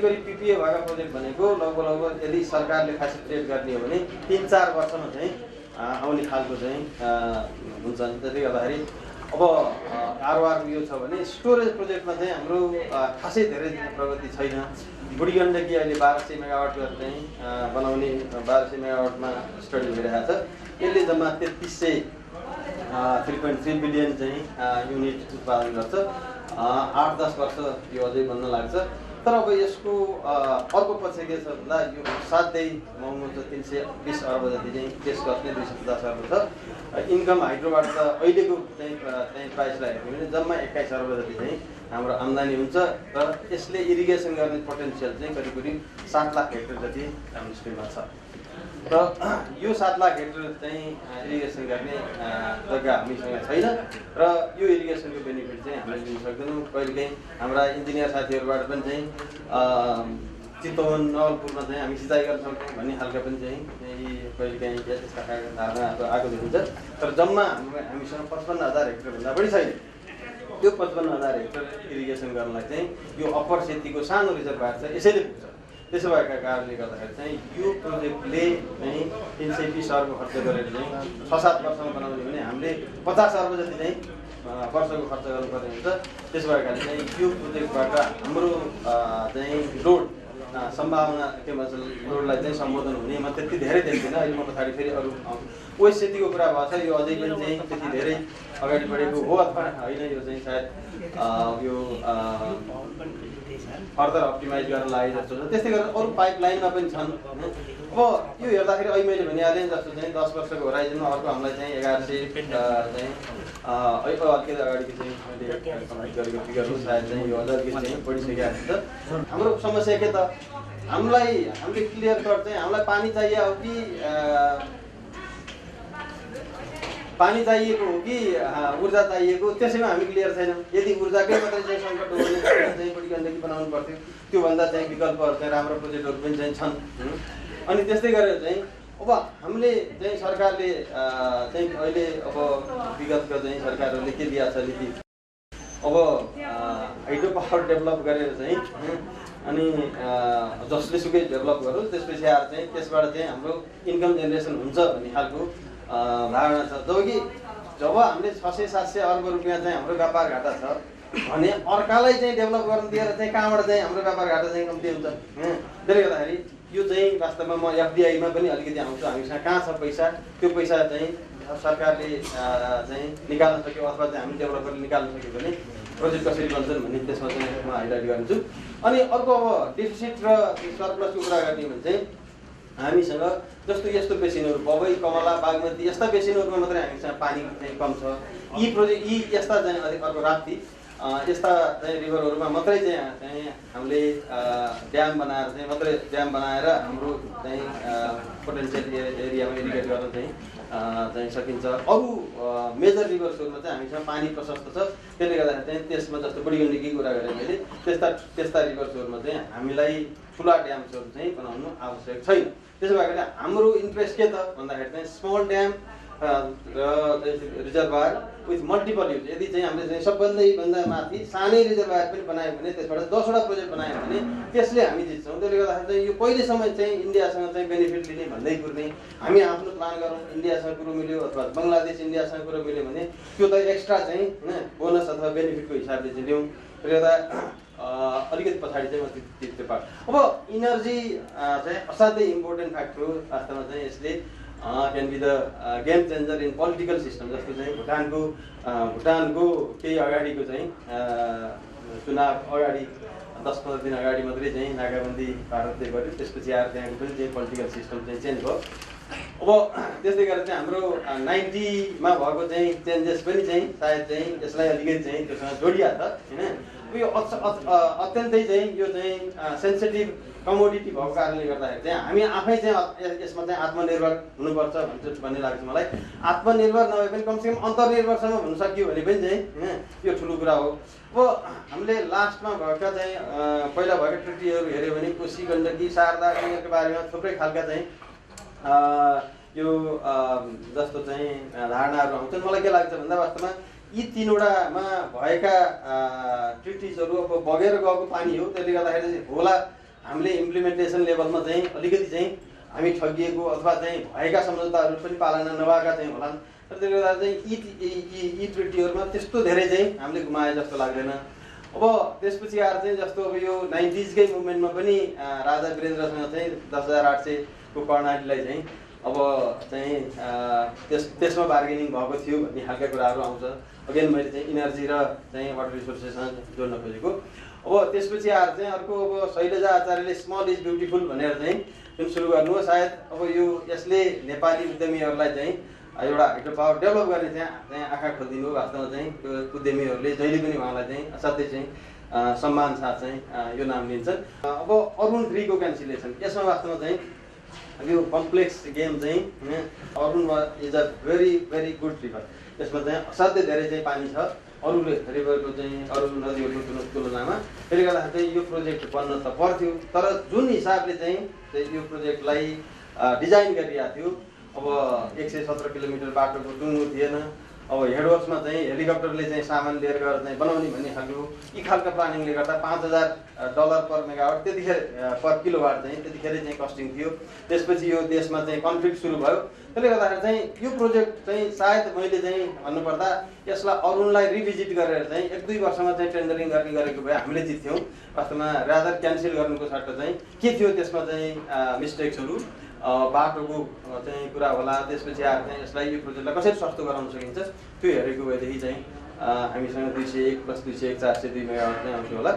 करिब पिपिए भएका प्रोजेक्ट भनेको लगभग यदि सरकारले फेसिलिटेट गर्ने हो भने 3-4 वर्षमा चाहिँ आउने खालको चाहिँ हुन्छ। त्यसले गर्दाखेरि अब आरओआर यो छ भने स्टोरेज प्रोजेक्टमा चाहिँ हाम्रो खासै धेरै प्रगति छैन। बुढीगण्डकी अहिले 1200 मेगावाट गरेर चाहिँ बनाउने 1200 मेगावाटमा स्टडी भइरहेको छ। यसले जम्मा 3.3 बिलियन चाहिँ युनिट उत्पादन गर्छ। 8-10 वर्ष यो अझै बन्न लाग्छ। तर अब यसको अर्को पक्ष के छ भन्दा यो साध्यै महँगो छ। 320 अर्ब जति चाहिँ केस गर्ने 250 अर्ब छ। इन्कम हाइड्रोबाट त अहिलेको चाहिँ प्राइसलाई हेर्यो भने जम्मा 21 अर्ब जति चाहिँ हाम्रो आम्दानी हुन्छ। र यसले इरिगेसन गर्ने पोटेन्सियल चाहिँ करिब 7 लाख हेक्टर जति हाम्रो स्टेटमा छ। र यो 7 लाख हेक्टर चाहिँ इरिगेसन गर्ने जग्गा हामीसँग छैन र यो इरिगेसनको बेनिफिट चाहिँ हामीले लिन सक्दैनौँ। कहिलेकाहीँ हाम्रा इन्जिनियर साथीहरूबाट पनि चाहिँ चितवन नवलपुरमा चाहिँ हामी सिँचाइ गर्न सक्छौँ भन्ने खालका पनि चाहिँ कहिलेकाहीँ त्यस्ता धारणाहरू आएको देखिन्छ। तर जम्मा हामीसँग 55,000 हेक्टरभन्दा बढी छैन। त्यो 55,000 हेक्टर इरिगेसन गर्नलाई चाहिँ यो अप्पर सेतीको सानो रिजर्भर छ, यसैले पुग्छ। त्यसो भएका कारणले गर्दाखेरि चाहिँ यो प्रोजेक्टले चाहिँ 320 अर्ब खर्च गरेर चाहिँ 6-7 वर्षमा बनाउने भने हामीले 50 अर्ब जति चाहिँ वर्षको खर्च गर्नुपर्ने हुन्छ। त्यसो भएकाले चाहिँ यो प्रोजेक्टबाट हाम्रो चाहिँ लोड सम्भावना के भन्छ लोडलाई चाहिँ सम्बोधन हुने म त्यति धेरै देख्दिनँ। अहिले म पछाडि फेरि अरू वेस्ट सेतीको कुरा भएको छ। यो अझै पनि चाहिँ त्यति धेरै अगाडि बढेको हो अथवा होइन, यो चाहिँ सायद यो फर्दर अप्टिमाइज गर्न लागि जस्तो छ। त्यस्तै गरेर अरू पाइपलाइनमा पनि छन्। अब यो हेर्दाखेरि अहिले मैले भनिहालेँ जस्तो चाहिँ 10 वर्षको होराइजनमा अर्को हामीलाई चाहिँ 1100 चाहिँ अलिकति अगाडिको चाहिँ मैले कम्प्लिट गरेको फिगर हो। सायद चाहिँ यो अझ चाहिँ बढिसकेको छ। हाम्रो समस्या के त हामीले क्लियर कट चाहिँ हामीलाई पानी चाहिए हो कि पानी चाहिएको हो कि ऊर्जा चाहिएको, त्यसैमा हामी क्लियर छैनौँ। यदि ऊर्जाकै मात्रै चाहिँ सङ्कट हो भने चाहिँ बुढीगण्डकी बनाउनु पर्थ्यो। त्योभन्दा चाहिँ विकल्पहरू चाहिँ राम्रो प्रोजेक्टहरू पनि चाहिँ छन्। अनि त्यस्तै गरेर चाहिँ अब हामीले चाहिँ सरकारले चाहिँ अहिले अब विगतको चाहिँ सरकारहरूले के दिएको छ नीति, अब हाइड्रो पावर डेभलप गरेर चाहिँ अनि जसले सुकै डेभलप गरोस् त्यसपछि आएर चाहिँ त्यसबाट चाहिँ हाम्रो इन्कम जेनेरेसन हुन्छ भन्ने खालको धारणा छ। जब हामीले 600-700 अर्ब रुपियाँ चाहिँ हाम्रो व्यापार घाटा छ भने अर्कालाई चाहिँ डेभलप गर्न दिएर चाहिँ कहाँबाट चाहिँ हाम्रो व्यापार घाटा चाहिँ कम्ती हुन्छ। त्यसले गर्दाखेरि यो चाहिँ वास्तवमा म एफडिआईमा पनि अलिकति आउँछु। हामीसँग कहाँ छ पैसा, त्यो पैसा चाहिँ सरकारले चाहिँ निकाल्न सक्यो अथवा चाहिँ हामी डेभलपरले निकाल्न सक्यो भने प्रोजेक्ट कसरी बन्छन् भन्ने त्यसमा चाहिँ म हाइलाइट गर्छु। अनि अर्को अब डेफिसिट र सरप्लसको कुरा गर्ने भने चाहिँ हामीसँग जस्तो यस्तो बेसिनहरू पवई, कमला, बागमती यस्ता बेसिनहरूमा मात्रै हामीसँग पानी चाहिँ कम छ। यी यस्ता चाहिँ अर्को राप्ती यस्ता चाहिँ रिभरहरूमा मात्रै चाहिँ हामीले ड्याम बनाएर चाहिँ मात्रै ड्याम बनाएर हाम्रो चाहिँ पोटेन्सियल एरियामा इरिगेट गर्न चाहिँ सकिन्छ। अरू मेजर रिभर्सहरूमा चाहिँ हामीसँग पानी प्रशस्त छ। त्यसले गर्दाखेरि चाहिँ त्यसमा जस्तो बुढीगण्डकी कुरा गरेँ मैले, त्यस्ता रिभर्सहरूमा चाहिँ हामीलाई ठुला ड्याम्सहरू चाहिँ बनाउनु आवश्यक छैन। त्यसो भएकोले हाम्रो इन्ट्रेस्ट के त भन्दाखेरि चाहिँ स्मल ड्याम र रिजर्भर विथ मल्टिपल युज। यदि चाहिँ हामीले चाहिँ सबभन्दा माथि सानै रिजर्भर पनि बनायो भने त्यसबाट 10वटा प्रोजेक्ट बनायो भने त्यसले हामी जित्छौँ। त्यसले गर्दाखेरि चाहिँ यो पहिलेसम्म चाहिँ इन्डियासँग चाहिँ बेनिफिट लिने भन्दै कुर्ने, हामी आफ्नो प्लान गरौँ, इन्डियासँग कुरो मिल्यो अथवा बङ्गलादेश इन्डियासँग कुरो मिल्यो भने त्यो त एक्स्ट्रा चाहिँ बोनस अथवा बेनिफिटको हिसाबले चाहिँ ल्याउँ। त्यसले गर्दा अलिकति पछाडि चाहिँ म त्यो पार्ट। अब इनर्जी चाहिँ असाध्यै इम्पोर्टेन्ट फ्याक्टर हो वास्तवमा चाहिँ। यसले can be the game changer in political system. जस्तो चाहिँ भुटानको केही अगाडिको चाहिँ चुनाव अगाडि 10-15 दिन अगाडि मात्रै चाहिँ नाकाबन्दी भारतले गर्यो, त्यसपछि आएर त्यहाँको पनि चाहिँ पोलिटिकल सिस्टम चाहिँ चेन्ज भयो। अब त्यसले गर्दा चाहिँ हाम्रो 90मा भएको चाहिँ चेन्जेस पनि चाहिँ सायद चाहिँ यसलाई अलिकति चाहिँ त्योसँग जोडिहाल्छ होइन। यो अत्यन्तै चाहिँ यो चाहिँ सेन्सिटिभ कमोडिटी भएको कारणले गर्दाखेरि चाहिँ हामी आफै चाहिँ यसमा चाहिँ आत्मनिर्भर हुनुपर्छ भन्ने लाग्छ मलाई। आत्मनिर्भर नभए पनि कमसेकम अन्तर्निर्भरसम्म हुन सकियो भने पनि चाहिँ होइन यो ठुलो कुरा हो। अब हामीले लास्टमा भएका चाहिँ पहिला भएका ट्रिटीहरू हेऱ्यो भने कोशी गण्डकी शारदा यिनीहरूको बारेमा थुप्रै खालका चाहिँ यो जस्तो चाहिँ धारणाहरू आउँछन्। मलाई के लाग्छ भन्दा वास्तवमा यी तीनवटामा भएका ट्रिटिजहरू अब बगेर गएको पानी हो, त्यसले गर्दाखेरि चाहिँ होला हामीले इम्प्लिमेन्टेसन लेभलमा चाहिँ अलिकति चाहिँ हामी ठगिएको अथवा चाहिँ भएका सम्झौताहरू पनि पालना नभएका चाहिँ होलान्। तर त्यसले गर्दा चाहिँ यी ट्रिटीहरूमा त्यस्तो धेरै चाहिँ हामीले गुमाए जस्तो लाग्दैन। अब त्यसपछि आएर चाहिँ जस्तो अब यो 90sकै मुभमेन्टमा पनि राजा वीरेन्द्रसँग चाहिँ 10,800 को कर्णालीलाई चाहिँ अब चाहिँ त्यसमा बार्गेनिङ भएको थियो भन्ने खालका कुराहरू आउँछ। अगेन मैले चाहिँ इनर्जी र चाहिँ वाटर रिसोर्सेससँग जोड्न खोजेको। अब त्यसपछि आएर चाहिँ अर्को अब शैलजा आचार्यले स्मल इज ब्युटिफुल भनेर चाहिँ जुन सुरु गर्नु सायद अब यो यसले नेपाली उद्यमीहरूलाई चाहिँ एउटा हाइड्रो पावर डेभलप गर्ने चाहिँ आँखा खोलिदिनु। वास्तवमा चाहिँ उद्यमीहरूले जहिले पनि उहाँलाई चाहिँ असाध्यै चाहिँ सम्मान साथ चाहिँ यो नाम लिन्छन्। अब अरुण 3 को क्यान्सिलेसन यसमा वास्तवमा चाहिँ यो कम्प्लेक्स गेम चाहिँ Arun is a very very good river. यसमा चाहिँ असाध्यै धेरै चाहिँ पानी छ अरू रिभरको चाहिँ अरू नदीहरूको तुलनामा। त्यसले गर्दाखेरि चाहिँ यो प्रोजेक्ट बन्न त पर्थ्यो, तर जुन हिसाबले चाहिँ यो प्रोजेक्टलाई डिजाइन गरिरहेको थियो अब 117 किलोमिटर बाटोको टुङ्गो थिएन। अब हेडवर्क्समा चाहिँ हेलिकप्टरले चाहिँ सामान लिएर गएर चाहिँ बनाउने भन्ने खालको यी खालको प्लानिङले गर्दा $5,000 पर मेगावाट त्यतिखेर पर किलोवाट चाहिँ त्यतिखेर चाहिँ कस्टिङ थियो। त्यसपछि यो देशमा चाहिँ कन्फ्लिक्ट सुरु भयो। त्यसले गर्दाखेरि चाहिँ यो प्रोजेक्ट चाहिँ सायद मैले चाहिँ भन्नुपर्दा यसलाई अरुणलाई रिभिजिट गरेर चाहिँ 1-2 वर्षमा चाहिँ टेन्डरिङ गर्ने गरेको भए हामीले जित्थ्यौँ। वास्तवमा रादर क्यान्सल गर्नुको सट्टा चाहिँ के थियो त्यसमा चाहिँ मिस्टेक्सहरू बाटोको चाहिँ कुरा होला। त्यसपछि आएर चाहिँ यसलाई यो प्रोजेक्टलाई कसरी सस्तो गराउन सकिन्छ त्यो हेरेको भएदेखि चाहिँ हामीसँग 201 + 201 402 मेगावाट चाहिँ आउँथ्यो होला।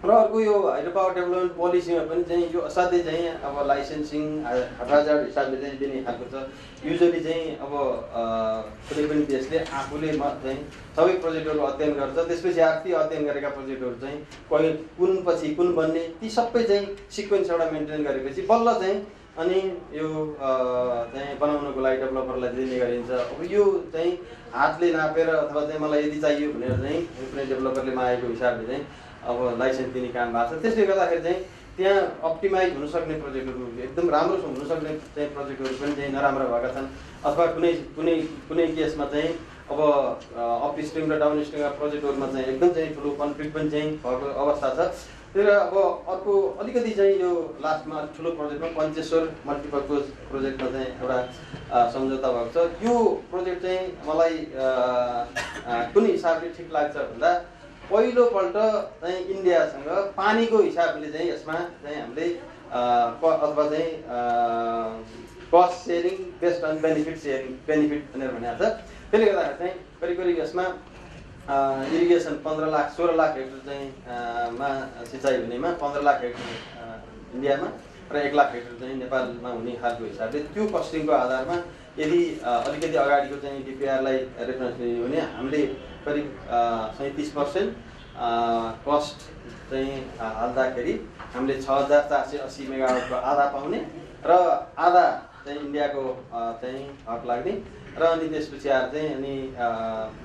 र अर्को यो हाइड्रो पावर डेभलपमेन्ट पोलिसीमा पनि चाहिँ यो असाध्यै चाहिँ अब लाइसेन्सिङ हजार्ड हिसाबले चाहिँ दिने खालको छ। युजली चाहिँ अब कुनै पनि देशले आफूले चाहिँ सबै प्रोजेक्टहरू अध्ययन गर्छ, त्यसपछि आफै अध्ययन गरेका प्रोजेक्टहरू चाहिँ कुन पछि कुन बन्ने ती सबै चाहिँ सिक्वेन्स एउटा मेन्टेन गरेपछि बल्ल चाहिँ अनि यो चाहिँ बनाउनको लागि डेभलपरलाई दिने गरिन्छ। अब यो चाहिँ हातले नापेर अथवा चाहिँ मलाई यदि चाहियो भनेर चाहिँ कुनै डेभलपरले मागेको हिसाबले चाहिँ अब लाइसेन्स दिने काम भएको छ। त्यसले गर्दाखेरि चाहिँ त्यहाँ अप्टिमाइज हुनसक्ने प्रोजेक्टहरू एकदम राम्रो हुनसक्ने चाहिँ प्रोजेक्टहरू पनि चाहिँ नराम्रा भएका छन्। अथवा कुनै केसमा चाहिँ अब अपस्ट्रिम र डाउनस्ट्रिमका प्रोजेक्टहरूमा चाहिँ एकदम चाहिँ ठुलो कन्फ्लिक्ट पनि चाहिँ भएको अवस्था छ। तर अब अर्को अलिकति चाहिँ यो लास्टमा ठुलो प्रोजेक्टमा पञ्चेश्वर मल्टिपर्पज प्रोजेक्टमा चाहिँ एउटा सम्झौता भएको छ। यो प्रोजेक्ट चाहिँ मलाई कुन हिसाबले ठिक लाग्छ भन्दा पहिलोपल्ट चाहिँ इन्डियासँग पानीको हिसाबले चाहिँ यसमा चाहिँ हामीले अथवा चाहिँ cost sharing based on benefit भनेर भनेको छ। त्यसले गर्दाखेरि चाहिँ करिब यसमा इरिगेसन 16 लाख हेक्टर चाहिँ मा सिँचाइ हुनेमा 15 लाख हेक्टर इन्डियामा र 1 लाख हेक्टर चाहिँ नेपालमा हुने खालको हिसाबले त्यो कस्टिङको आधारमा यदि अलिकति अगाडिको चाहिँ डिपिआरलाई रेफरेन्स लिने हो भने हामीले करिब 37% कस्ट चाहिँ हाल्दाखेरि हामीले 6,480 मेगावाटको आधा पाउने र आधा चाहिँ इन्डियाको चाहिँ हक लाग्ने र अनि त्यसपछि आएर चाहिँ अनि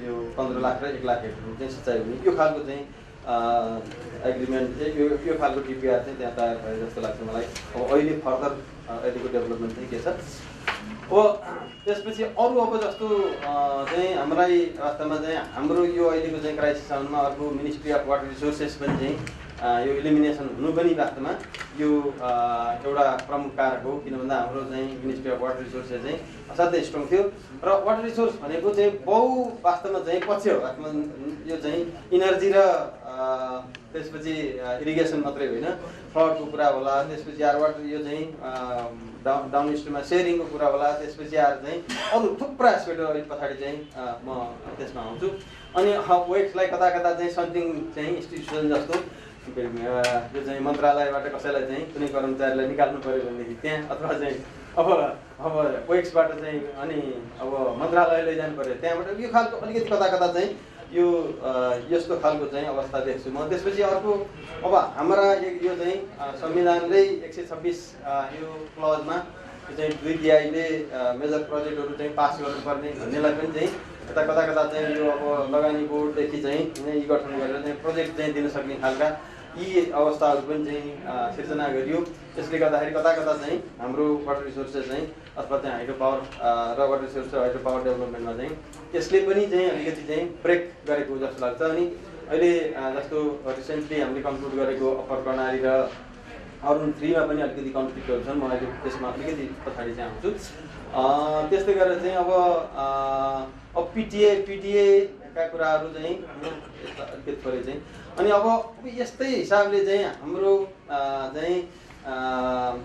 यो 15 लाख र 1 लाख हेक्टर चाहिँ सिँचाइ हुने यो खालको चाहिँ एग्रिमेन्ट चाहिँ यो खालको डिपिआर चाहिँ त्यहाँ तयार भयो जस्तो लाग्छ मलाई। अब अहिले फर्दर अहिलेको डेभलपमेन्ट चाहिँ के छ। अब त्यसपछि अरू अब जस्तो चाहिँ हामीलाई वास्तवमा चाहिँ हाम्रो यो अहिलेको चाहिँ क्राइसिस आउनुमा अर्को मिनिस्ट्री अफ वाटर रिसोर्सेस पनि चाहिँ यो इलिमिनेसन हुनु पनि वास्तवमा यो एउटा प्रमुख कारक हो। किन भन्दा हाम्रो चाहिँ मिनिस्ट्री अफ वाटर रिसोर्सेस चाहिँ असाध्यै स्ट्रङ थियो र वाटर रिसोर्स भनेको चाहिँ वास्तवमा चाहिँ पछि हो। वास्तवमा यो चाहिँ इनर्जी र त्यसपछि इरिगेसन मात्रै होइन फ्लडको कुरा होला, त्यसपछि आएर वाटर यो चाहिँ डाउन स्ट्रिममा सेयरिङको कुरा होला, त्यसपछि आएर चाहिँ अरू थुप्रै एस्पेक्टहरू अलिक पछाडि चाहिँ म त्यसमा आउँछु। अनि वेक्सलाई कता कता चाहिँ समथिङ चाहिँ इन्स्टिट्युसन जस्तो यो चाहिँ मन्त्रालयबाट कसैलाई चाहिँ कुनै कर्मचारीलाई निकाल्नु पऱ्यो भनेदेखि त्यहाँ अथवा चाहिँ अब वेक्सबाट चाहिँ अनि अब मन्त्रालय लैजानु पऱ्यो त्यहाँबाट यो खालको अलिकति कता कता चाहिँ यो यस्तो खालको चाहिँ अवस्था देख्छु म। त्यसपछि अर्को अब हाम्रा यो चाहिँ संविधानले 126 यो क्लजमा यो चाहिँ 2 तिहाईले मेजर प्रोजेक्टहरू चाहिँ पास गर्नुपर्ने भन्नेलाई पनि चाहिँ कता कता चाहिँ यो अब लगानी बोर्डदेखि चाहिँ यी गठन गरेर चाहिँ प्रोजेक्ट चाहिँ दिन सक्ने खालका यी अवस्थाहरू पनि चाहिँ सिर्जना गरियो। त्यसले गर्दाखेरि कता कता चाहिँ हाम्रो वाटर रिसोर्सेस चाहिँ अथवा चाहिँ हाइड्रो पावर र वाटर रिसोर्स र हाइड्रो पावर डेभलपमेन्टमा चाहिँ यसले पनि चाहिँ अलिकति चाहिँ ब्रेक गरेको जस्तो लाग्छ। अनि अहिले जस्तो रिसेन्टली हामीले कन्क्लुड गरेको अप्पर कर्णाली र अरुण 3 मा पनि अलिकति कन्फ्लिक्टहरू छन्, म अहिले त्यसमा अलिकति पछाडि चाहिँ आउँछु। त्यस्तै गरेर चाहिँ अब पिटिएका कुराहरू चाहिँ अलिकति थोरै चाहिँ अनि अब यस्तै हिसाबले चाहिँ हाम्रो चाहिँ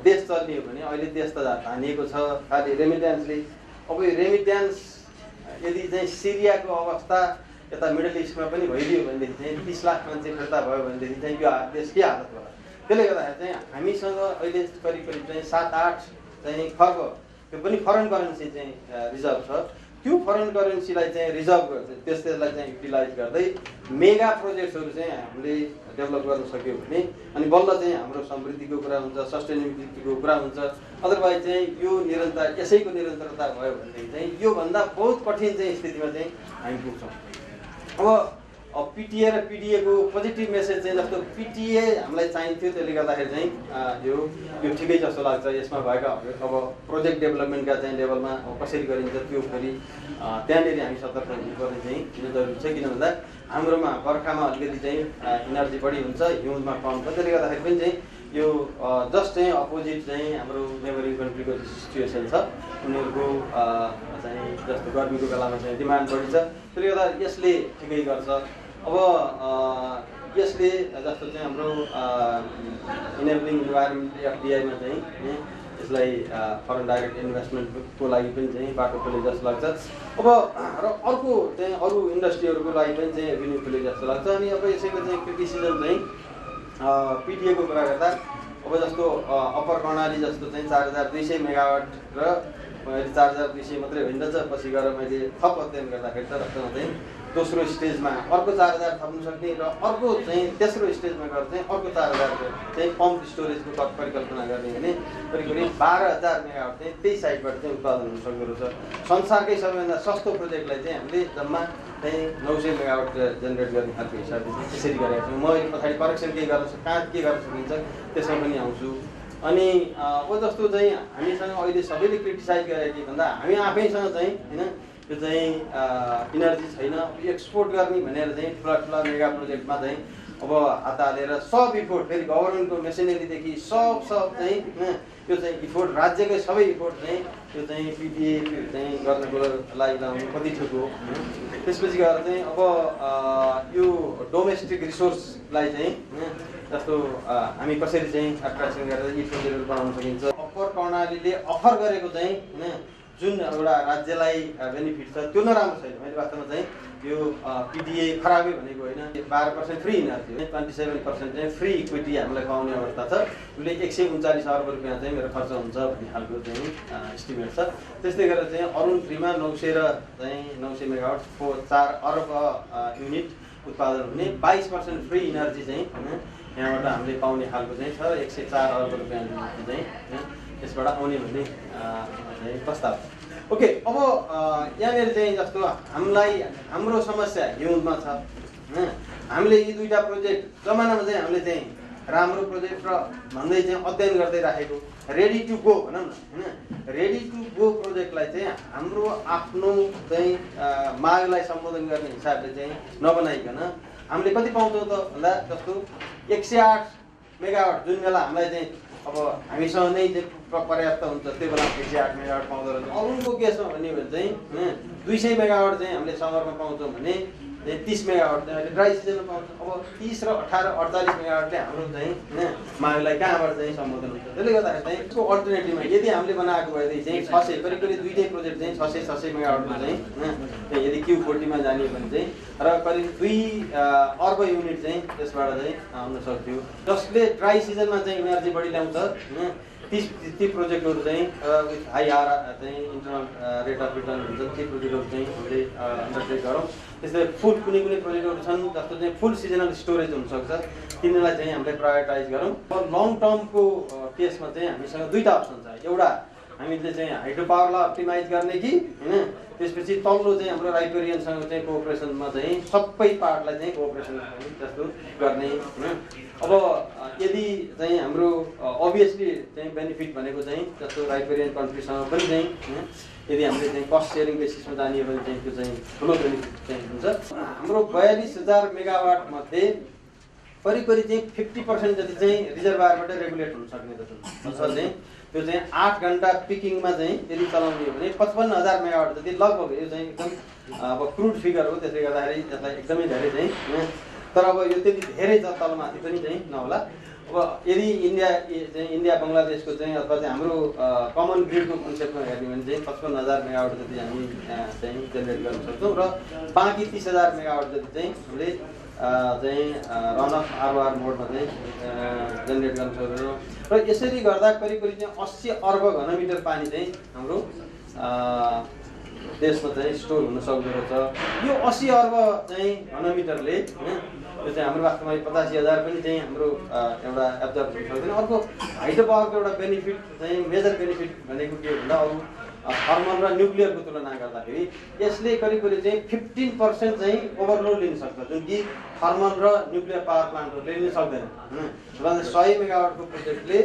देश चल्ने हो भने अहिले देश त धानिएको छ खालि रेमिट्यान्सले। अब यो रेमिट्यान्स यदि चाहिँ सिरियाको अवस्था यता मिडल इस्टमा पनि भइदियो भनेदेखि चाहिँ 30 लाख मान्छे फिर्ता भयो भनेदेखि चाहिँ यो देश के हालत भयो। त्यसले गर्दाखेरि चाहिँ हामीसँग अहिले करिब करिब चाहिँ 7-8 चाहिँ खर्ब त्यो पनि फरेन करेन्सी चाहिँ रिजर्भ छ। त्यो फरेन करेन्सीलाई चाहिँ रिजर्भ त्यसलाई चाहिँ युटिलाइज गर्दै मेगा प्रोजेक्ट्सहरू चाहिँ हामीले डेभलप गर्न सक्यो भने अनि बल्ल चाहिँ हाम्रो समृद्धिको कुरा हुन्छ, सस्टेनेबिलिटीको कुरा हुन्छ। अदरवाइज चाहिँ यो निरन्तर यसैको निरन्तरता भयो भनेदेखि चाहिँ योभन्दा बहुत कठिन चाहिँ स्थितिमा चाहिँ हामी पुग्छौँ। अब पिटिए र पिडिएको पोजिटिभ मेसेज चाहिँ जस्तो पिटिए हामीलाई चाहिन्थ्यो, त्यसले गर्दाखेरि चाहिँ यो ठिकै जस्तो लाग्छ। यसमा भएका अब प्रोजेक्ट डेभलपमेन्टका चाहिँ लेभलमा कसरी गरिन्छ त्यो फेरि त्यहाँनिर हामी सतर्क हुनुपर्ने चाहिँ किन जरुरी छ। किन भन्दा हाम्रोमा बर्खामा अलिकति चाहिँ इनर्जी बढी हुन्छ, हिउँदमा कम छ। त्यसले गर्दाखेरि पनि चाहिँ यो जस्ट चाहिँ अपोजिट चाहिँ हाम्रो नेबरिङ कन्ट्रीको सिचुएसन छ, उनीहरूको चाहिँ जस्तो गर्मीको बेलामा चाहिँ डिमान्ड बढी छ। त्यसले गर्दा यसले ठिकै गर्छ। अब यसले जस्तो चाहिँ हाम्रो इनेबलिङ इन्भाइरोमेन्ट एफडिआईमा चाहिँ यसलाई फरेन डाइरेक्ट इन्भेस्टमेन्टको लागि पनि चाहिँ बाटो खोले जस्तो लाग्छ। अब र अर्को चाहिँ अरू इन्डस्ट्रीहरूको लागि पनि चाहिँ एभिन्यू खोले जस्तो लाग्छ। अनि अब यसैको चाहिँ क्रिटिसिजम चाहिँ पिटिएको कुरा गर्दा अब जस्तो अप्पर कर्णाली जस्तो चाहिँ 4200 मेगावाट र 4200 मात्रै होइन रहेछ। पछि गएर मैले थप अध्ययन गर्दाखेरि त चाहिँ दोस्रो स्टेजमा अर्को 4000 थप्नु सक्ने र अर्को चाहिँ तेस्रो स्टेजमा गएर चाहिँ अर्को 4000 चाहिँ पम्प स्टोरेजको परिकल्पना गर्ने भने करिब करिब 12000 मेगावाट चाहिँ त्यही साइडबाट चाहिँ उत्पादन हुन सक्दो रहेछ। संसारकै सबैभन्दा सस्तो प्रोजेक्टलाई चाहिँ हामीले जम्मा चाहिँ 900 मेगावाट जेनेरेट गर्ने खालको हिसाबले चाहिँ त्यसरी गरेका छौँ। म पछाडि करेक्सन के गर्न कहाँ के गर्न सकिन्छ त्यसमा पनि आउँछु। अनि अब जस्तो चाहिँ हामीसँग अहिले सबैले क्रिटिसाइज गरे कि भन्दा हामी आफैसँग चाहिँ होइन यो चाहिँ इनर्जी छैन, एक्सपोर्ट गर्ने भनेर चाहिँ ठुला मेगा प्रोजेक्टमा चाहिँ अब हात हालेर सब इफोर्ट फेरि गभर्मेन्टको मेसिनरीदेखि सब चाहिँ यो चाहिँ इफोर्ट राज्यकै सबै इफोर्ट चाहिँ यो चाहिँ पिडिए चाहिँ गर्नको लागि लाउनु कति ठुलो हो। त्यसपछि गएर चाहिँ अब यो डोमेस्टिक रिसोर्सलाई चाहिँ जस्तो हामी कसरी चाहिँ एट्र्याक्सन गरेर यी प्रोजेक्टहरू बनाउन सकिन्छ। अप्पर कर्णालीले अफर गरेको चाहिँ होइन जुन एउटा राज्यलाई बेनिफिट छ त्यो नराम्रो छैन। मैले वास्तवमा चाहिँ यो पिडिए खराबै भनेको होइन। 12% फ्री इनर्जी हो, 27% चाहिँ फ्री इक्विटी हामीलाई पाउने अवस्था छ। उसले 139 अर्ब रुपियाँ चाहिँ मेरो खर्च हुन्छ भन्ने खालको चाहिँ इस्टिमेट छ। त्यस्तै गरेर चाहिँ अरुण 3 मा 900 र चाहिँ 900 मेगावाट 4 अर्ब युनिट उत्पादन हुने 22% फ्री इनर्जी चाहिँ यहाँबाट हामीले पाउने खालको चाहिँ छ। 104 अर्ब रुपियाँ चाहिँ यसबाट आउने भन्ने प्रस्ताव छ। ओके, अब यहाँनिर चाहिँ जस्तो हामीलाई हाम्रो समस्या हिउँदमा छ। हामीले यी दुईटा प्रोजेक्ट जमानामा चाहिँ हामीले चाहिँ राम्रो प्रोजेक्ट र भन्दै चाहिँ अध्ययन गर्दै राखेको रेडी टु गो भनौँ न होइन। रेडी टु गो प्रोजेक्टलाई चाहिँ हाम्रो आफ्नो चाहिँ मागलाई सम्बोधन गर्ने हिसाबले चाहिँ नबनाइकन हामीले कति पाउँछौँ त भन्दा जस्तो 108 मेगावाट जुन बेला हामीलाई चाहिँ अब हामीसँग नै पर्याप्त हुन्छ त्यो बेला 108 मेगावाट पाउँदो रहेछ। अरूको केसमा भन्यो भने चाहिँ 200 मेगावाट चाहिँ हामीले समरमा पाउँछौँ भने 30 मेगावाट ड्राई सिजनमा पाउँछ। अब 30 र 18 48 मेगावाटले हाम्रो चाहिँ मागलाई कहाँबाट चाहिँ सम्बोधन हुन्छ। त्यसले गर्दाखेरि चाहिँ यसको अल्टरनेटिभमा यदि हामीले बनाएको भएदेखि चाहिँ 600 करिब दुईटै प्रोजेक्ट चाहिँ 600 मेगावाटमा चाहिँ यदि Q40 मा जाने भने चाहिँ र करिब 2 अर्ब युनिट चाहिँ त्यसबाट चाहिँ आउन सक्थ्यो, जसले ड्राई सिजनमा चाहिँ एनर्जी बढी ल्याउँछ। ती प्रोजेक्टहरू चाहिँ विथ हाई आर चाहिँ इन्टरनल रेट अफ रिटर्न हुन्छ, ती प्रोजेक्टहरू चाहिँ हामीले अन्डरटेक गरौँ। त्यस्तै फुल कुनै प्रोजेक्टहरू छन् जस्तो चाहिँ फुल सिजनल स्टोरेज हुनसक्छ, तिनीहरूलाई चाहिँ हामीले प्रायोरिटाइज गरौँ। लङ टर्मको केसमा चाहिँ हामीसँग दुईवटा अप्सन छ। एउटा हामीले चाहिँ हाइड्रो पावरलाई अप्टिमाइज गर्ने कि होइन, त्यसपछि तल्लो चाहिँ हाम्रो राइपेरियनसँग चाहिँ कोअपरेसनमा चाहिँ सबै पार्टलाई चाहिँ कोअपरेसन जस्तो गर्ने होइन। अब यदि चाहिँ हाम्रो अभियसली चाहिँ बेनिफिट भनेको चाहिँ जस्तो राइपेरियन कन्ट्रीसँग पनि चाहिँ यदि हामीले चाहिँ कस्ट सेयरिङ बेसिसमा जाने भने चाहिँ त्यो चाहिँ ठुलो बेनिफिट चाहिँ हुन्छ। हाम्रो 42,000 मेगावाट मध्ये करिब चाहिँ 50% जति चाहिँ रिजर्भरबाट रेगुलेट हुन सक्ने अथवा चाहिँ त्यो चाहिँ 8 घण्टा पिकिङमा चाहिँ यदि चलाउने हो भने 55,000 मेगावाट जति लगभग यो चाहिँ एकदम अब क्रुड फिगर हो, त्यसले गर्दाखेरि त्यसलाई एकदमै धेरै चाहिँ तर अब यो त्यति धेरै तलमाथि पनि चाहिँ नहोला। अब यदि इन्डिया बङ्गलादेशको चाहिँ अथवा चाहिँ हाम्रो कमन ग्रिडको कन्सेप्टमा हेर्ने भने चाहिँ 55,000 मेगावाट जति हामी चाहिँ जेनेरेट गर्न सक्छौँ र बाँकी 30,000 मेगावाट जति चाहिँ हामीले चाहिँ रन अफ आरओआर मोडमा चाहिँ जेनेरेट गर्न सक्छौँ र यसरी गर्दा करिब चाहिँ 80 अर्ब घनमिटर पानी चाहिँ हाम्रो देशमा चाहिँ स्टोर हुन सक्दो रहेछ। यो 80 अर्ब चाहिँ घनमिटरले त्यो चाहिँ हाम्रो वास्तवमा 85,000 पनि चाहिँ हाम्रो एउटा एब्जर्भ हुन सक्दैन। अर्को हाइड्रो पावरको एउटा बेनिफिट चाहिँ मेजर बेनिफिट भनेको के भन्दा अरू थर्मल र न्युक्लियरको तुलना गर्दाखेरि यसले करिब चाहिँ 15% चाहिँ ओभरलोड लिन सक्छ, जुन कि थर्मल र न्युक्लियर पावर प्लान्टहरूले लिन सक्दैन। 100 मेगावाटको प्रोजेक्टले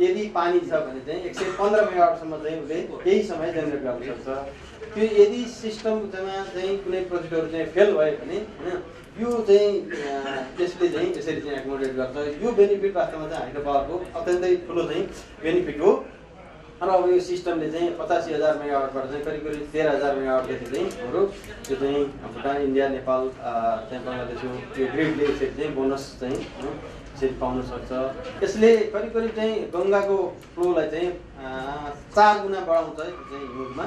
यदि पानी छ भने चाहिँ 115 मेगावाटसम्म चाहिँ उसले केही समय जेनेरेट गर्न सक्छ। त्यो यदि सिस्टममा चाहिँ कुनै प्रोजेक्टहरू चाहिँ फेल भयो भने यो चाहिँ त्यसले चाहिँ यसरी चाहिँ एकोमोडेट गर्छ। यो बेनिफिट वास्तवमा चाहिँ हाइड्रो पावरको अत्यन्तै ठुलो चाहिँ बेनिफिट हो। र अब यो सिस्टमले चाहिँ 85,000 मेगावाटबाट चाहिँ करिब 13,000 मेगावाट जति चाहिँ हाम्रो त्यो चाहिँ भुटान, इन्डिया, नेपाल चाहिँ बङ्गलादेशको यो ग्रिडले यसरी चाहिँ बोनस चाहिँ यसरी पाउन सक्छ। यसले करिब चाहिँ गङ्गाको फ्लोलाई चाहिँ 4 गुणा बढाउँछ चाहिँ युगमा।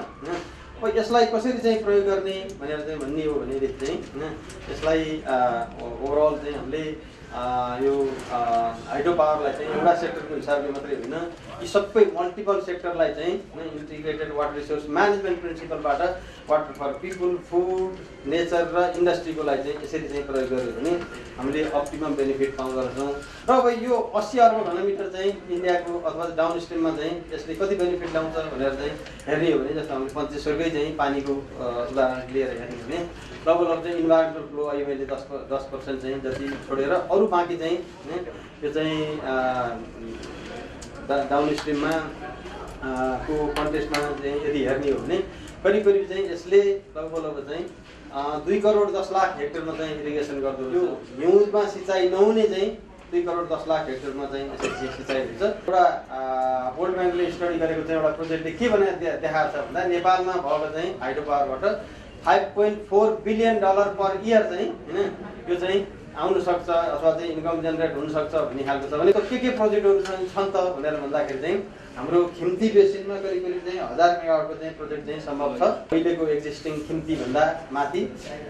अब यसलाई कसरी चाहिँ प्रयोग गर्ने भनेर चाहिँ भन्ने हो भनेदेखि चाहिँ यसलाई ओभरअल चाहिँ हामीले यो हाइड्रो पावरलाई चाहिँ एउटा सेक्टरको हिसाबले मात्रै होइन, यी सबै मल्टिपल सेक्टरलाई चाहिँ इन्टिग्रेटेड वाटर रिसोर्स म्यानेजमेन्ट प्रिन्सिपलबाट water for people, food, nature र इन्डस्ट्रीको लागि चाहिँ यसरी चाहिँ प्रयोग गर्यो भने हामीले अप्टिमम बेनिफिट पाउँदो रहेछौँ। र अब यो 80 अर्ब घनमिटर चाहिँ इन्डियाको अथवा डाउन स्ट्रिममा चाहिँ यसले कति बेनिफिट ल्याउँछ भनेर चाहिँ हेर्ने हो भने जस्तो हामीले पञ्चेश्वरकै चाहिँ पानीको उदाहरण लिएर हेर्ने भने लगभग चाहिँ इन्भाइरोमेन्टल फ्लो अहिले 10% चाहिँ जति छोडेर अरू बाँकी चाहिँ यो चाहिँ डाउन स्ट्रिममा को कन्टेस्टमा चाहिँ यदि हेर्ने हो भने करिब चाहिँ यसले लगभग चाहिँ 2 करोड 10 लाख हेक्टरमा चाहिँ इरिगेसन गर्दो। यो हिउँदमा सिँचाइ नहुने चाहिँ 2 करोड 10 लाख हेक्टरमा चाहिँ यसरी सिँचाइ हुन्छ। एउटा वर्ल्ड ब्याङ्कले स्टडी गरेको चाहिँ एउटा प्रोजेक्टले के भनेर देखाएको छ भन्दा नेपालमा भएको चाहिँ हाइड्रो पावरबाट $5.4 बिलियन पर इयर चाहिँ होइन यो चाहिँ आउन सक्छ अथवा चाहिँ इन्कम जेनेरेट हुन सक्छ भन्ने खालको छ। भने के प्रोजेक्टहरू छन् त भनेर भन्दाखेरि चाहिँ हाम्रो खिम्ती बेसिनमा करिब चाहिँ 1000 मेगावाटको चाहिँ प्रोजेक्ट चाहिँ सम्भव छ। अहिलेको एक्जिस्टिङ खिम्ती भन्दा माथि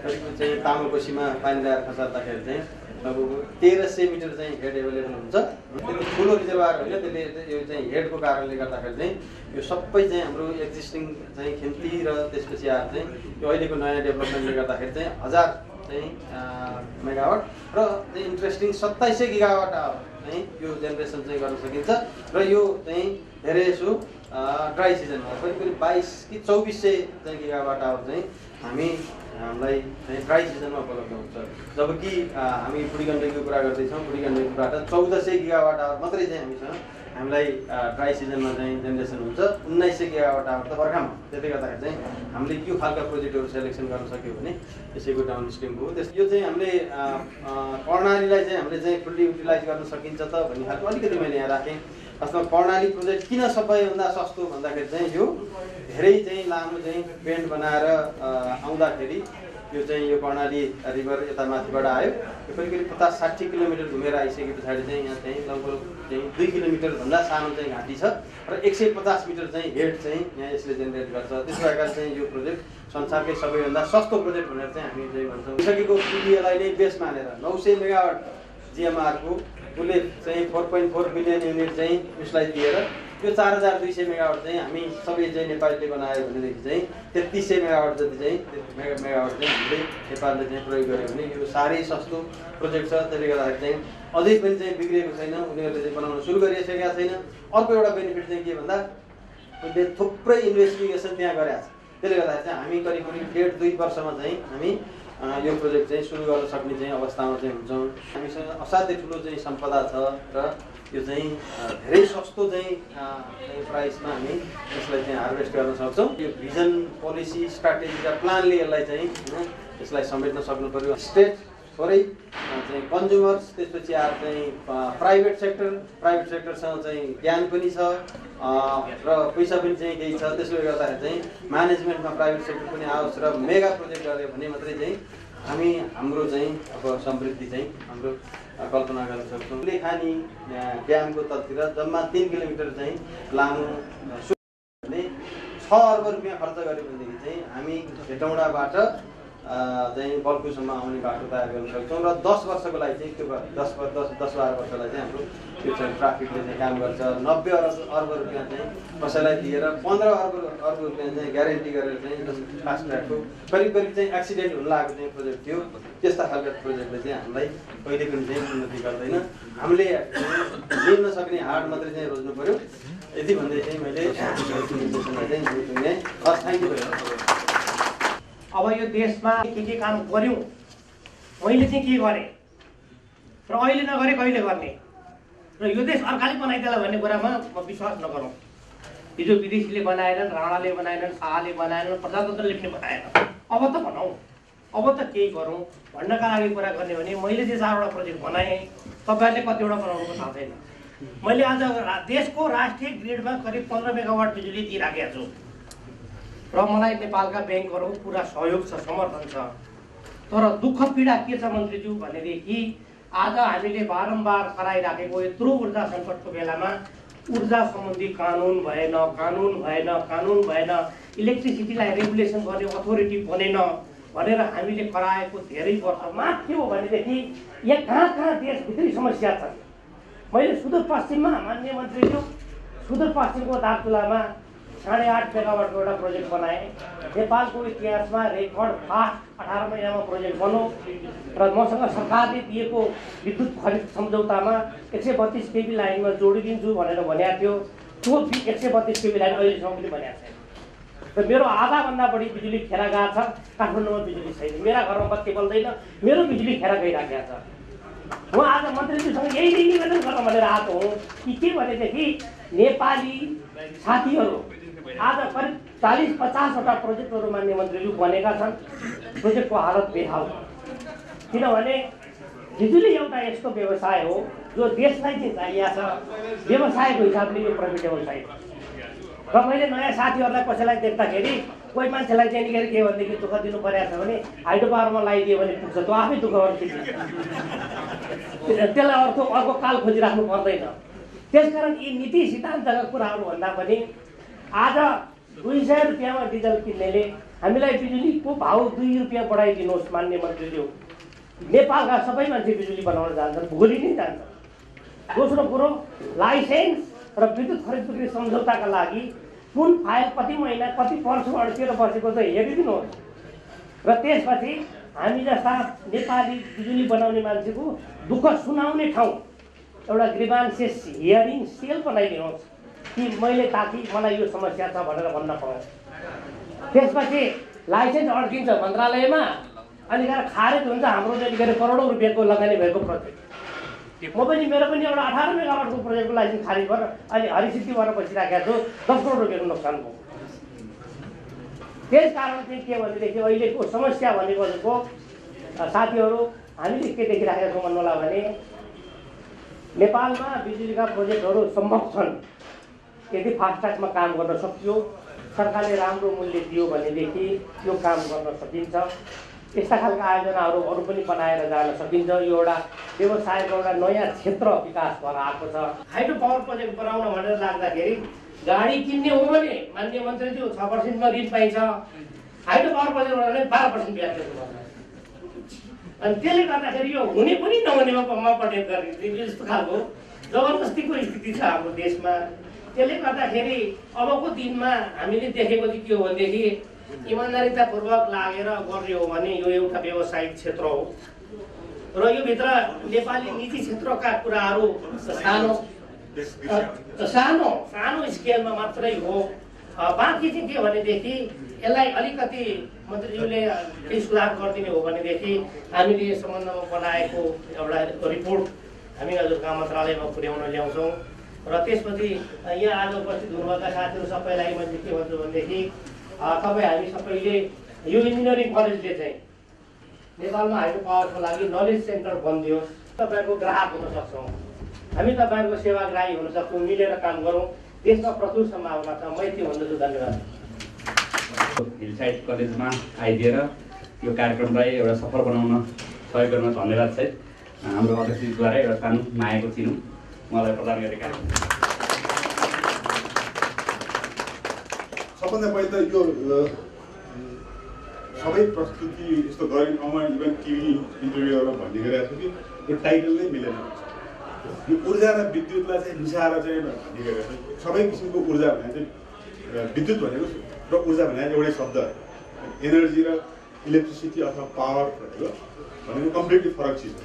करिब चाहिँ तामाकोसीमा पानी ल्याएर खसाल्दाखेरि चाहिँ लगभग 1300 मिटर चाहिँ हेड एभाइलेबल हुन्छ। त्यो ठुलो रिजर्भर होइन, त्यसले यो चाहिँ हेडको कारणले गर्दाखेरि चाहिँ यो सबै चाहिँ हाम्रो एक्जिस्टिङ चाहिँ खिम्ती र त्यसपछि आएर चाहिँ यो अहिलेको नयाँ डेभलपमेन्टले गर्दाखेरि चाहिँ 1000 चाहिँ मेगावाट र चाहिँ इन्ट्रेस्टिङ 2700 गिगावाट चाहिँ यो जेनेरेसन चाहिँ गर्न सकिन्छ। र यो चाहिँ धेरै जसो ड्राई सिजनमा करिब 22 कि 2400 चाहिँ गिगावाट आवर चाहिँ हामीलाई चाहिँ ड्राई सिजनमा उपलब्ध हुन्छ। जबकि हामी बुढीगण्डकीको कुरा गर्दैछौँ, बुढीगण्डकीबाट 1400 गिगावाट आवर मात्रै चाहिँ हामीलाई ड्राई सिजनमा चाहिँ जेनेरेसन हुन्छ। 1900 गिगावाट आवर त बर्खामा। त्यसले गर्दाखेरि चाहिँ हामीले यो खालका प्रोजेक्टहरू सेलेक्सन गर्न सक्यो भने यसैको डाउन स्ट्रिमको हो। यो चाहिँ हामीले कर्णालीलाई चाहिँ हामीले चाहिँ फुल्ली युटिलाइज गर्न सकिन्छ त भन्ने खालको अलिकति मैले यहाँ राखेँ। वास्तवमा कर्णाली प्रोजेक्ट किन सबैभन्दा सस्तो भन्दाखेरि चाहिँ यो धेरै चाहिँ लामो चाहिँ बेन्ड बनाएर आउँदाखेरि यो चाहिँ यो कर्णाली रिभर यता माथिबाट आयो, यो करिब करिब 50-60 किलोमिटर घुमेर आइसके पछाडि चाहिँ यहाँ चाहिँ लगभग चाहिँ 2 किलोमिटरभन्दा सानो चाहिँ घाँटी छ र 150 मिटर चाहिँ हेड चाहिँ यहाँ यसले जेनेरेट गर्छ। त्यसो भएका चाहिँ यो प्रोजेक्ट संसारकै सबैभन्दा सस्तो प्रोजेक्ट भनेर चाहिँ हामी चाहिँ भन्छौँ। सकेको PDA-लाई नै बेस मानेर 900 मेगावाट GMR-को उसले चाहिँ 4.4 बिलियन युनिट चाहिँ उसलाई दिएर यो 4200 मेगावाट चाहिँ हामी सबै चाहिँ नेपालले बनायो भनेदेखि चाहिँ 3300 मेगावाट जति चाहिँ मेगावाट चाहिँ हामीले नेपालले चाहिँ प्रयोग गर्यो भने यो साह्रै सस्तो प्रोजेक्ट छ। त्यसले गर्दाखेरि चाहिँ अझै पनि चाहिँ बिग्रिएको छैन, उनीहरूले चाहिँ बनाउन सुरु गरिसकेका छैन। अर्को एउटा बेनिफिट चाहिँ के भन्दा उनले थुप्रै इन्भेस्टिगेसन त्यहाँ गरेका छ। त्यसले गर्दाखेरि चाहिँ हामी करिब करिब 1.5-2 वर्षमा चाहिँ हामी यो प्रोजेक्ट चाहिँ सुरु गर्न सक्ने चाहिँ अवस्थामा चाहिँ हुन्छौँ। हामीसँग असाध्यै ठुलो चाहिँ सम्पदा छ र यो चाहिँ धेरै सस्तो चाहिँ प्राइसमा हामी यसलाई चाहिँ हार्भेस्ट गर्न सक्छौँ। यो भिजन, पोलिसी, स्ट्राटेजी र प्लानले यसलाई चाहिँ यसलाई समेट्न सक्नु पर्यो। स्टेट थोरै चाहिँ कन्ज्युमर्स, त्यसपछि आएर चाहिँ प्राइभेट सेक्टरसँग चाहिँ ज्ञान पनि छ र पैसा पनि चाहिँ केही छ। त्यसले गर्दाखेरि चाहिँ म्यानेजमेन्टमा प्राइभेट सेक्टर पनि आओस् र मेगा प्रोजेक्ट गऱ्यो भने मात्रै चाहिँ हामी हाम्रो चाहिँ अब समृद्धि चाहिँ हाम्रो कल्पना गर्न सक्छौँ। लेखानी ड्यामको तलतिर जम्मा 3 किलोमिटर चाहिँ लामो भने 6 अर्ब रुपियाँ खर्च गऱ्यो भनेदेखि चाहिँ हामी हेटौँडाबाट चाहिँ बल्कुसम्म आउने बाटो तयार गर्न सक्छौँ र 10 वर्षको लागि चाहिँ त्यो 10-12 वर्षलाई चाहिँ हाम्रो त्यो चाहिँ ट्राफिकले चाहिँ काम गर्छ। 90 अर्ब रुपियाँ चाहिँ कसैलाई दिएर 15 अर्ब रुपियाँ चाहिँ ग्यारेन्टी गरेर चाहिँ फास्ट ट्र्याकको करिब चाहिँ एक्सिडेन्ट हुन लागेको चाहिँ प्रोजेक्ट थियो। त्यस्ता खालको प्रोजेक्टले चाहिँ हामीलाई कहिले पनि चाहिँ उन्नति गर्दैन। हामीले लिन सक्ने हार्ड मात्रै चाहिँ रोज्नु पर्यो। यति भन्दै चाहिँ मैले थ्याङ्क यू। अब यो देशमा के काम गर्यौँ, मैले चाहिँ के गरेँ र अहिले नगरे कहिले गर्ने र यो देश अर्काले बनाइदेला भन्ने कुरामा म विश्वास नगरौँ। हिजो विदेशीले बनाएनन्, राणाले बनाएनन्, शाहले बनाएनन्, प्रजातन्त्रले पनि बनाएन। अब त बनाऊँ, अब त केही गरौँ भन्नका लागि कुरा गर्ने भने मैले चाहिँ 4वटा प्रोजेक्ट बनाएँ, तपाईँहरूले कतिवटा बनाउनुको थाहा छैन। मैले आज देशको राष्ट्रिय ग्रिडमा करिब 15 मेगावाट बिजुली दिइराखेको छु र मलाई नेपालका ब्याङ्कहरू पुरा सहयोग छ, समर्थन छ। तर दुःख पीडा के छ मन्त्रीज्यू भनेदेखि आज हामीले बारम्बार कराइराखेको यत्रो ऊर्जा सङ्कटको बेलामा ऊर्जा सम्बन्धी कानुन भएन, इलेक्ट्रिसिटीलाई रेगुलेसन गर्ने अथोरिटी बनेन भनेर हामीले कराएको धेरै वर्षमा के हो भनेदेखि यहाँ कहाँ देशभित्री समस्या छन्। मैले सुदूरपश्चिममा माननीय मन्त्रीज्यू सुदूरपश्चिमको दार्चुलामा 8.5 मेगावाटको एउटा प्रोजेक्ट बनाएँ। नेपालको इतिहासमा रेकर्ड फास्ट 18 महिनामा प्रोजेक्ट बन्यो र मसँग सरकारले दिएको विद्युत खरिद सम्झौतामा 132 केबी लाइनमा जोडिदिन्छु भनेर भनेको थियो। त्यो 132 केबी लाइन अहिलेसम्म पनि भनेको छैन र मेरो आधाभन्दा बढी बिजुली खेर गएको छ। काठमाडौँमा बिजुली छैन, मेरा घरमा बत्ती बल्दैन, मेरो बिजुली खेर गइराखेको छ। म आज मन्त्रीज्यूसँग यही निवेदन गर्न भनेर आएको हुँ कि के भनेदेखि नेपाली साथीहरू आज करिब 40-50वटा प्रोजेक्टहरू मान्य मन्त्रीज्यू बनेका छन्। प्रोजेक्टको हालत बेहाल छ, किनभने बिजुली एउटा यस्तो व्यवसाय हो जो देशलाई चाहिँ चाहिएको छ। व्यवसायको हिसाबले यो प्रफिटेबल छैन। र मैले नयाँ साथीहरूलाई कसैलाई देख्दाखेरि कोही मान्छेलाई चाहिँ निकै के भनेदेखि दुःख दिनु परेको छ भने हाइड्रो पावरमा लगाइदियो भने पुग्छ, त्यो आफै दुःख गर्छ, त्यसलाई अर्को काल खोजिराख्नु पर्दैन। त्यसकारण यी नीति सिद्धान्तका कुराहरू भन्दा पनि आज 200 रुपियाँमा डिजल किन्नेले हामीलाई बिजुलीको भाउ 2 रुपियाँ बढाइदिनुहोस् मान्य मन्त्रीज्यू। नेपालका सबै मान्छे बिजुली बनाउन जान्छन्, भोलि नै जान्छन्। दोस्रो कुरो, लाइसेन्स र विद्युत खरिद बिक्री सम्झौताका लागि कुन फाइल कति महिना कति वर्षमा अड्किएर बसेको चाहिँ हेरिदिनुहोस् र त्यसपछि हामी जस्ता नेपाली बिजुली बनाउने मान्छेको दुःख सुनाउने ठाउँ एउटा ग्रिभान्सेस हियरिङ सेल बनाइदिनुहोस् कि मैले ताकि मलाई यो समस्या छ भनेर भन्न पाऊँ। त्यसपछि लाइसेन्स अड्किन्छ मन्त्रालयमा, अनि गएर खारेज हुन्छ हाम्रो चाहिँ करोडौँ रुपियाँको लगानी भएको प्रोजेक्ट। म पनि मेरो पनि एउटा 18 मेगावाटको प्रोजेक्टको लाइसेन्स खारिज भएर अहिले हरिसिद्धि भएर बसिराखेको छु, 10 करोड रुपियाँको नोक्सान भयो। त्यस कारण चाहिँ के भनेदेखि अहिलेको समस्या भनेको साथीहरू हामीले के देखिराखेका छौँ भन्नुहोला भने नेपालमा बिजुलीका प्रोजेक्टहरू सम्भव छन् यदि फास्ट ट्र्याकमा काम गर्न सकियो, सरकारले राम्रो मूल्य दियो भनेदेखि यो काम गर्न सकिन्छ। यस्ता खालका आयोजनाहरू अरू पनि बनाएर जान सकिन्छ। यो एउटा व्यवसायको एउटा नयाँ क्षेत्र विकास भएर आएको छ। हाइड्रो पावर प्रोजेक्ट बनाउन भनेर लाग्दाखेरि गाडी किन्ने हो भने माननीय मन्त्रीज्यू 6% मा ऋण पाइन्छ, हाइड्रो पावर प्रोजेक्ट बनाउने 12% ब्याज दिनुपर्छ। अनि त्यसले गर्दाखेरि यो हुने पनि नहुनेमा पर्ने गर्ने यस्तो खालको जबरजस्तीको स्थिति छ हाम्रो देशमा। त्यसले गर्दाखेरि अबको दिनमा हामीले देखेको चाहिँ के हो भनेदेखि इमान्दारितापूर्वक लागेर गर्ने हो भने यो एउटा व्यावसायिक क्षेत्र हो र यो भित्र नेपाली निजी क्षेत्रका कुराहरू सानो स्केलमा मात्रै हो। बाँकी चाहिँ के भनेदेखि यसलाई अलिकति मन्त्रीज्यूले केही सुधार गरिदिने हो भनेदेखि हामीले यस सम्बन्धमा बनाएको एउटा रिपोर्ट हामी हजुरका मन्त्रालयमा पुर्याउन ल्याउँछौँ र त्यसपछि यहाँ आज उपस्थित हुनुभएका साथीहरू सबैलाई मैले के भन्छु भनेदेखि तपाईँ हामी सबैले यो इन्जिनियरिङ कलेजले चाहिँ नेपालमा हाइड्रो पावरको लागि नलेज सेन्टर बनिदियोस्, तपाईँहरूको ग्राहक हुन सक्छौँ, हामी तपाईँहरूको सेवाग्राही हुन सक्छौँ, मिलेर काम गरौँ, देशमा प्रचुर सम्भावना छ। म यति भन्दछु, धन्यवाद। हिलसाइड कलेजमा आइदिएर यो कार्यक्रमलाई एउटा सफल बनाउन सहयोग गर्न धन्यवाद चाहिँ हाम्रो अध्यक्षद्वारा एउटा सानो मायाको चिनो मलाई प्रदान गरेका। सबभन्दा पहिले त यो सबै प्रस्तुति यस्तो गरेँ इभन टिभी इन्टरभ्यूहरू भन्ने गरिरहेको छु कि यो टाइटल नै मिलेन। यो ऊर्जा र विद्युतलाई चाहिँ मिसाएर चाहिँ भन्ने गरिरहेको छु। सबै किसिमको ऊर्जा भने चाहिँ विद्युत भनेको र ऊर्जा भने एउटै शब्द, एनर्जी र इलेक्ट्रिसिटी अथवा पावर भनेको कम्प्लिटली फरक चिज हो।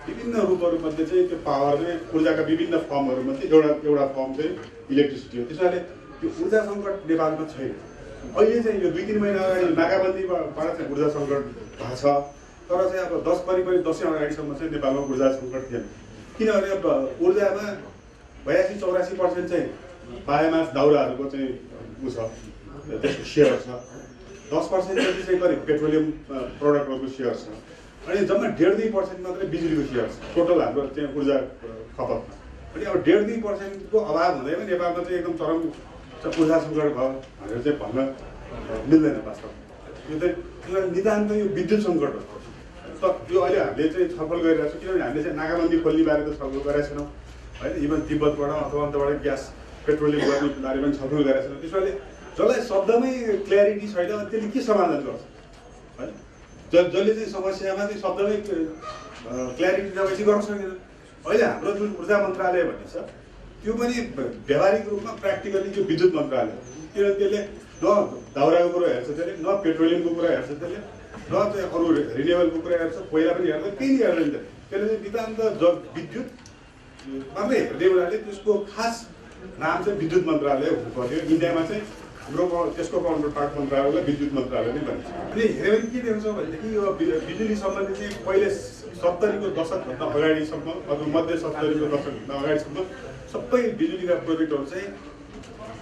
विभिन्न रूपहरूमध्ये चाहिँ त्यो पावर नै ऊर्जाका विभिन्न फर्महरूमध्ये एउटा फर्म चाहिँ इलेक्ट्रिसिटी हो। त्यसैले यो ऊर्जा सङ्कट नेपालमा छैन। अहिले चाहिँ यो 2-3 महिना अगाडि नाकाबन्दीबाट चाहिँ ऊर्जा सङ्कट भएको छ, तर चाहिँ अब 10 करिब 10 अगाडिसम्म चाहिँ नेपालमा ऊर्जा सङ्कट थिएन। किनभने अब ऊर्जामा 82-84% चाहिँ बायोमास दाउराहरूको चाहिँ ऊ छ, त्यसको सेयर छ। 10% जति चाहिँ करिब पेट्रोलियम प्रडक्टहरूको सेयर छ। अनि जम्मा 1.5% मात्रै बिजुलीको सेयर छ टोटल हाम्रो चाहिँ ऊर्जा खपतमा। अनि अब 1.5%को अभाव हुँदैमा नेपालमा चाहिँ एकदम चरम ऊर्जा सङ्कट भयो भनेर चाहिँ भन्न मिल्दैन वास्तवमा। यो चाहिँ नितान्त यो विद्युत सङ्कट हो। त यो अहिले हामीले चाहिँ छलफल गरिरहेको छौँ, किनभने हामीले चाहिँ नाकाबन्दी खोल्ने बारे त छलफल गरेका छैनौँ होइन। इभन तिब्बतबाट अथवा अन्तबाट ग्यास पेट्रोलियम गर्ने बारे पनि छलफल गरेका छैनौँ। त्यसैले जसलाई शब्दमै क्ल्यारिटी छैन त्यसले के समाधान गर्छ होइन। जसले चाहिँ समस्यामा चाहिँ शब्दमै क्ल्यारिटी नभए चाहिँ गर्न सकेन। अहिले हाम्रो जुन ऊर्जा मन्त्रालय भन्ने छ त्यो पनि व्यावहारिक रूपमा प्र्याक्टिकली त्यो विद्युत मन्त्रालय, किनभने त्यसले न दाउराको कुरा हेर्छ, त्यसले न पेट्रोलियमको कुरा हेर्छ, त्यसले न चाहिँ अरू रिन्युएबलको कुरा हेर्छ, कोइला पनि हेर्छ, केही हेर्दैन। त्यसले चाहिँ नितान्त विद्युत मात्रै हेर्ने हुनाले त्यसको खास नाम चाहिँ विद्युत मन्त्रालय हुनु पर्थ्यो। इन्डियामा चाहिँ हाम्रो त्यसको काउन्टर पार्ट मन्त्रालयलाई विद्युत मन्त्रालय नै भनिन्छ। अनि हेऱ्यो भने के देख्छ भनेदेखि यो बिजुली सम्बन्धी चाहिँ पहिले 70को दशकभन्दा अगाडिसम्म अथवा मध्य 70को दशकभन्दा अगाडिसम्म सबै बिजुलीका प्रोजेक्टहरू चाहिँ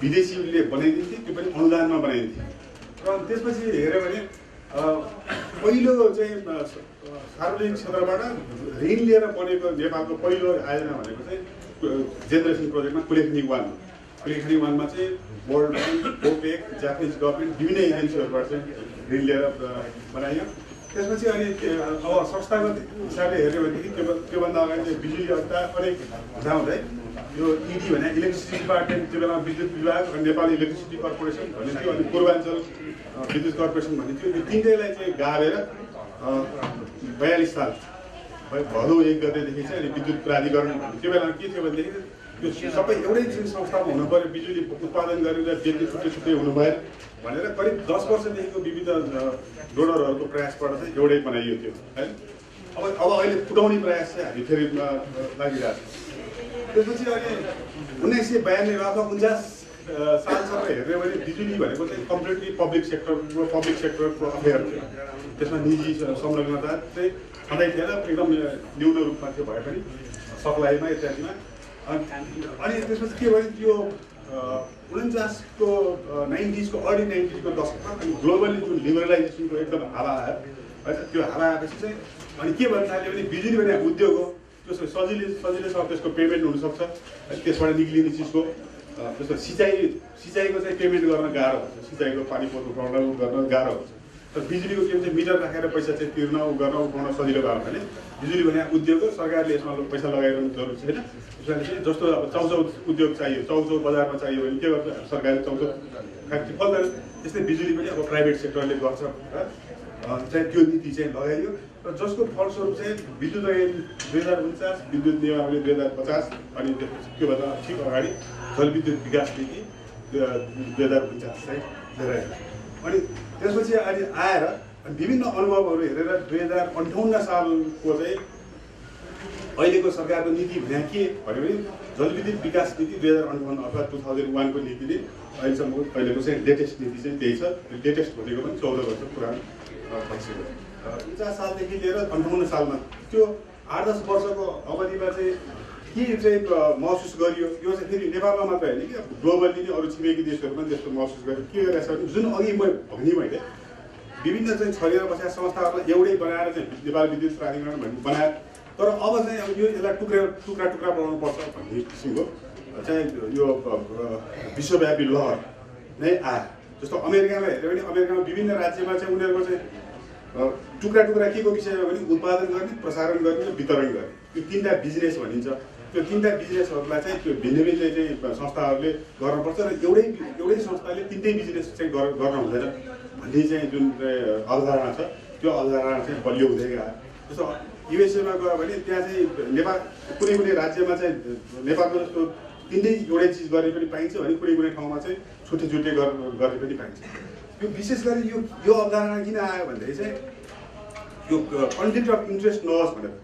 विदेशीले बनाइदिन्थे, त्यो पनि अनुदानमा बनाइदिन्थे। र त्यसपछि हेऱ्यो भने पहिलो चाहिँ सार्वजनिक क्षेत्रबाट ऋण लिएर बनेको नेपालको पहिलो आयोजना भनेको चाहिँ जेनेरेसन प्रोजेक्टमा कुलेखनी 1 मा चाहिँ World Bank, OPEC, Japanese government विभिन्न एजेन्सीहरूबाट चाहिँ ऋण लिएर बनाइयो। त्यसपछि अनि अब संस्थागत हिसाबले हेऱ्यो भनेदेखि त्योभन्दा अगाडि चाहिँ बिजुली अड्डा अनेक हुँदाहुँदै यो इडी भने इलेक्ट्रिसिटी डिपार्टमेन्ट, त्यो बेला विद्युत विभाग अनि नेपाल इलेक्ट्रिसिटी कर्पोरेसन भनिन्थ्यो, अनि पूर्वाञ्चल विद्युत कर्पोरेसन भनिन्थ्यो। यो तिनटैलाई चाहिँ गाभेर 42 साल भदौ 1 गतेदेखि चाहिँ अनि विद्युत प्राधिकरण त्यो बेला के थियो भनेदेखि यो सबै एउटै संस्थामा हुनु पऱ्यो, बिजुली उत्पादन गरेर बेच्ने छुट्टै छुट्टै हुनु भएन भनेर करिब 10 वर्षदेखिको विविध डोनरहरूको प्रयासबाट चाहिँ एउटै बनाइयो त्यो होइन। अब अहिले फुटाउने प्रयास चाहिँ हामी फेरि लागिरहेको छ। त्यसपछि अहिले 1992 अथवा 49 सालसम्म हेऱ्यो भने बिजुली भनेको चाहिँ कम्प्लिटली पब्लिक सेक्टरको अफेयर थियो। त्यसमा निजी संलग्नता चाहिँ छँदै थिएन, एकदम न्यून रूपमा थियो भए पनि सप्लाईमा इत्यादिमा। अनि त्यसपछि के भयो त्यो 49को 90sको अर्ली 90sको दशकमा अनि ग्लोबली जुन लिबरलाइजेसनको एकदम हावा आयो है। त्यो हावा आएपछि चाहिँ अनि के भन्न थाल्यो भने बिजुली भने उद्योग हो, त्यो सजिलैसँग त्यसको पेमेन्ट हुनसक्छ, त्यसबाट निक्लिने चिजको जस्तो सिँचाइको चाहिँ पेमेन्ट गर्न गाह्रो हुन्छ, सिँचाइको पानी पटुकाउन गर्न गाह्रो हुन्छ। तर बिजुलीको के भन्छ मिटर राखेर पैसा चाहिँ तिर्न गर्न उठाउन सजिलो भयो भने बिजुली भने उद्योग हो, सरकारले यसमा पैसा लगाइरहनु जरुरी छैन। त्यसैले चाहिँ जस्तो अब चाउचाउ उद्योग चाहियो, चाउचाउ बजारमा चाहियो भने के गर्छ सरकारले चाउचाउ फ्याक्ट्री खोल्दैन। त्यस्तै बिजुली पनि अब प्राइभेट सेक्टरले गर्छ चाहिँ त्यो नीति चाहिँ लगाइयो र जसको फलस्वरूप चाहिँ विद्युत ऐन 2049, विद्युत नियमावली 2050 अनि त्योभन्दा ठिक अगाडि जलविद्युत विकास नीति 2049 चाहिँ लिएर आयो। अनि त्यसपछि अहिले आएर विभिन्न अनुभवहरू हेरेर 2058 सालको चाहिँ अहिलेको सरकारको नीति भने के भन्यो भने जलविद्युत विकास नीति 2058 अथवा 2001 को नीतिले अहिलेसम्मको अहिलेको चाहिँ लेटेस्ट नीति चाहिँ त्यही छ। लेटेस्ट भनेको पनि 14 वर्ष पुरानो भइसक्यो। 50 सालदेखि लिएर 58 सालमा त्यो 8-10 वर्षको अवधिमा चाहिँ के चाहिँ महसुस गरियो, यो चाहिँ फेरि नेपालमा मात्र होइन कि ग्लोबली नै अरू छिमेकी देशहरूमा पनि त्यस्तो महसुस गर्यो। के गरिरहेछ भने जुन अघि मैले विभिन्न चाहिँ छरिएर बसेका संस्थाहरूलाई एउटै बनाएर चाहिँ नेपाल विद्युत प्राधिकरण भन्ने बनायो, तर अब चाहिँ अब यो यसलाई टुक्रा टुक्रा बनाउनु पर्छ भन्ने किसिमको चाहिँ यो विश्वव्यापी लहर नै आयो। जस्तो अमेरिकामा हेऱ्यो भने अमेरिकामा विभिन्न राज्यमा चाहिँ उनीहरूको चाहिँ टुक्रा टुक्रा के को विषयमा भने उत्पादन गर्ने, प्रसारण गर्ने र वितरण गर्ने, यो 3टा बिजनेस भनिन्छ। त्यो 3टा बिजनेसहरूलाई चाहिँ त्यो भिन्न भिन्न चाहिँ संस्थाहरूले गर्नुपर्छ र एउटै संस्थाले 3टै बिजनेस चाहिँ गर्न हुँदैन भन्ने चाहिँ जुन अवधारणा छ त्यो अवधारणा चाहिँ बलियो हुँदै गयो। जस्तो युएसएमा गयो भने त्यहाँ चाहिँ नेपाल कुनै राज्यमा चाहिँ नेपालको जस्तो 3टै एउटै चिज गर्ने पनि पाइन्छ भने कुनै ठाउँमा चाहिँ छुट्टै गर्ने पनि पाइन्छ। यो विशेष गरी यो अवधारणा किन आयो भन्दाखेरि चाहिँ यो कन्फ्लिक्ट अफ इन्ट्रेस्ट नहोस् भनेर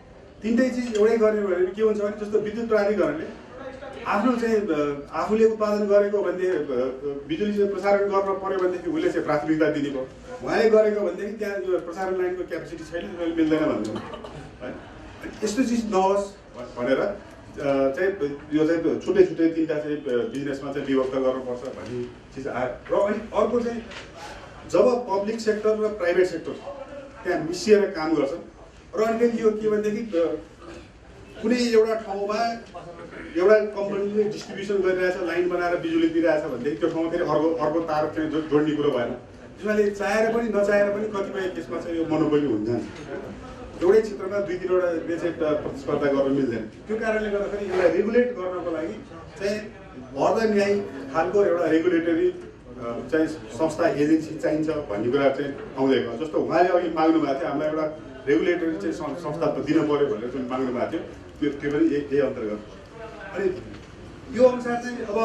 3टै चिज एउटै गर्ने भने के हुन्छ भने जस्तो विद्युत प्राधिकरणले आफ्नो चाहिँ आफूले उत्पादन गरेको भने बिजुली चाहिँ प्रसारण गर्न पर्यो भनेदेखि उसले चाहिँ प्राथमिकता दिने भयो। उहाँले गरेको भनेदेखि त्यहाँ यो प्रसारण लाइनको क्यापेसिटी छैन, मिल्दैन भन्नु है। यस्तो चिज नहोस् भनेर चाहिँ यो चाहिँ छुट्टै 3टा चाहिँ बिजनेसमा चाहिँ विभक्त गर्नुपर्छ भन्ने चिज आयो। र अनि अर्को चाहिँ जब पब्लिक सेक्टर र प्राइभेट सेक्टर त्यहाँ मिसिएर काम गर्छन् र अनि फेरि यो के भनेदेखि कुनै एउटा ठाउँमा एउटा कम्पनीले डिस्ट्रिब्युसन गरिरहेछ, लाइन बनाएर बिजुली दिइरहेछ भनेदेखि त्यो ठाउँमा फेरि अर्को तार चाहिँ जोड्ने कुरो भएन। त्यसमाले चाहेर पनि नचाहेर पनि कतिपय केसमा चाहिँ यो मोनोपोली हुन्छ। एउटै क्षेत्रमा 2-3वटाले चाहिँ प्रतिस्पर्धा गर्न मिल्दैन। त्यो कारणले गर्दाखेरि यसलाई रेगुलेट गर्नको लागि चाहिँ अर्धन्यायी खालको एउटा रेगुलेटरी चाहिँ संस्था एजेन्सी चाहिन्छ भन्ने कुरा चाहिँ आउँदै गयो। जस्तो उहाँले अघि माग्नु भएको थियो हामीलाई एउटा रेगुलेटरी चाहिँ संस्था दिनु पऱ्यो भनेर जुन माग्नु भएको थियो त्यो पनि यही अन्तर्गत। अनि यो अनुसार चाहिँ अब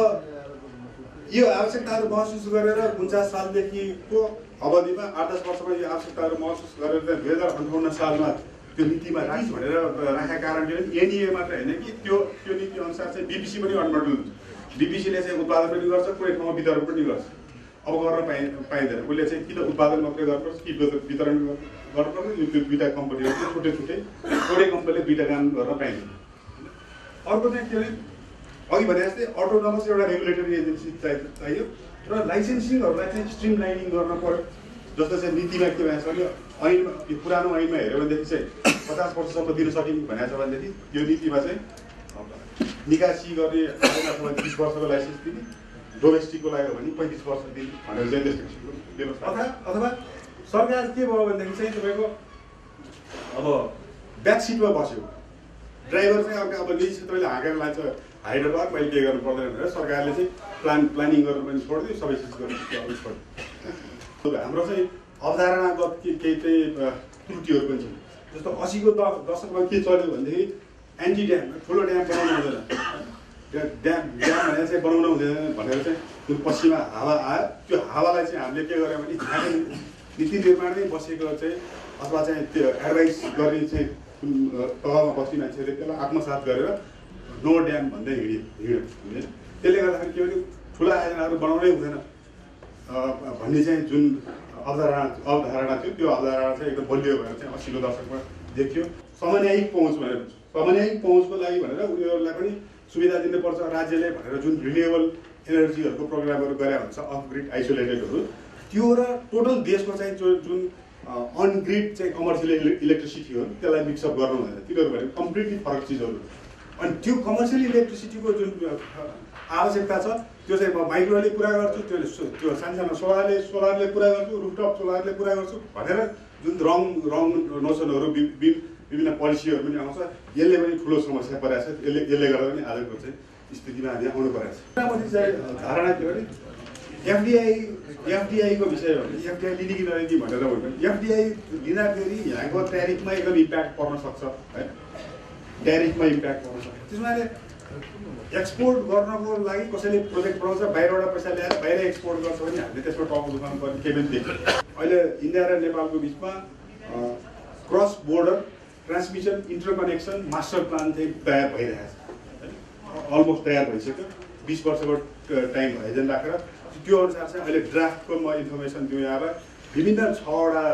यो आवश्यकताहरू महसुस गरेर 49 सालदेखिको अवधिमा 8-10 वर्षमा यो आवश्यकताहरू महसुस गरेर 2058 सालमा त्यो नीतिमा राखिस् भनेर राखेका कारणले एनइए मात्र होइन कि त्यो नीति अनुसार चाहिँ बिपिसी पनि अनबन्डल हुन्छ। बिपिसीले चाहिँ उत्पादन पनि गर्छ, कुनै ठाउँमा वितरण पनि गर्छ। अब गर्न पाइँदैन। उसले चाहिँ कि त उत्पादन मात्रै गर्नुपर्छ कि वितरण गर्नुपर्छ। यो 2टा कम्पनीहरू छुट्टै एउटै कम्पनीले 2टा काम गर्न पाइँदैन। अर्को चाहिँ के भने अघि भने जस्तै अटोनोमस एउटा रेगुलेटरी एजेन्सी चाहियो र लाइसेन्सिङहरूलाई चाहिँ स्ट्रिमलाइनिङ गर्न पर्यो। जस्तो चाहिँ नीतिमा के भनेको छ भने ऐनमा पुरानो ऐनमा हेऱ्यो भनेदेखि चाहिँ 50 वर्षसम्म दिन सकिने भनेको छ भनेदेखि यो नीतिमा चाहिँ निकासी गर्ने अथवा 30 वर्षको लाइसेन्स दिने, डोमेस्टिकको लाग्यो भने 35 वर्ष दिने भनेर चाहिँ त्यस्तो किसिमको व्यवस्था। अथवा सरकार के भयो भनेदेखि चाहिँ तपाईँको अब ब्याकसिटमा बस्यो, ड्राइभर चाहिँ अब निजी क्षेत्रले हाँकेर लान्छ हाइड्रोपावर, मैले के गर्नु पर्दैन भनेर सरकारले चाहिँ प्लानिङ गर्नु पनि छोडिदियो, सबै चिज गर्नु छोडिदियो। हाम्रो चाहिँ अवधारणागत केही चाहिँ त्रुटिहरू पनि छन्। जस्तो 80 को दशकमा के चल्यो भनेदेखि एन्टी ड्याम, ठुलो ड्याम बनाउनु हुँदैन, ड्याम भनेर चाहिँ बनाउनु हुँदैन भनेर चाहिँ जुन पश्चिममा हावा आयो त्यो हावालाई चाहिँ हामीले के गर्यौँ भने झाँक्ने नीति निर्माणमै बसेको चाहिँ अथवा चाहिँ त्यो एडभाइस गर्ने चाहिँ तहमा बस्ने मान्छेले त्यसलाई आत्मसात गरेर नो ड्याम भन्दै हिँड्यो। त्यसले गर्दाखेरि के भने ठुला आयोजनाहरू बनाउनै हुँदैन भन्ने चाहिँ जुन अवधारणा थियो त्यो अवधारणा चाहिँ एकदम बलियो भएर चाहिँ 80 को दशकमा देखियो। समन्यायिक पहुँचको लागि भनेर उनीहरूलाई पनि सुविधा दिनुपर्छ राज्यले भनेर जुन रिन्युएबल एनर्जीहरूको प्रोग्रामहरू गरे हुन्छ, अफ ग्रिड आइसोलेटेडहरू, त्यो र टोटल देशको चाहिँ जुन अनग्रिड चाहिँ कमर्सियल इलेक्ट्रिसिटी हो त्यसलाई मिक्सअप गर्नु हुँदैन। तिनीहरू भने कम्प्लिटली फरक चिजहरू। अनि त्यो कमर्सियल इलेक्ट्रिसिटीको जुन आवश्यकता छ त्यो चाहिँ म माइक्रोले पुरा गर्छु, त्यो सानो सोलरले पुरा गर्छु, रुफटप सोलरले पुरा गर्छु भनेर जुन रङ नोसनहरू विभिन्न पोलिसीहरू पनि आउँछ, यसले पनि ठुलो समस्या परेको छ। यसले गर्दा पनि आजको चाहिँ स्थितिमा हामी आउनु परेको छ। मोटामोटी चाहिँ धारणा के भने एफडिआईको विषय हो भने एफडिआई लिने कि नलिने भनेर होइन, एफडिआई लिँदाखेरि यहाँको ट्यारिफमा एकदम इम्प्याक्ट पर्न सक्छ है, ट्यारिफमा इम्प्याक्ट पर्न सक्छ। त्यसमा एक्सपोर्ट गर्नको लागि कसैले प्रोजेक्ट बनाउँछ, बाहिरबाट पैसा ल्याएर बाहिर एक्सपोर्ट गर्छ भने हामीले त्यसमा टाउको दुखाउनु पर्ने केही पनि देखिन्छ। अहिले इन्डिया र नेपालको बिचमा cross border transmission interconnection master plan चाहिँ तयार भइरहेको छ, अलमोस्ट तयार भइसक्यो। 20 वर्षको टाइम होराइजन राखेर त्यो अनुसार चाहिँ अहिले ड्राफ्टको म इन्फर्मेसन दिउँ यहाँलाई। विभिन्न 6वटा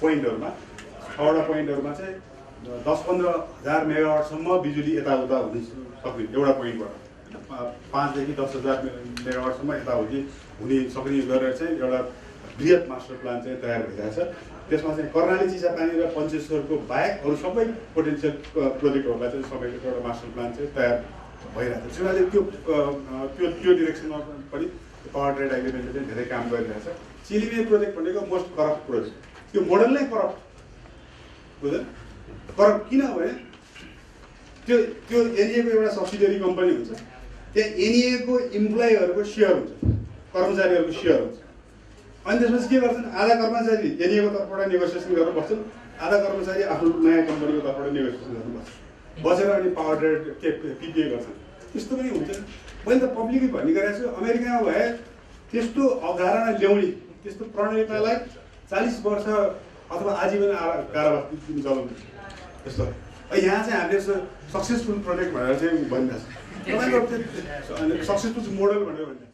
पोइन्टहरूमा चाहिँ 10-15 हजार मेगावाटसम्म बिजुली यताउता हुन सक्ने एउटा पोइन्टबाट 5 देखि 10 हजार मेगावाटसम्म यताउति हुने सक्ने गरेर चाहिँ एउटा बृहत मास्टर प्लान चाहिँ तयार भइरहेछ। त्यसमा चाहिँ कर्णाली चिसापानी र पञ्चेश्वरको बाहेक अरू सबै पोटेन्सियल प्रोजेक्टहरूलाई चाहिँ सबैको एउटा मास्टर प्लान चाहिँ तयार भइरहेछ। त्यसैले त्यो डिरेक्सनमा पनि पावर ट्रेड एग्रिमेन्टले चाहिँ धेरै काम गरिरहेछ। चिलिमे प्रोजेक्ट भनेको मोस्ट करप्ट प्रोजेक्ट, त्यो मोडल नै करप्ट बुझ्यो। करप्ट किनभने त्यो एनइएको एउटा सब्सिडियरी कम्पनी हुन्छ, त्यहाँ एनइएको इम्प्लोइहरूको सेयर हुन्छ, कर्मचारीहरूको सेयर हुन्छ। अनि त्यसपछि के गर्छन्, आधा कर्मचारी एनइएको तर्फबाट नेगोसिएसन गरेर बस्छन्, आधा कर्मचारी आफ्नो नयाँ कम्पनीको तर्फबाट नेगोसिएसन गर्नु बसेर अनि पावर ट्रेड पिपिए गर्छन्। त्यस्तो पनि हुन्छ। मैले त पब्लिकली भन्ने गरेको छु, अमेरिकामा भए त्यस्तो अवधारणा ल्याउने, त्यस्तो प्रणयतालाई 40 वर्ष अथवा आजीवन कारावास चलाउनु त्यस्तो। यहाँ चाहिँ हामीले सक्सेसफुल प्रोजेक्ट भनेर चाहिँ भनिरहेको छ। तपाईँको सक्सेसफुल मोडल भनेर भन्छ।